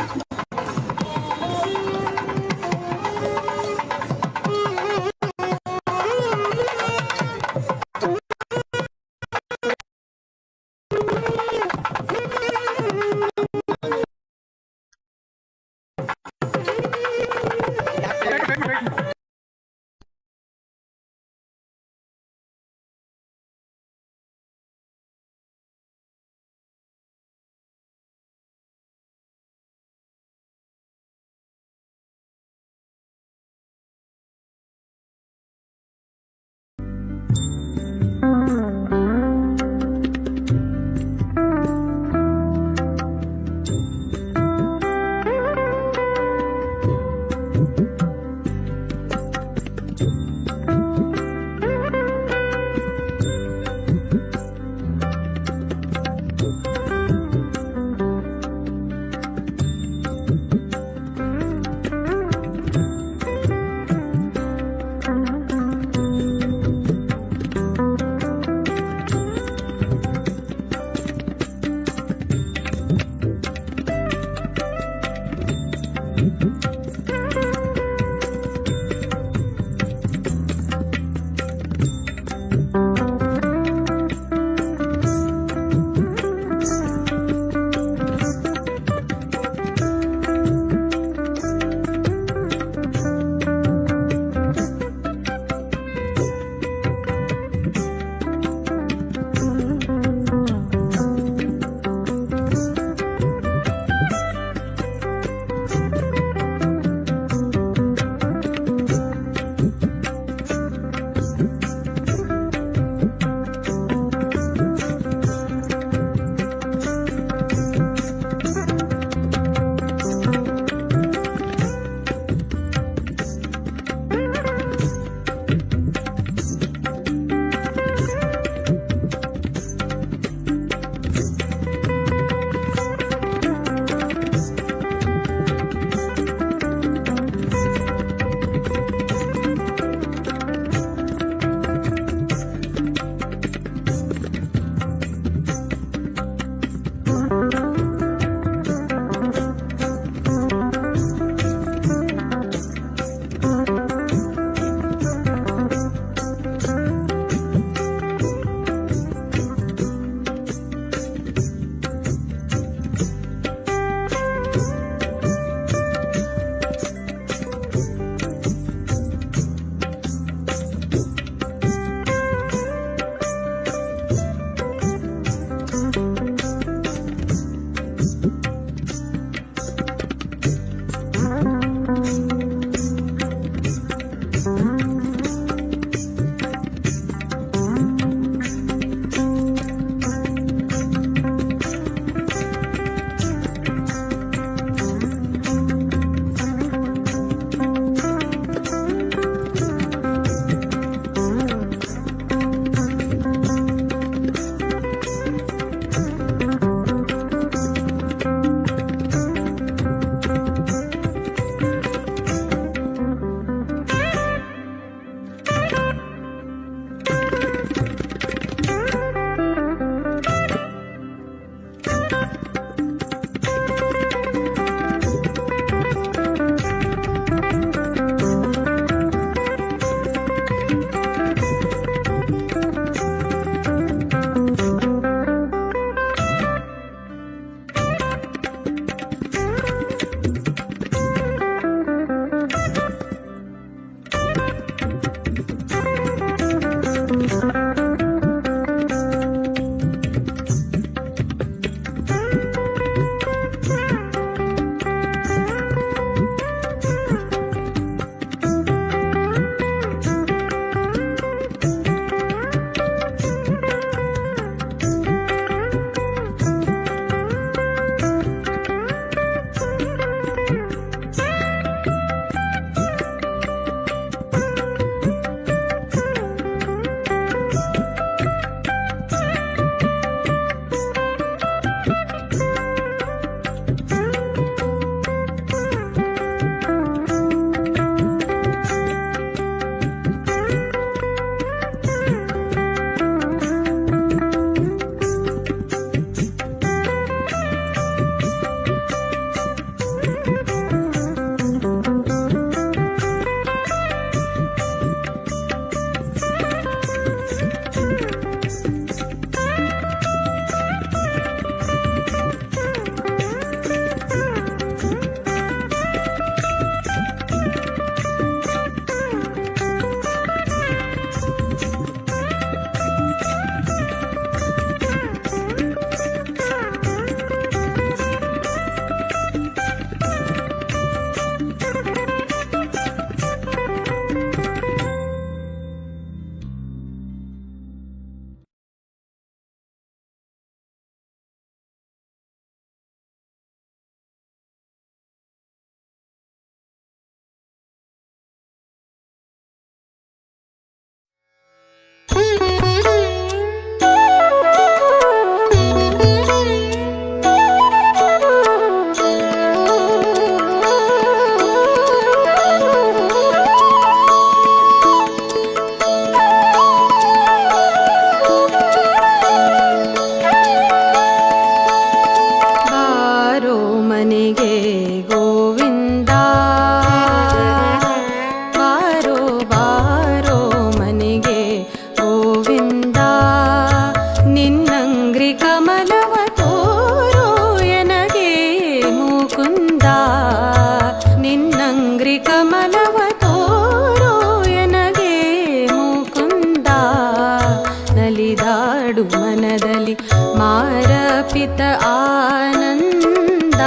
ಮನದಲ್ಲಿ ಮಾರಪಿತ ಆನಂದ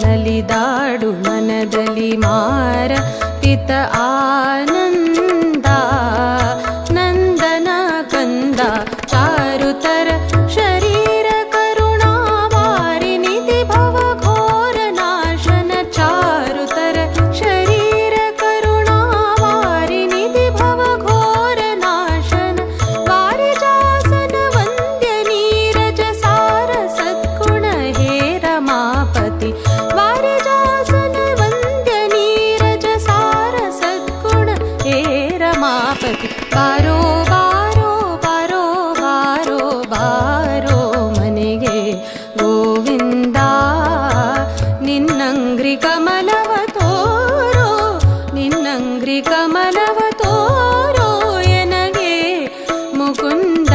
ನಲಿದಾಡು ಮನದಲ್ಲಿ ಮಾರಪಿತ ಆನಂದ ನಂದನ ಕಂದ ಚಾರುತರ ಶರೀರ ಕರುಣಾವಾರಿನಿಧಿ ಭವ ಘೋರ ನಾಶನ ಚಾರುತರ ಶರೀರ ಕರುಣಾವಾರಿನಿಧಿ ಭವ ಘೋರ ನಾಶನ ವಾರಿಜಾಸನ ವಂದ್ಯ ನೀರಜ ಸಾರ ಸದ್ಗುಣ ಹೇ ರಮಾಪತಿ ವಾರಿಜಾಸನ ವಂದ್ಯ ನೀರಜ ಸಾರ ಸದ್ಗುಣ ಹೇ ರಮಾಪತಿ ಬಾರೋ ಬಾರೋ ಬಾರೋ ಬಾರೋ ಬಾರೋ ಮನೆಗೆ ಗೋವಿಂದ ನಿನ್ನಂಗ್ರಿ ಕಮಲವ ತೋರೋ ನಿನ್ನಂಗ್ರಿ ಕಮಲವ ತೋರೋ ಎನಗೆ ಮುಕುಂದ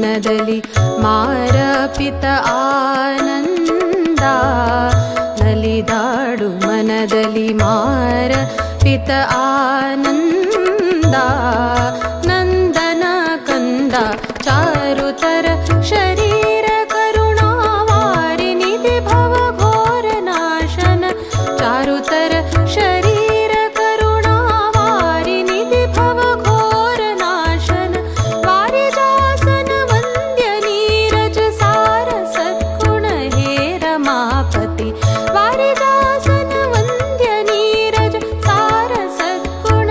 मनदलि मारपित आनन्द नलिदाडु मनदलि मारपित आनन्द नन्दन कंद चारुतर शरीर करुणावारिनिधि भव घोर नाशन चारुतर शरीर करुणावारिनिधि भव घोर नाशन वारिजासन वन्द्य नीरज सार सद्गुण हे रमापति वारिजासन वन्द्य नीरज सार सद्गुण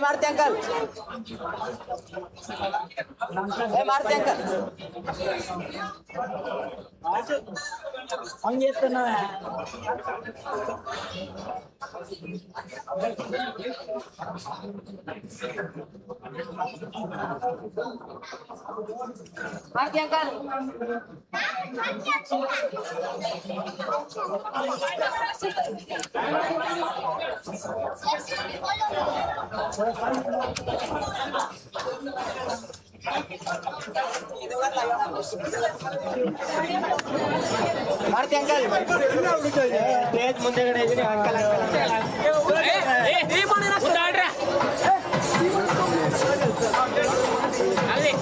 Maruti uncle Maruti uncle Maruti uncle Maruti uncle stage ಮುಂದೆಗಡೆ ಇದೀನಿ ಅಂಕಲ್ ಅಲ್ಲಿ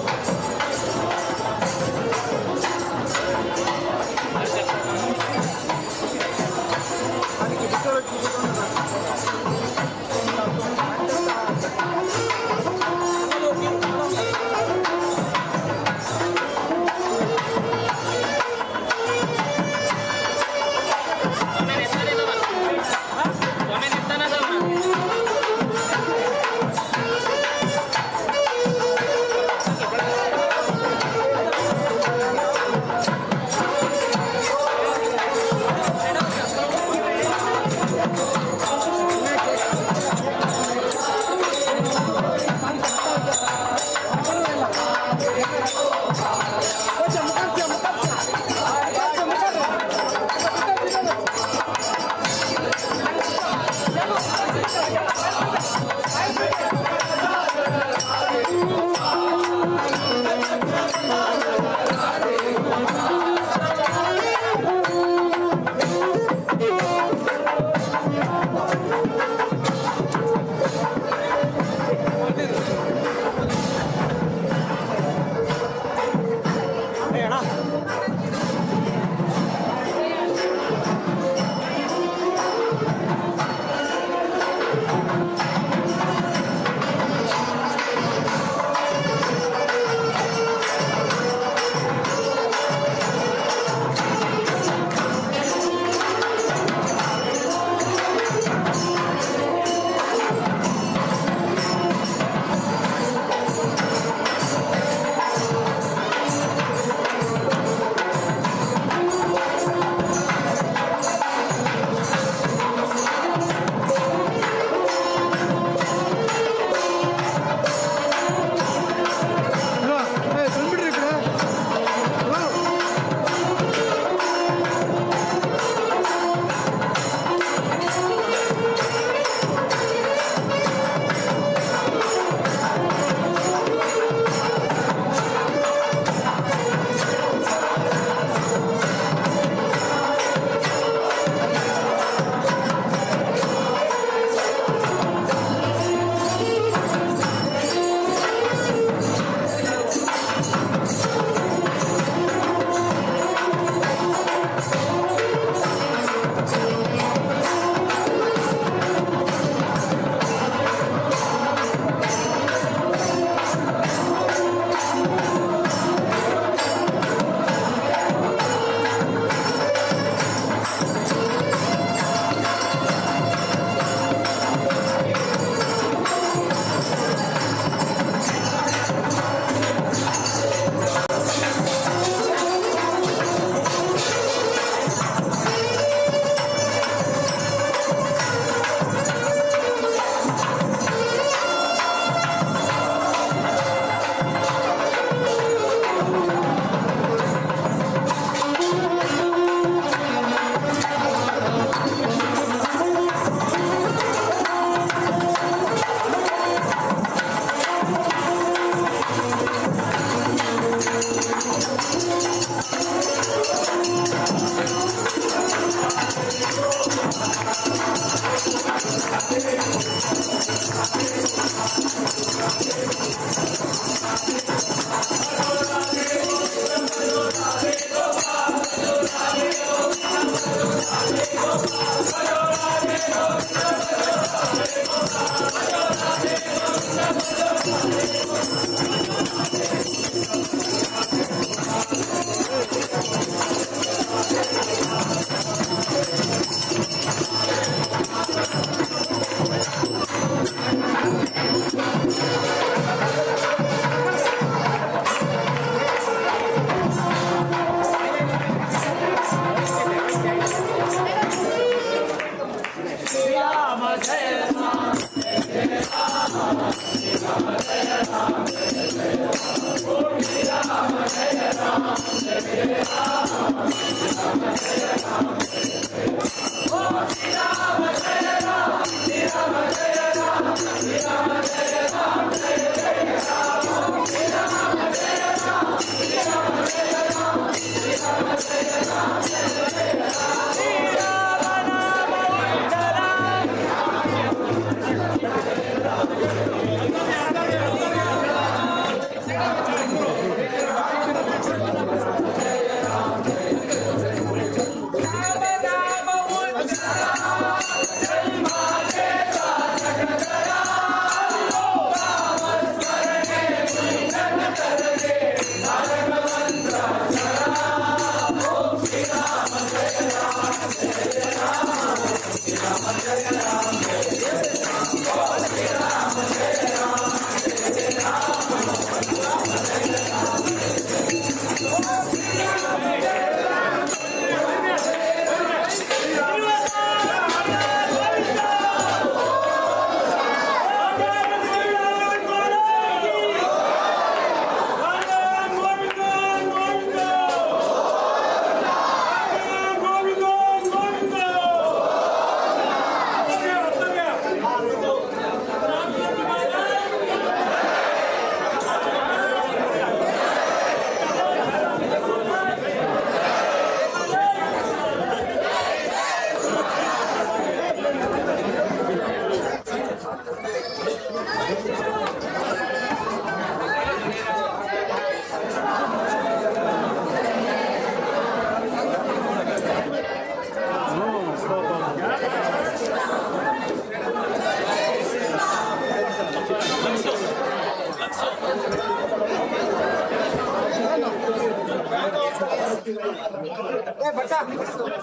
ಭಟ್ಟ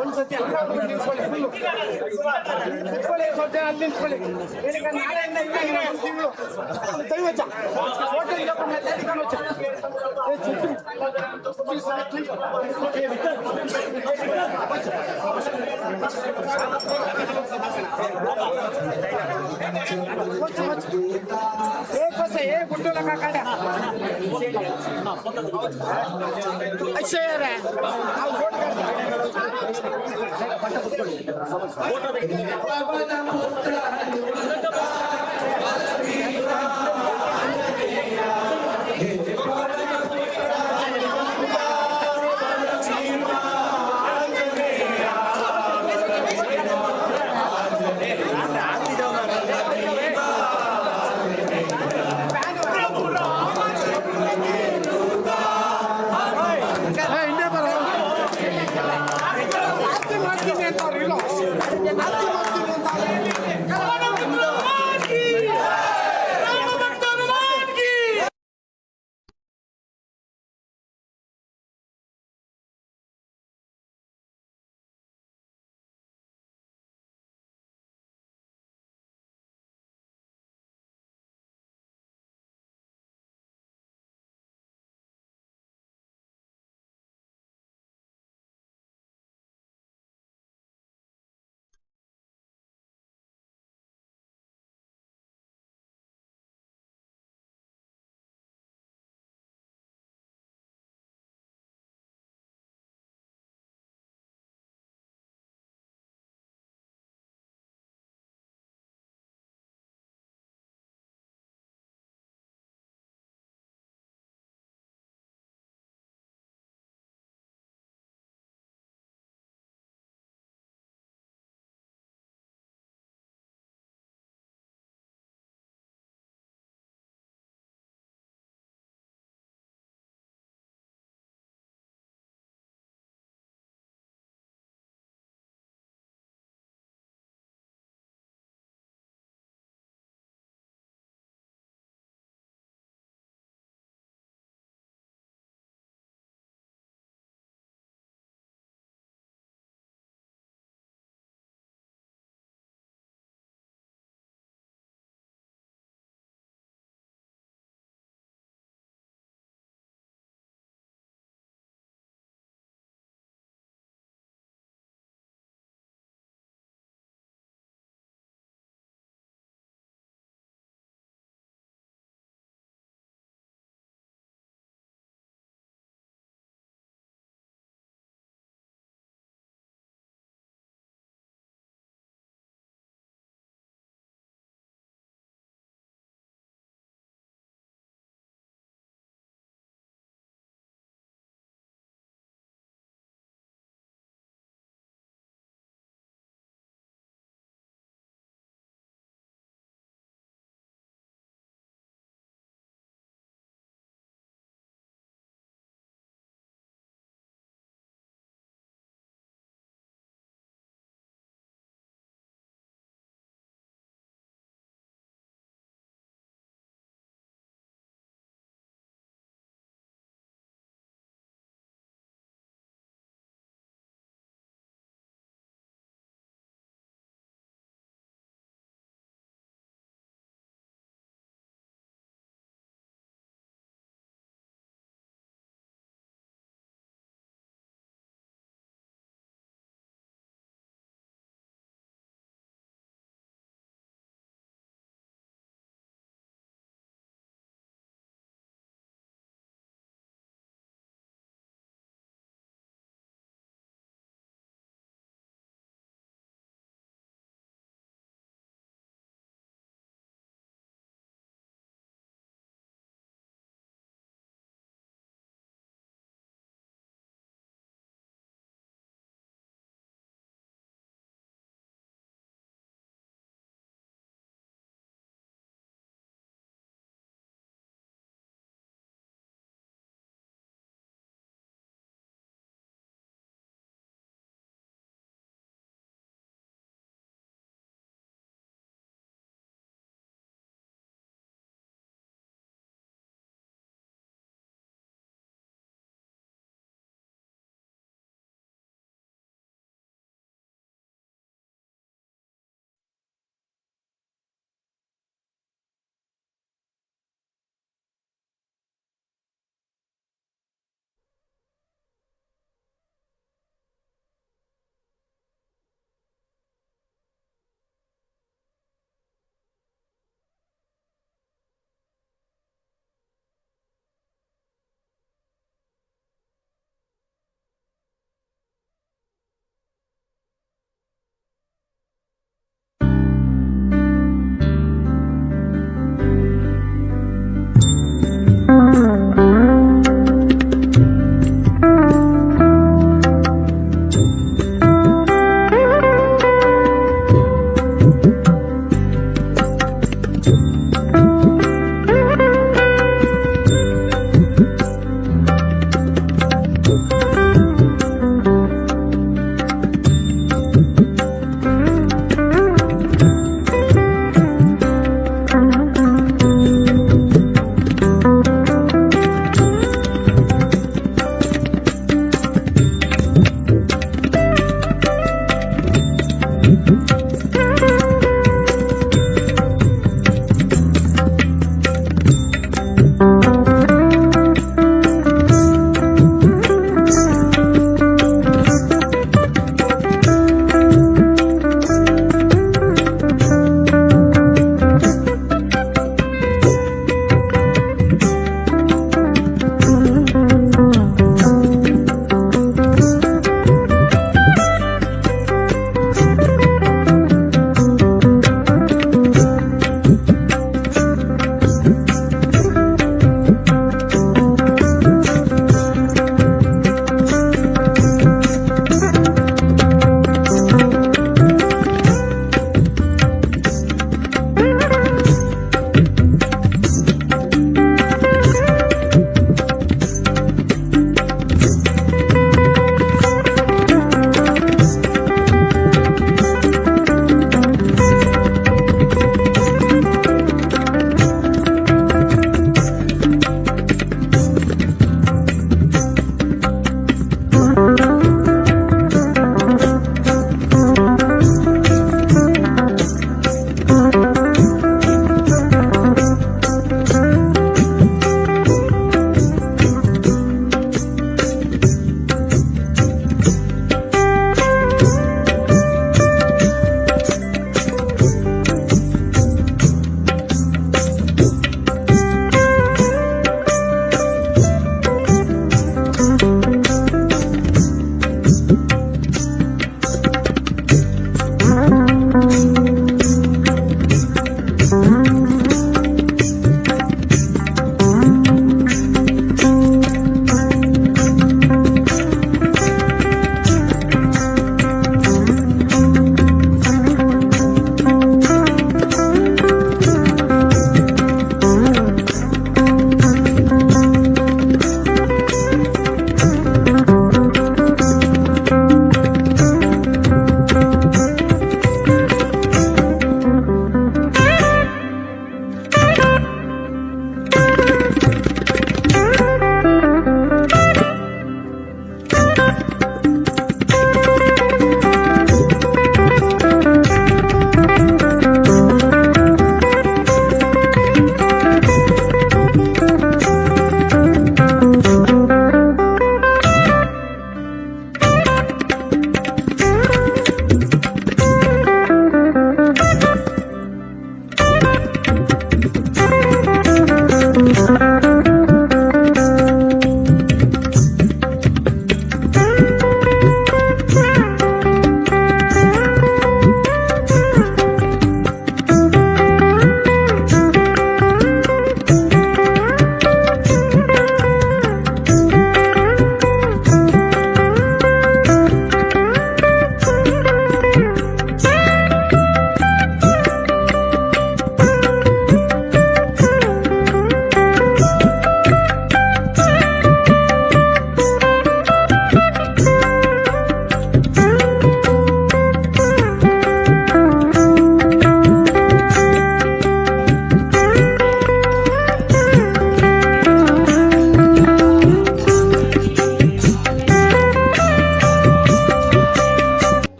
ಒಂದ್ಸತಿ ಎಲ್ಲರೂ ನಿಂತ್ಕೊಳ್ಳಿ ನಿಂತ್ಕೊಳ್ಳಿ ಸ್ವಲ್ಪ ಅಲ್ಲಿ ನಿಂತ್ಕೊಳ್ಳಿ ಈಗ ನಾಳೆಯಿಂದ ಇಲ್ಲ ಒಂದು ತಿಂಗಳು ದೈವಚ್ಚ ಹೋಟೆಲ್ ತಡಿಕೊಂಡು ఏ గుంటూరు కాకాడ అయ్యారా ಮಾಡ್ತೀನಿ ಅಂತ ಅವ್ರು ಇಲ್ಲ ಮಾಡ್ತೀನಿ ಅಂತ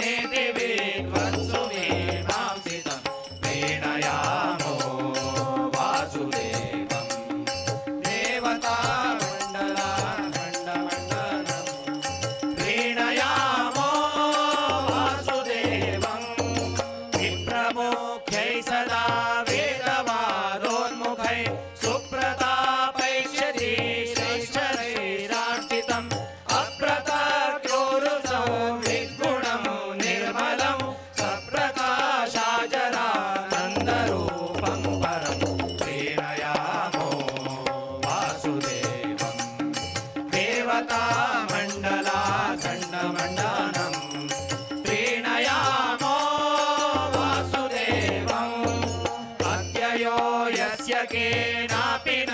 नेति विद्वत्सुमेनांसितं प्रीणयामो वासुदेवं देवतामण्डलाखण्डमण्डलं प्रीणयामो वासुदेवं विप्रमुख्यै सदा वेदवादोन्मुखै सुप्रतापैष्यति श्रेष्ठैरार्चितम् अप्रतक्रोरुसं विद्गुणं निर्मलं सप्रकाशाजरानन्दरूपं परं प्रीणयामो वासुदेवं देवतामण्डलाखण्डमण्डनं प्रीणयामो वासुदेवम् अत्ययो यस्य केनापि न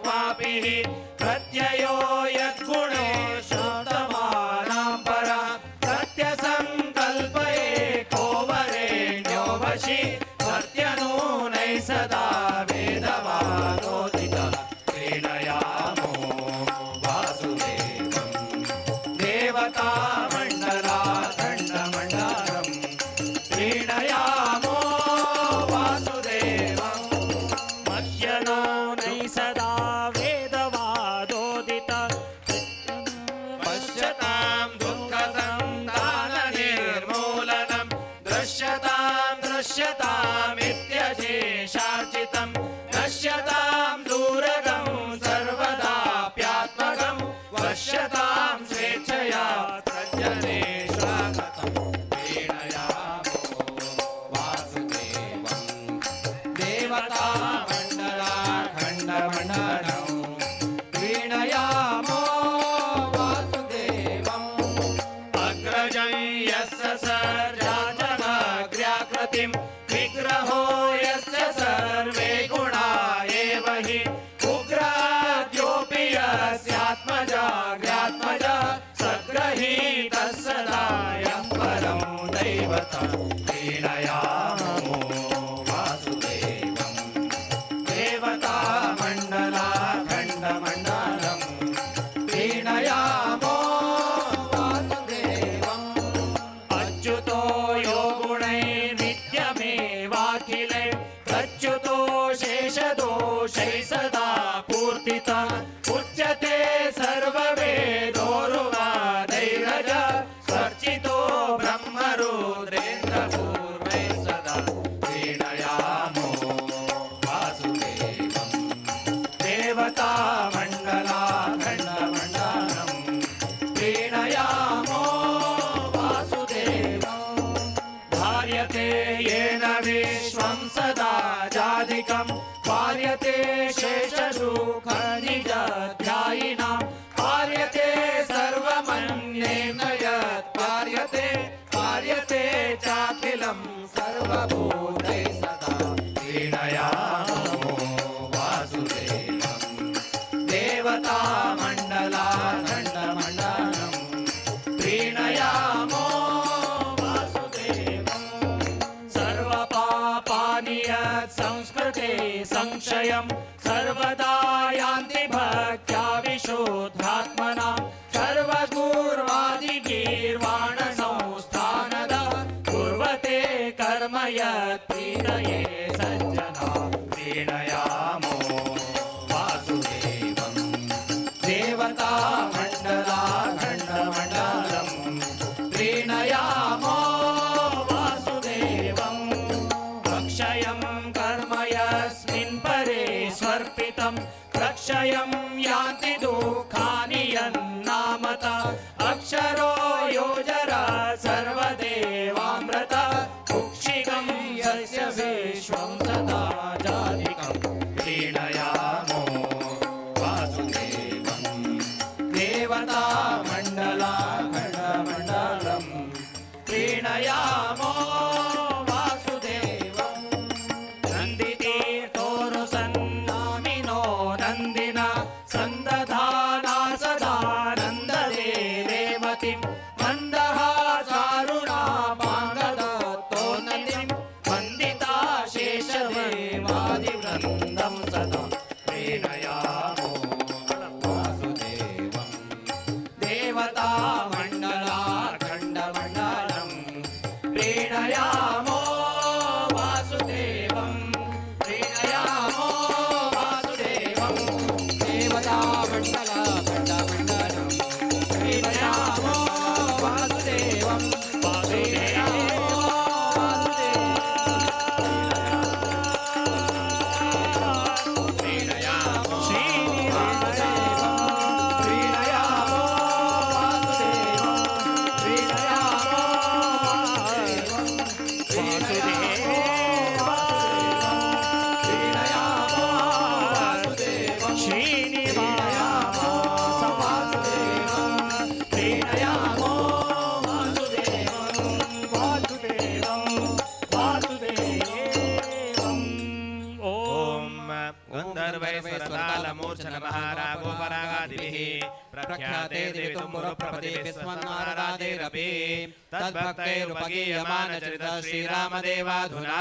क्वापि हि प्रत्ययो यद्गुणे शब्दमानां परा प्रत्यसङ्कल्पये को वरेण्यो वशि सत्यनूनै सदा वेदवादोदितः प्रीणयामो वासुदेवं देवतामण्डलाखण्डमण्डलं प्रीणयामो वासुदेवं मध्यनो नै सदा वेदवादोदित पश्यतां दुःखसन्ताननिर्मूलनं दृश्यतामित्यशेषार्चितं नश्यतां दूरगं सर्वदाप्यात्मकं वश्यतां स्वेच्छया सज्जनेष्वागतं प्रीणयामो वासुदेवं देवतामण्डलाखण्डमण्डलं प्रीणयामो वासुदेवम् अग्रजं यस्य सर्जाजमग्र्याकृतिं विग्रहो यस्य सर्वे गुणा एव हि उग्राद्योऽपि यस्यात्मजाग्र्यात्मजा सद्गृहीतः सदा यं परं दैवतं प्रीणयामो वासुदेवं देवतामण्डलाखण्डमण्डलं प्रीणयामो वासुदेवम् अच्युतो यो गुणैर्नित्यमेवाखिले प्रच्युतो शेषदोषैः सदा पूर्तितः उच्यते सर्ववेदोरुवादैरज स्वर्चितो ब्रह्मरुद्रेन्द्रपूर्वैः सदा प्रीणयामो वासुदेवं देवतामण्डलाखण्डमण्डलं प्रीणयामो वासुदेवं धार्यते येन विश्वं सदा जाधिकं पार्यते शेषशुखनिजध्यायिनां पार्यते सर्वमन्येन यत् पार्यते पार्यते चाखिलं सर्वभूते सदा प्रीणयामो वासुदेवं देवतामण्डलाखण्डमण्डलं प्रीणयामो वासुदेवं सर्वपापानि यत् संस्कृते संशयं सर्वदा यान्ति भक्त्या विशुद्धात्मनां सर्वगुर्वादिगीर्वाणसंस्थानदा कुर्वते कर्म यत् प्रीणये सज्जना प्रीणयामो वासुदेवं देवतामण्डलाखण्डमण्डलं प्रीणयामो वासुदेवम् अक्षयं कर्म यस्मिन् परे स्वर्पितं प्रक्षयं यान्ति दुःखानि यन्नामता अक्षरो योजरा सर्वदेवामृत कुक्षिगं यस्य विश्वं सदा जाधिकं प्रीणयामो वासुदेवं देवतामण्डलाखण्डमण्डलं प्रीणयामो वासुदेवं नन्दितीर्थोरुसन्नामिनो नन्दिन सन्दधाना सदा नन्ददे रेवतीं मन्दहासारुणापाङ्गदत्तो नन्दिं वन्दिता शेषदेवादिवृन्दं सदा प्रीणयामो वासुदेवं देवतामण्डलाखण्डमण्डलं प्रख्याते दिवितुम्बुरप्रपदे विस्मन्नारदादेरपि तद्भक्तैरुपगीयमानचरित श्रीरामदेवाधुना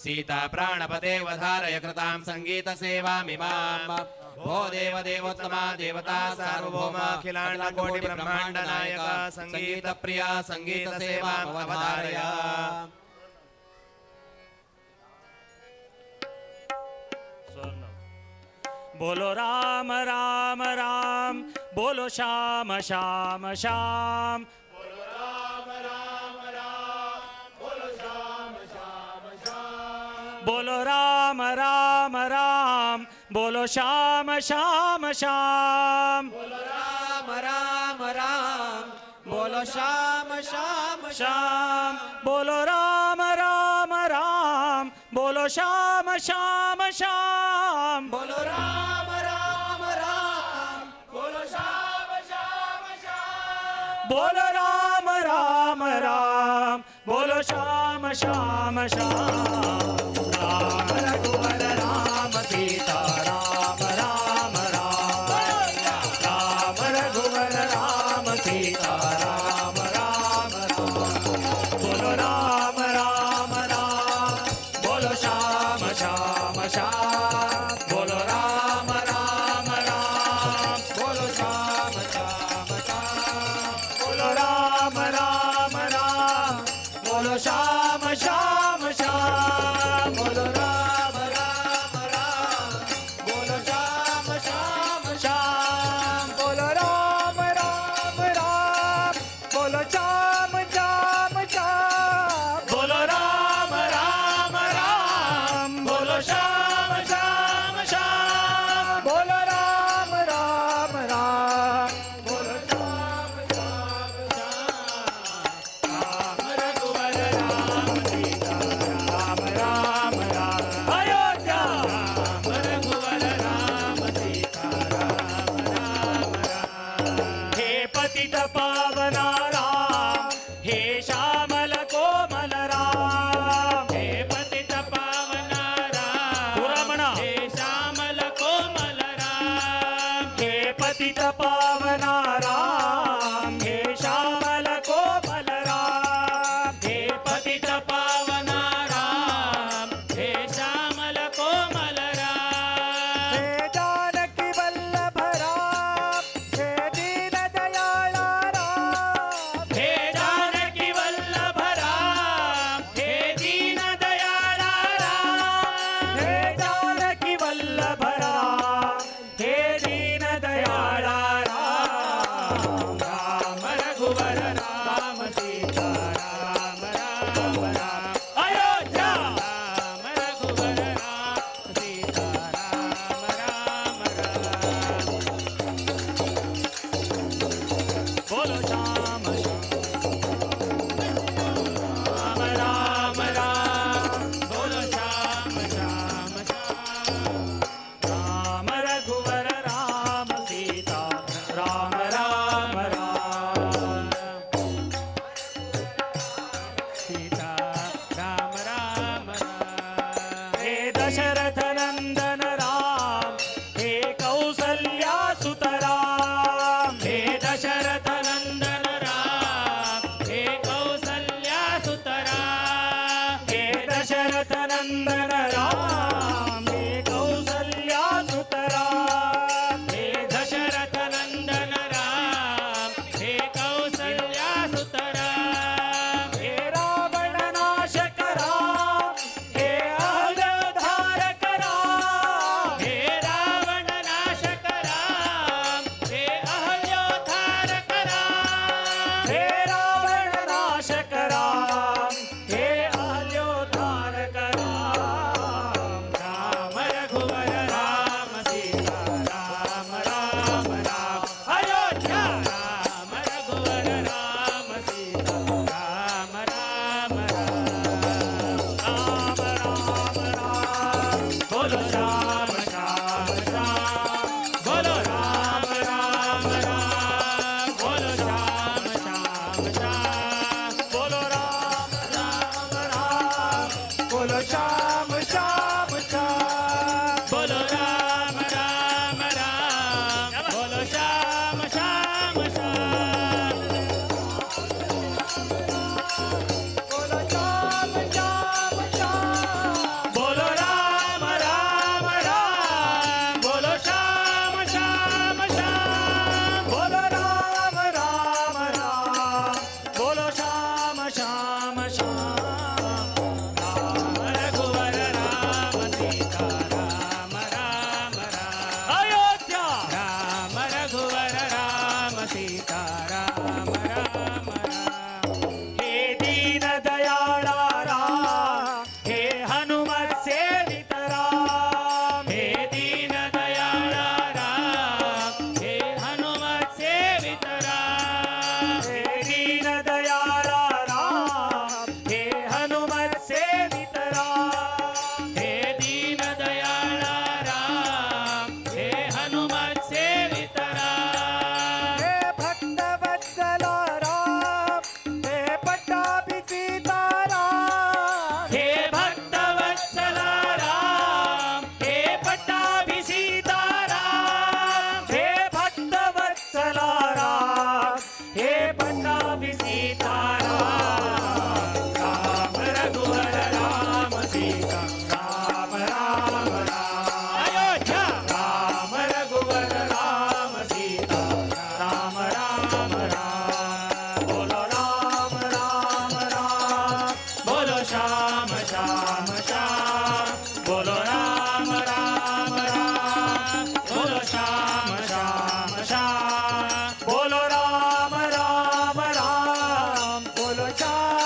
सीता प्राणपते वधारय कृतां सङ्गीतसेवामिमाम् भो देव देवोत्तमा देवता सार्वभौम अखिलाण्डकोटि ब्रह्माण्ड नायक संगीतप्रिया संगीतसेवामवधारय बोलो राम राम राम बोलो श्याम श्याम श्याम बोलो राम राम राम बोलो श्याम श्याम श्याम बोलो राम राम राम बोलो श्याम श्याम श्याम बोलो राम राम राम बोलो श्याम श्याम श्याम बोलो राम राम राम बोलो श्याम श्याम श्याम बोलो राम राम राम बोलो श्याम श्याम श्याम बोलो राम राम राम बोलो श्याम श्याम श्याम राम रघुवर राम सीता राम राम राम राम रघुवर राम सीता राम राम राम बोलो राम राम राम बोलो श्याम श्याम श्याम बोलो राम राम राम बोलो श्याम श्याम श्याम बोलो राम राम राम बोलो श्याम श्याम श्याम बोलो राम राम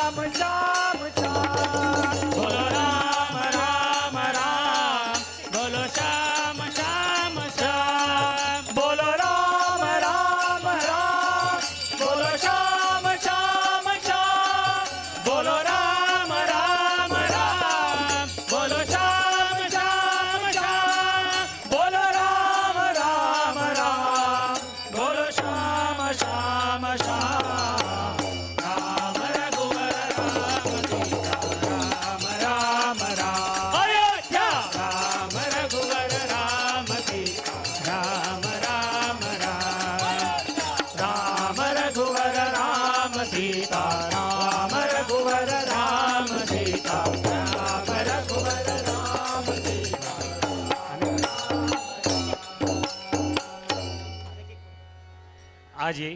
श्याम श्याम श्याम बोलो राम राम राम बोलो श्याम श्याम श्याम बोलो राम राम राम बोलो श्याम श्याम श्याम बोलो राम राम राम बोलो श्याम श्याम श्याम बोलो राम राम राम बोलो श्याम श्याम श्याम राम रघुवर राम सीता राम राम राम अयोध्या राम रघुवर राम सीता राम राम राम राम रघुवर राम सीता राम रघुवर राम सीता राम रघुवर राम सीता आजी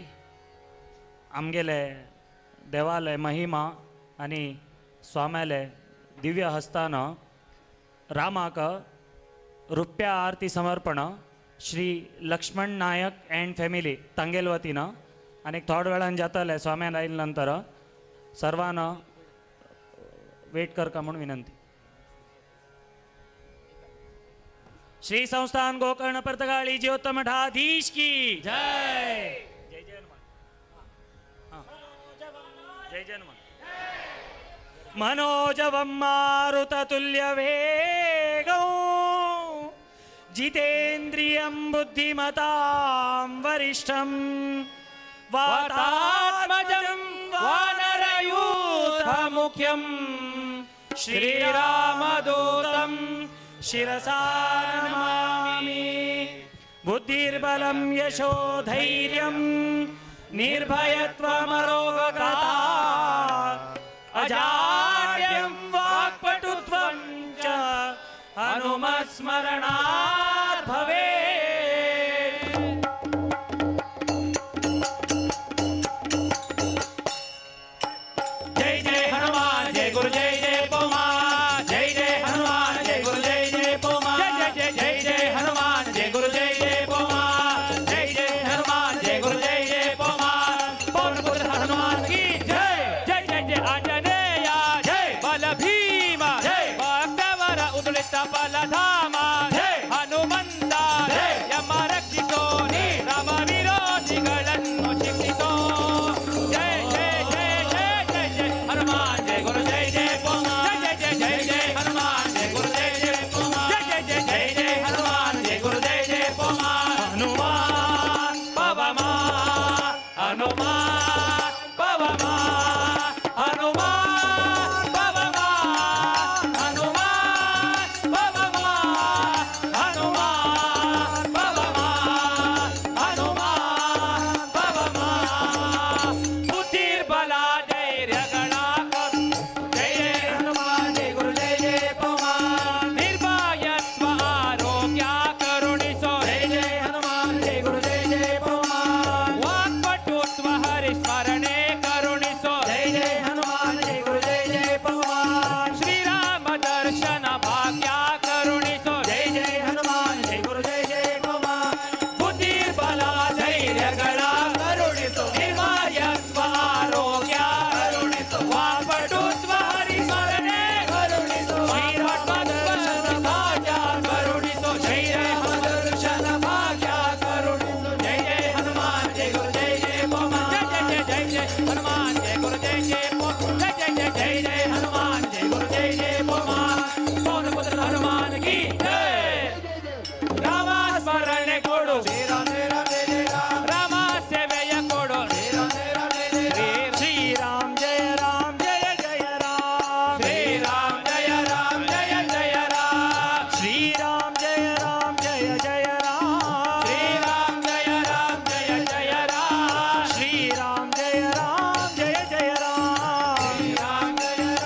आमगेले देवालय महिमा आणि स्वाम्याले दिव्य हस्तान रामाक रुप्या आरती समर्पण श्री लक्ष्मण नायक अँड फॅमिली तांगेल वतीनं आणि थोड्या वेळान जातले स्वाम्यान आयिल्ले नंतर सर्वांना वेट करका म्हणून विनंती. श्री संस्थान गोकर्ण पर्तगाळी ज्योतम मठाधीश की जय. जय जय हनुमान. हां. जय जय हनुमान. मनोजवं मारुततुल्यवेगौ जितेन्द्रियं बुद्धिमतां वरिष्ठं वातात्मजं वानरयूथमुख्यं श्रीरामदूतं शिरसा नमामि. बुद्धिर्बलं यशो धैर्यं निर्भयत्वमरोगता अजाड्यं वाक्पटुत्वं च हनुमत्स्मरणात् भवेत्. जय जय हनुमान जय गुरु जय जय पोमा जय जय हनुमान जय गुरु जय जय पोमा जय जय जय जय हनुमान जय गुरु जय जय पोमा जय जय हनुमान जय गुरु जय जय पोमा. पवन पुत्र हनुमान की जय. जय जय जय आंजनेय जय बल भीमा जय भक्तवर उदलित बलधामा जय हनुमंता जय यम रक्षितो राम विरोधिಗಳನ್ನು ಶಿಕ್ಷಿಸೋ. जय जय जय जय जय जय हनुमान जय गुरु जय जय पोमा जय जय जय जय हनुमान जय गुरु जय जय पोमा जय जय जय जय हनुमान जय गुरु जय जय पोमा. हनुमान पवमान हनुमान पवमान हनुमान पवमान हनुमान पवमान हनुमान पवमान हनुमान पवमान. बुद्धिर्बला धैर्यगणाकं जय जय हनुमान जय गुरु जय जय पोमान. निर्भयत्व आरोग्य करुणिसो जय जय हनुमान जय गुरु जय जय पोमान. वाक्पटुत्व हरिस्मरणे करुणिसो जय जय हनुमान जय गुरु जय जय पोमान. श्रीराम दर्शन भाग्य करुणिसो जय जय हनुमान जय गुरु जय जय पोमान. बुद्धिर्बला धैर्यगणा करुणिसो निर्भयत्व आरोग्य करुणिसो वाक्पटुत्व हरिस्मरणे करुणिसो. श्रीराम भाग्य करुणिसो जय जय दर्शन भाग्य करुणिसो जय जय हनुमान जय गुरु जय जय पोमान जय जय जय जय हनुमान जय गुरु जय जय पोमान जय जय जय जय हनुमान जय गुरु जय जय पोमान. पवन पुत्र हनुमान की जय. राम स्मरण कोडो राम सेवेय कोडो श्रीराम जय जय राम श्रीराम जय जय राम श्रीराम जय जय राम श्रीराम जय जय राम श्रीराम जय जय राम श्रीराम जय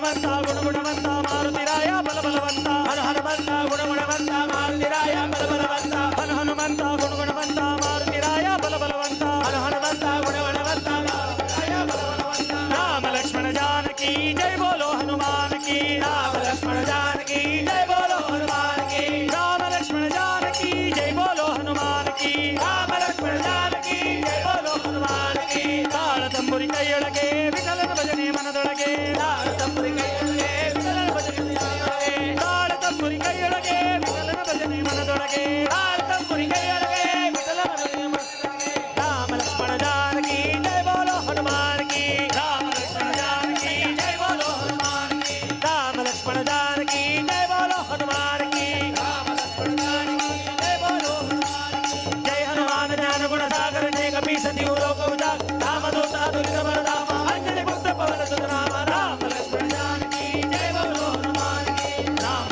ಹನುಮಂತ ಗುಣಗುಣವಂತ ಮಾರುತಿರಾಯ ಬಲಬಲವಂತ ಹರ ಹನುಮಂತ ಗುಣಗುಣವಂತ ಮಾರುತಿರಾಯ ಬಲಬಲವಂತ ಹರ ಹನುಮಂತ ಗುಣಗುಣವಂತ ಮಾರುತಿರಾಯ ಬಲಬಲವಂತ ಹರ ಹನುಮಂತ ಗುಣಗುಣವಂತ ಮಾರುತಿರಾಯ ಬಲಬಲವಂತ ರಾಮ ಲಕ್ಷ್ಮಣ जानकी जय बोलो हनुमान की राम लक्ष्मण जानकी जय बोलो हनुमान की राम लक्ष्मण जानकी जय बोलो हनुमान की राम लक्ष्मण जानकी जय बोलो हनुमान की ताಳ ತಂಬುರಿ ಕೈಯೊಳಗೆ ವಿಠಲನ ಭಜನೆ ಮನದೊಳಗೆ ತಾಳ ತಂಬುರಿ ಕೈಯೊಳಗೆ ವಿಠಲನ ಭಜನೆ ಮನದೊಳಗೆ ತಾಳ ತಂಬುರಿ ಕೈಯೊಳಗೆ ವಿಠಲನ ಭಜನೆ ಮನದೊಳಗೆ ತಾಳ ತಂಬುರಿ ಕೈಯೊಳಗೆ ವಿಠಲನ ಭಜನೆ ಮನದೊಳಗೆ ರಾಮ ಲಕ್ಷ್ಮಣ जानकी जय बोलो हनुमान की राम लक्ष्मण जानकी जय बोलो हनुमान की राम लक्ष्मण जानकी जय बोलो हनुमान की राम लक्ष्मण जानकी जय बोलो हनुमान की जय हनुमान ज्ञान गुण सागर जय कपी सती लोक उजागर रामदूत अतुलित बलधाम अंजनी पुत्र पवन सुत नाम राम लक्ष्मण जानकी जय बोलो हनुमान की राम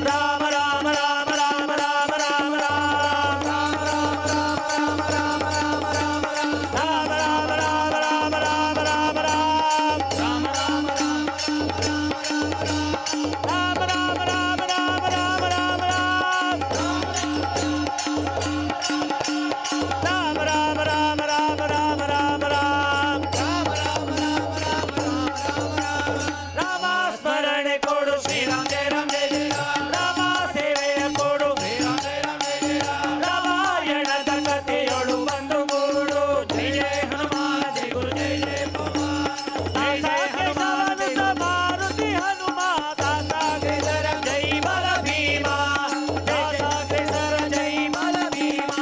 राम राम राम राम राम राम राम राम ಸ್ಮರಣೆ ಕೊಡು ಶ್ರೀರಾಮ್ ಜಯ ರಾಮ್ ಜಯ ಜಯ ರಾಮ್ ರಾಮ ಸೇವೆಯ ಕೊಡು ಶ್ರೀರಾಮ್ ಜಯ ರಾಮ್ ಜಯ ಜಯ ರಾಮ್ ರಾಮಾಯಣದ ಕಥೆಯೊಳು ಬಂದು ಗೂಡು ಜಯ ಜಯ ಹನುಮಾನ್ ಜಯ ಗುರು ಜಯ ಜಯ ಪವಮಾನ್ ಜಯ ಜಯ ಹನುಮಾನ್ ಮಾರುತಿ ಹನುಮಾನ್ ದಾಸಾಗ್ರೇಸರ ಜೈ ಬಲ ಭೀಮಾ ದಾಸಾಗ್ರೇಸರ ಜೈ ಬಲ ಭೀಮಾ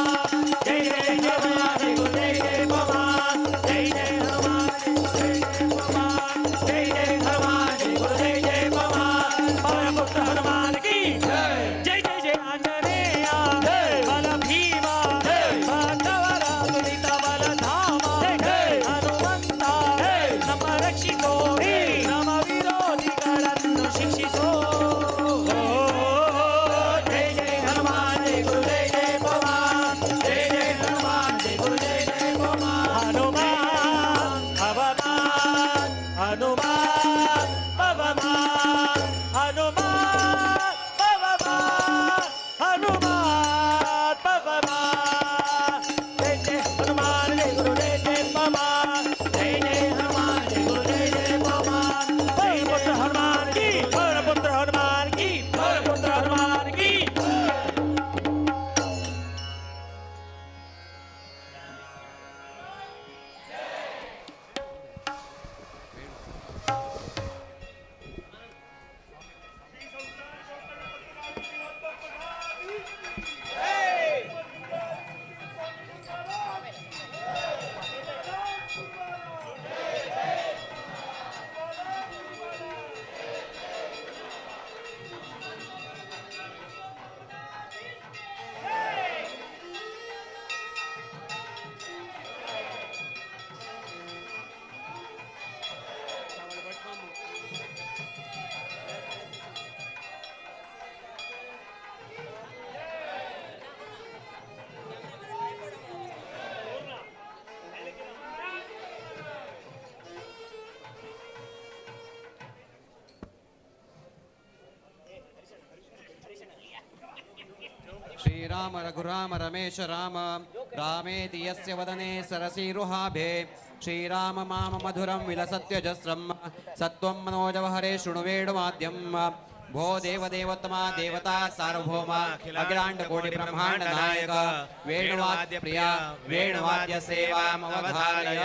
ಜಯ ಜಯ ಹನುಮಾನ್ ಜಯ ಗುರು ಜಯ ಜಯ ಪವಮಾನ್ ಜಯ ಜಯ ಹನುಮಾನ್ ಜಯ ಜಯ ಪವಮಾನ್ जय जय हनुमान जय गुरु जय जय पवन पवन पुत्र हनुमान की जय जय जय आंजनेय जय बल भीमा जय भागवत तुलित बल धामा जय हनुमंत जय नम रक्षिसो नम विरोधिಗಳನ್ನು ಶಿಕ್ಷಿಸೋ जय जय हनुमान जय गुरु जय जय पवन जय जय हनुमान जय गुरु जय जय पवन हनुमान भगवान हनुमान भगवान हनुमान भगवान हनुमान भगवान जय जय हनुमान जय गुरु जय जय पवन जय जय हनुमान जय गुरु जय जय पवन पवन पुत्र हनुमान की पवन पुत्र हनुमान की पवन पुत्र हनुमान की श्रीराम रघुराम रमेश राम रामेति यस्य वदने सरसीरुहाभे श्रीराम माम मधुरं विलसत्यजस्रं सत्वं मनोजवहरे शृणुवेणुवाद्यं भो देवदेवोत्तमा देवता सार्वभौम अखिलांड कोटि ब्रह्मांड नायक वेणुवाद्य प्रिया वेणुवाद्य सेवामवधारय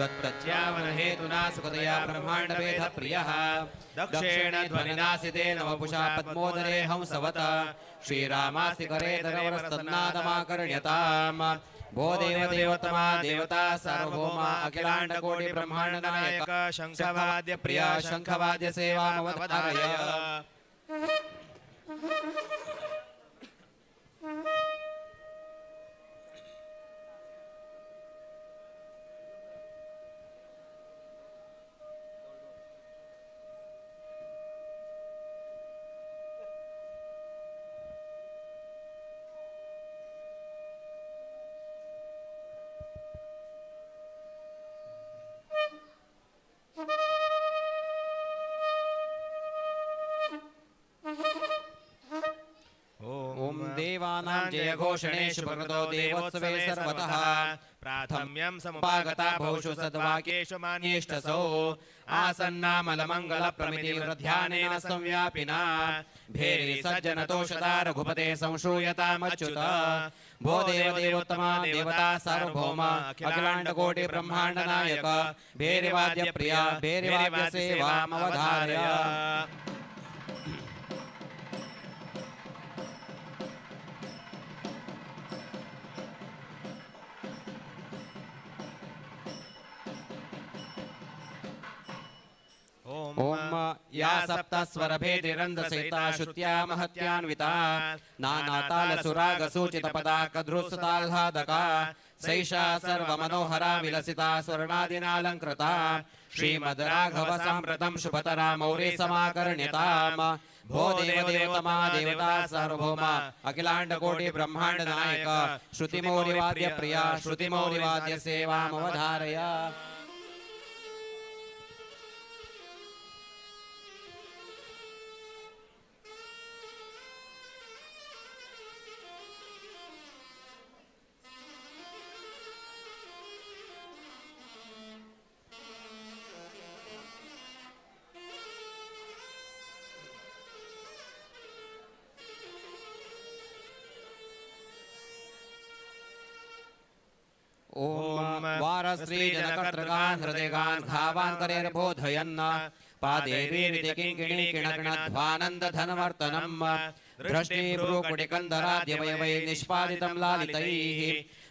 त्वत्तज्यावन हेतुना सुखतया ब्रह्मांड वेद प्रियः दक्षेण ध्वनिनासितेन वपुषा पद्मोदरे हंसवत श्रीरामास्ति करे दरवरस्तन्नादमाकर्ण्यताम् भो देव देवतमा देवता सार्वभौमा अखिलांड कोटि ब्रह्मांड नायक शंखवाद्य प्रिया शंखवाद्य सेवामवधारय ओम देवानां जयघोषणेषु भगवतो देवोत्सवे सर्वतः प्राथम्यं समुपागता बहुषु सद्वाक्येषु मान्येष्टसो आसन्नामलमङ्गलप्रमितिवृद्ध्यानेन संव्यापिना भेरि सज्जनतोषदा रघुपते संश्रूयतामच्युत भो देव देवोत्तमा देवता सार्वभौम अखिलाण्डकोटि ब्रह्माण्ड नायक भेरिवाद्य प्रिया भेरिवाद्य सेवामवधारय ओम या सप्तस्वरभेदिरन्दसहिता श्रुत्या महत्यान्विता नानातालसुरागसूचितपदा कद्रुसुताह्लादका सैषा सर्वमनोहरा विलसिता स्वर्णादिनालङ्कृता श्रीमद्राघवसाम्प्रतं शुभतरा मौरे समाकर्ण्यताम् भो देव देवतमा देवता सार्वभौमा अखिलाण्डकोटि ब्रह्माण्ड नायक श्रुतिमौलिवाद्य प्रिया श्रुतिमौलिवाद्य सेवामवधारय ओम वारश्री जनकर्तृकान् हृदयगान् घावान् करेर्बोधयन् पादेवीरिति किङ्किणी किणकिणध्वानन्द धनवर्तनम् दृष्टि भ्रूकुटिकन्धराद्यवयवै निष्पादितं लालितैः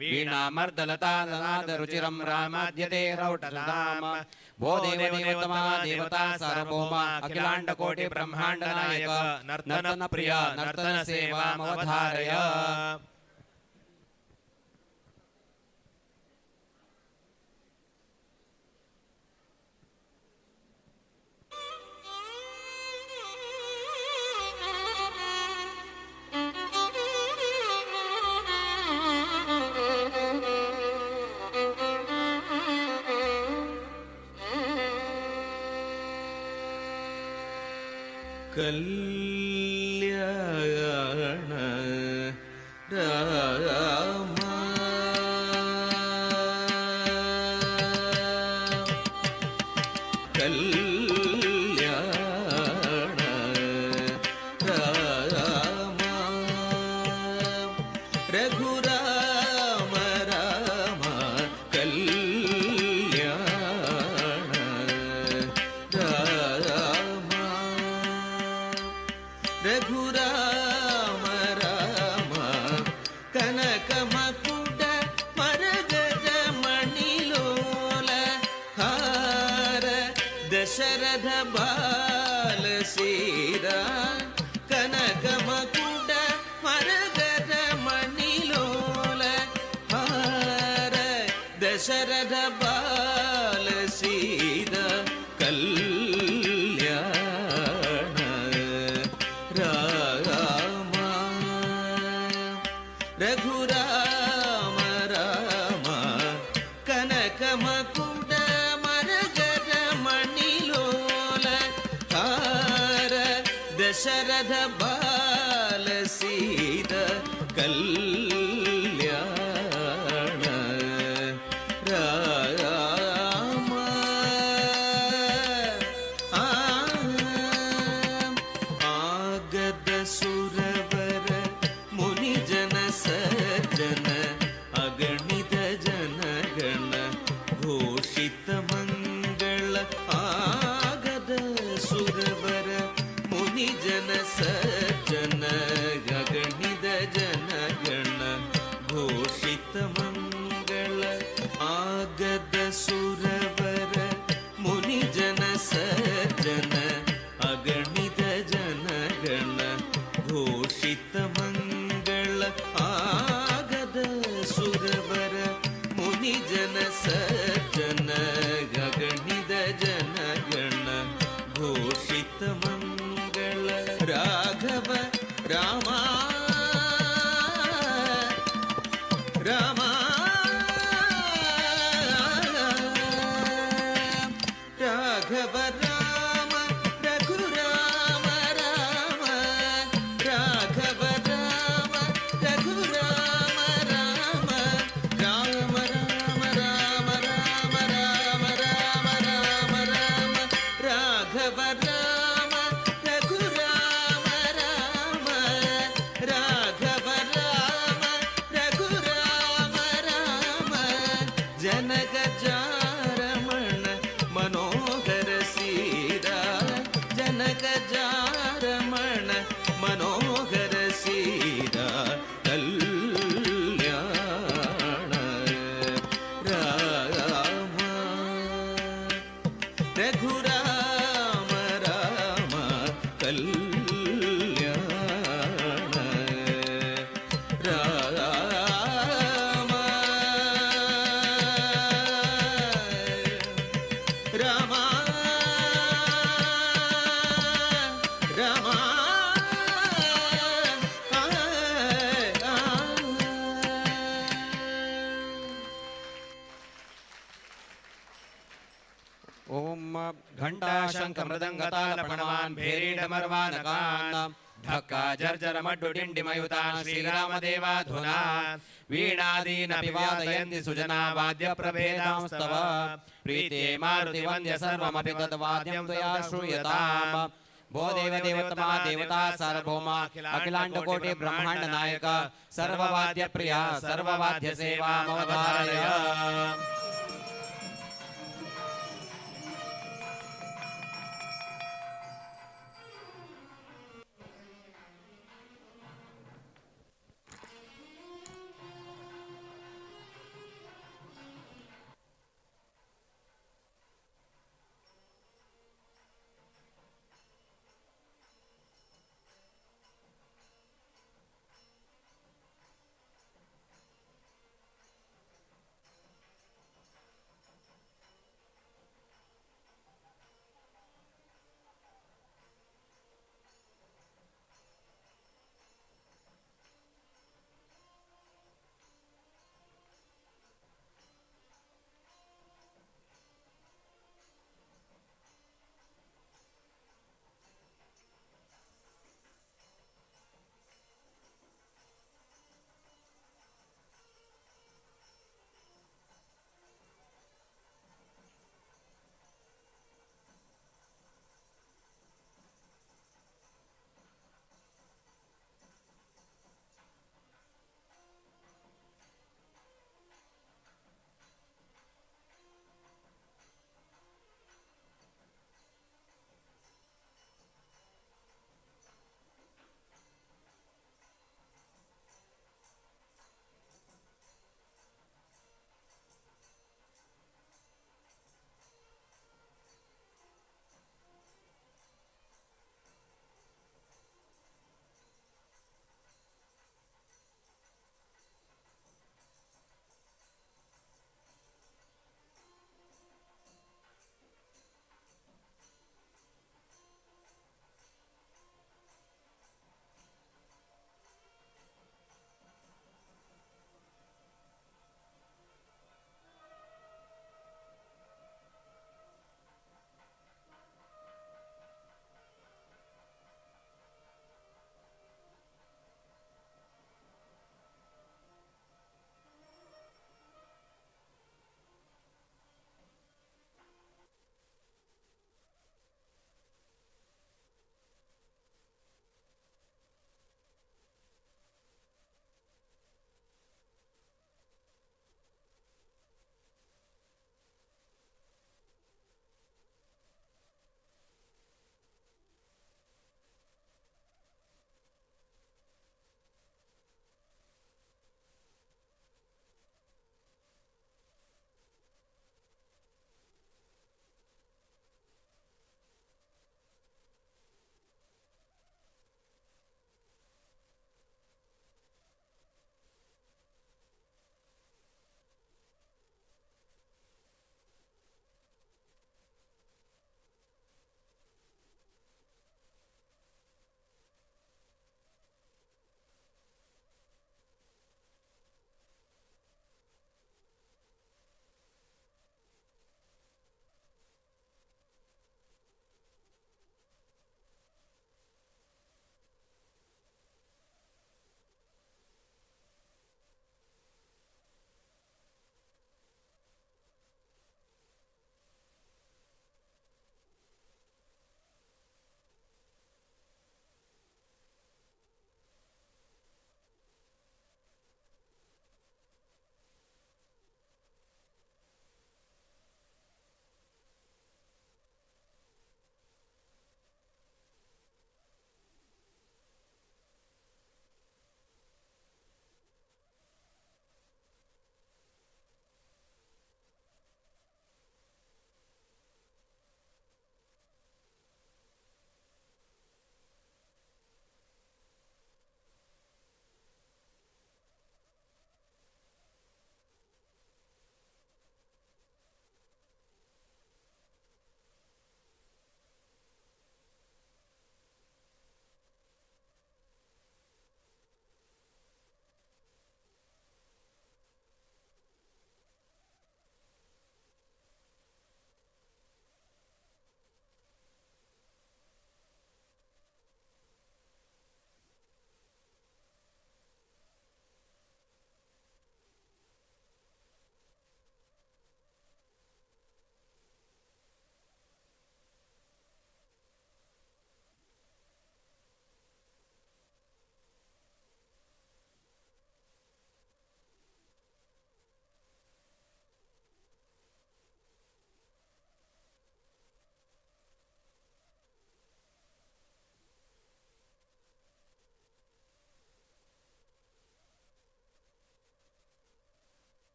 वीणामर्दलतादनादरुचिरं रामाद्यते रौटरदाम् भो देव देवतमा देवता सार्वभौम अखिलाण्डकोटि ब्रह्माण्ड नायक नर्तन प्रिया नर्तन सेवामवधारय कल्याण राम कल्याण राम रघुराम राम कल्याण राम रघुराम राम कनकमकुट मरगज मणिलोल हार दशरथ बाल सीरा कनकमकुट मरगज मणिलोल हार दशरथ बाल सीरा कल्याण राम रघुराम राम कनकमकुट मरगज मणिलोल हार दशरथ बाल सीता कल्याण राम आगद सुरवर मुनिजन सज्जन अगणित जनगण घोष ಘೋಷಿತ ಮಂಗಳ ಆಗದ ಸುರವರ ಮುನಿ ಜನ ಸಜ್ಜನ ಗಗಣಿದ ಜನಗಣ ಘೋಷಿತ ಮಂಗಳ ಆಗದ ಸುರವರ ಮುನಿ ಜನ ಸಜ್ಜನ ಅಗಣಿತ ಜನಗಣ ಘೋಷಿತ ಮಂಗಳ ಆಗದ ಸುರವರ ಮುನಿ ಜನ ಸಜ್ಜನ ಗಗಣಿತ ಜನಗಣ ಘೋಷಿತ ಮಂಗಳ ರಾಘವ ರಾಮ ರಾಮ ರಾಘವ ರಾಮ ರಘುರಾಮ ರಾಮ ರಾಘವ ರಾಮ ರಘುರಾಮ ರಾಮ ರಾಮ ರಾಮ ರಾಮ ರಾಮ ರಾಮ ರಾಮ ರಾಮ ರಾಮ ರಾಘವ ರಾಮ ರಘುರಾಮ ರಾಮ ರಾಘವ ರಾಮ ರಘುರಾಮ ರಾಮ ಜನಕ ಜಾರಮಣ ಮನೋಹರ ಸೀರಾ ಜನಕ ಜಾರಮಣ ಮನೋಹರ ಸೀರಾ ಕಲ್ಯಾಣ ರಾಮ ರಘುರಾಮ ರಾಮ ಕಲ್ಯಾಣ ರಾಮ ರಾಮ ರಾಮ ಓಂ ಘಂಟಾ ಶಂಖ ಮೃದಂಗ ತಾಳ ಪ್ರಣವಾನ್ ಭೇರಿ ಡಮರ್ವಾನಕಾನ್ ಢಕ್ಕ ಜರ್ಜರ ಮಡ್ಡು ಡಿಂಡಿ ಮಯುತಾನ್ ಶ್ರೀರಾಮದೇವಾಧುನಾ ವೀಣಾದೀನಪಿ ವಾದಯಂತಿ ಸುಜನಾ ವಾದ್ಯ ಪ್ರಭೇದಾಂಸ್ತವ ಪ್ರೀತೆ ಮಾರುತಿ ವಂದ್ಯ ಸರ್ವಮಪಿ ತದ್ವಾದ್ಯಂ ತ್ವಯಾ ಶ್ರೂಯತಾಂ ಭೋ ದೇವ ದೇವತಮಾ ದೇವತಾ ಸಾರ್ವಭೌಮ ಅಖಿಲಾಂಡ ಕೋಟಿ ಬ್ರಹ್ಮಾಂಡ ನಾಯಕ ಸರ್ವವಾದ್ಯ ಪ್ರಿಯ ಸರ್ವವಾದ್ಯ ಸೇವಾ ಮವಧಾರಯ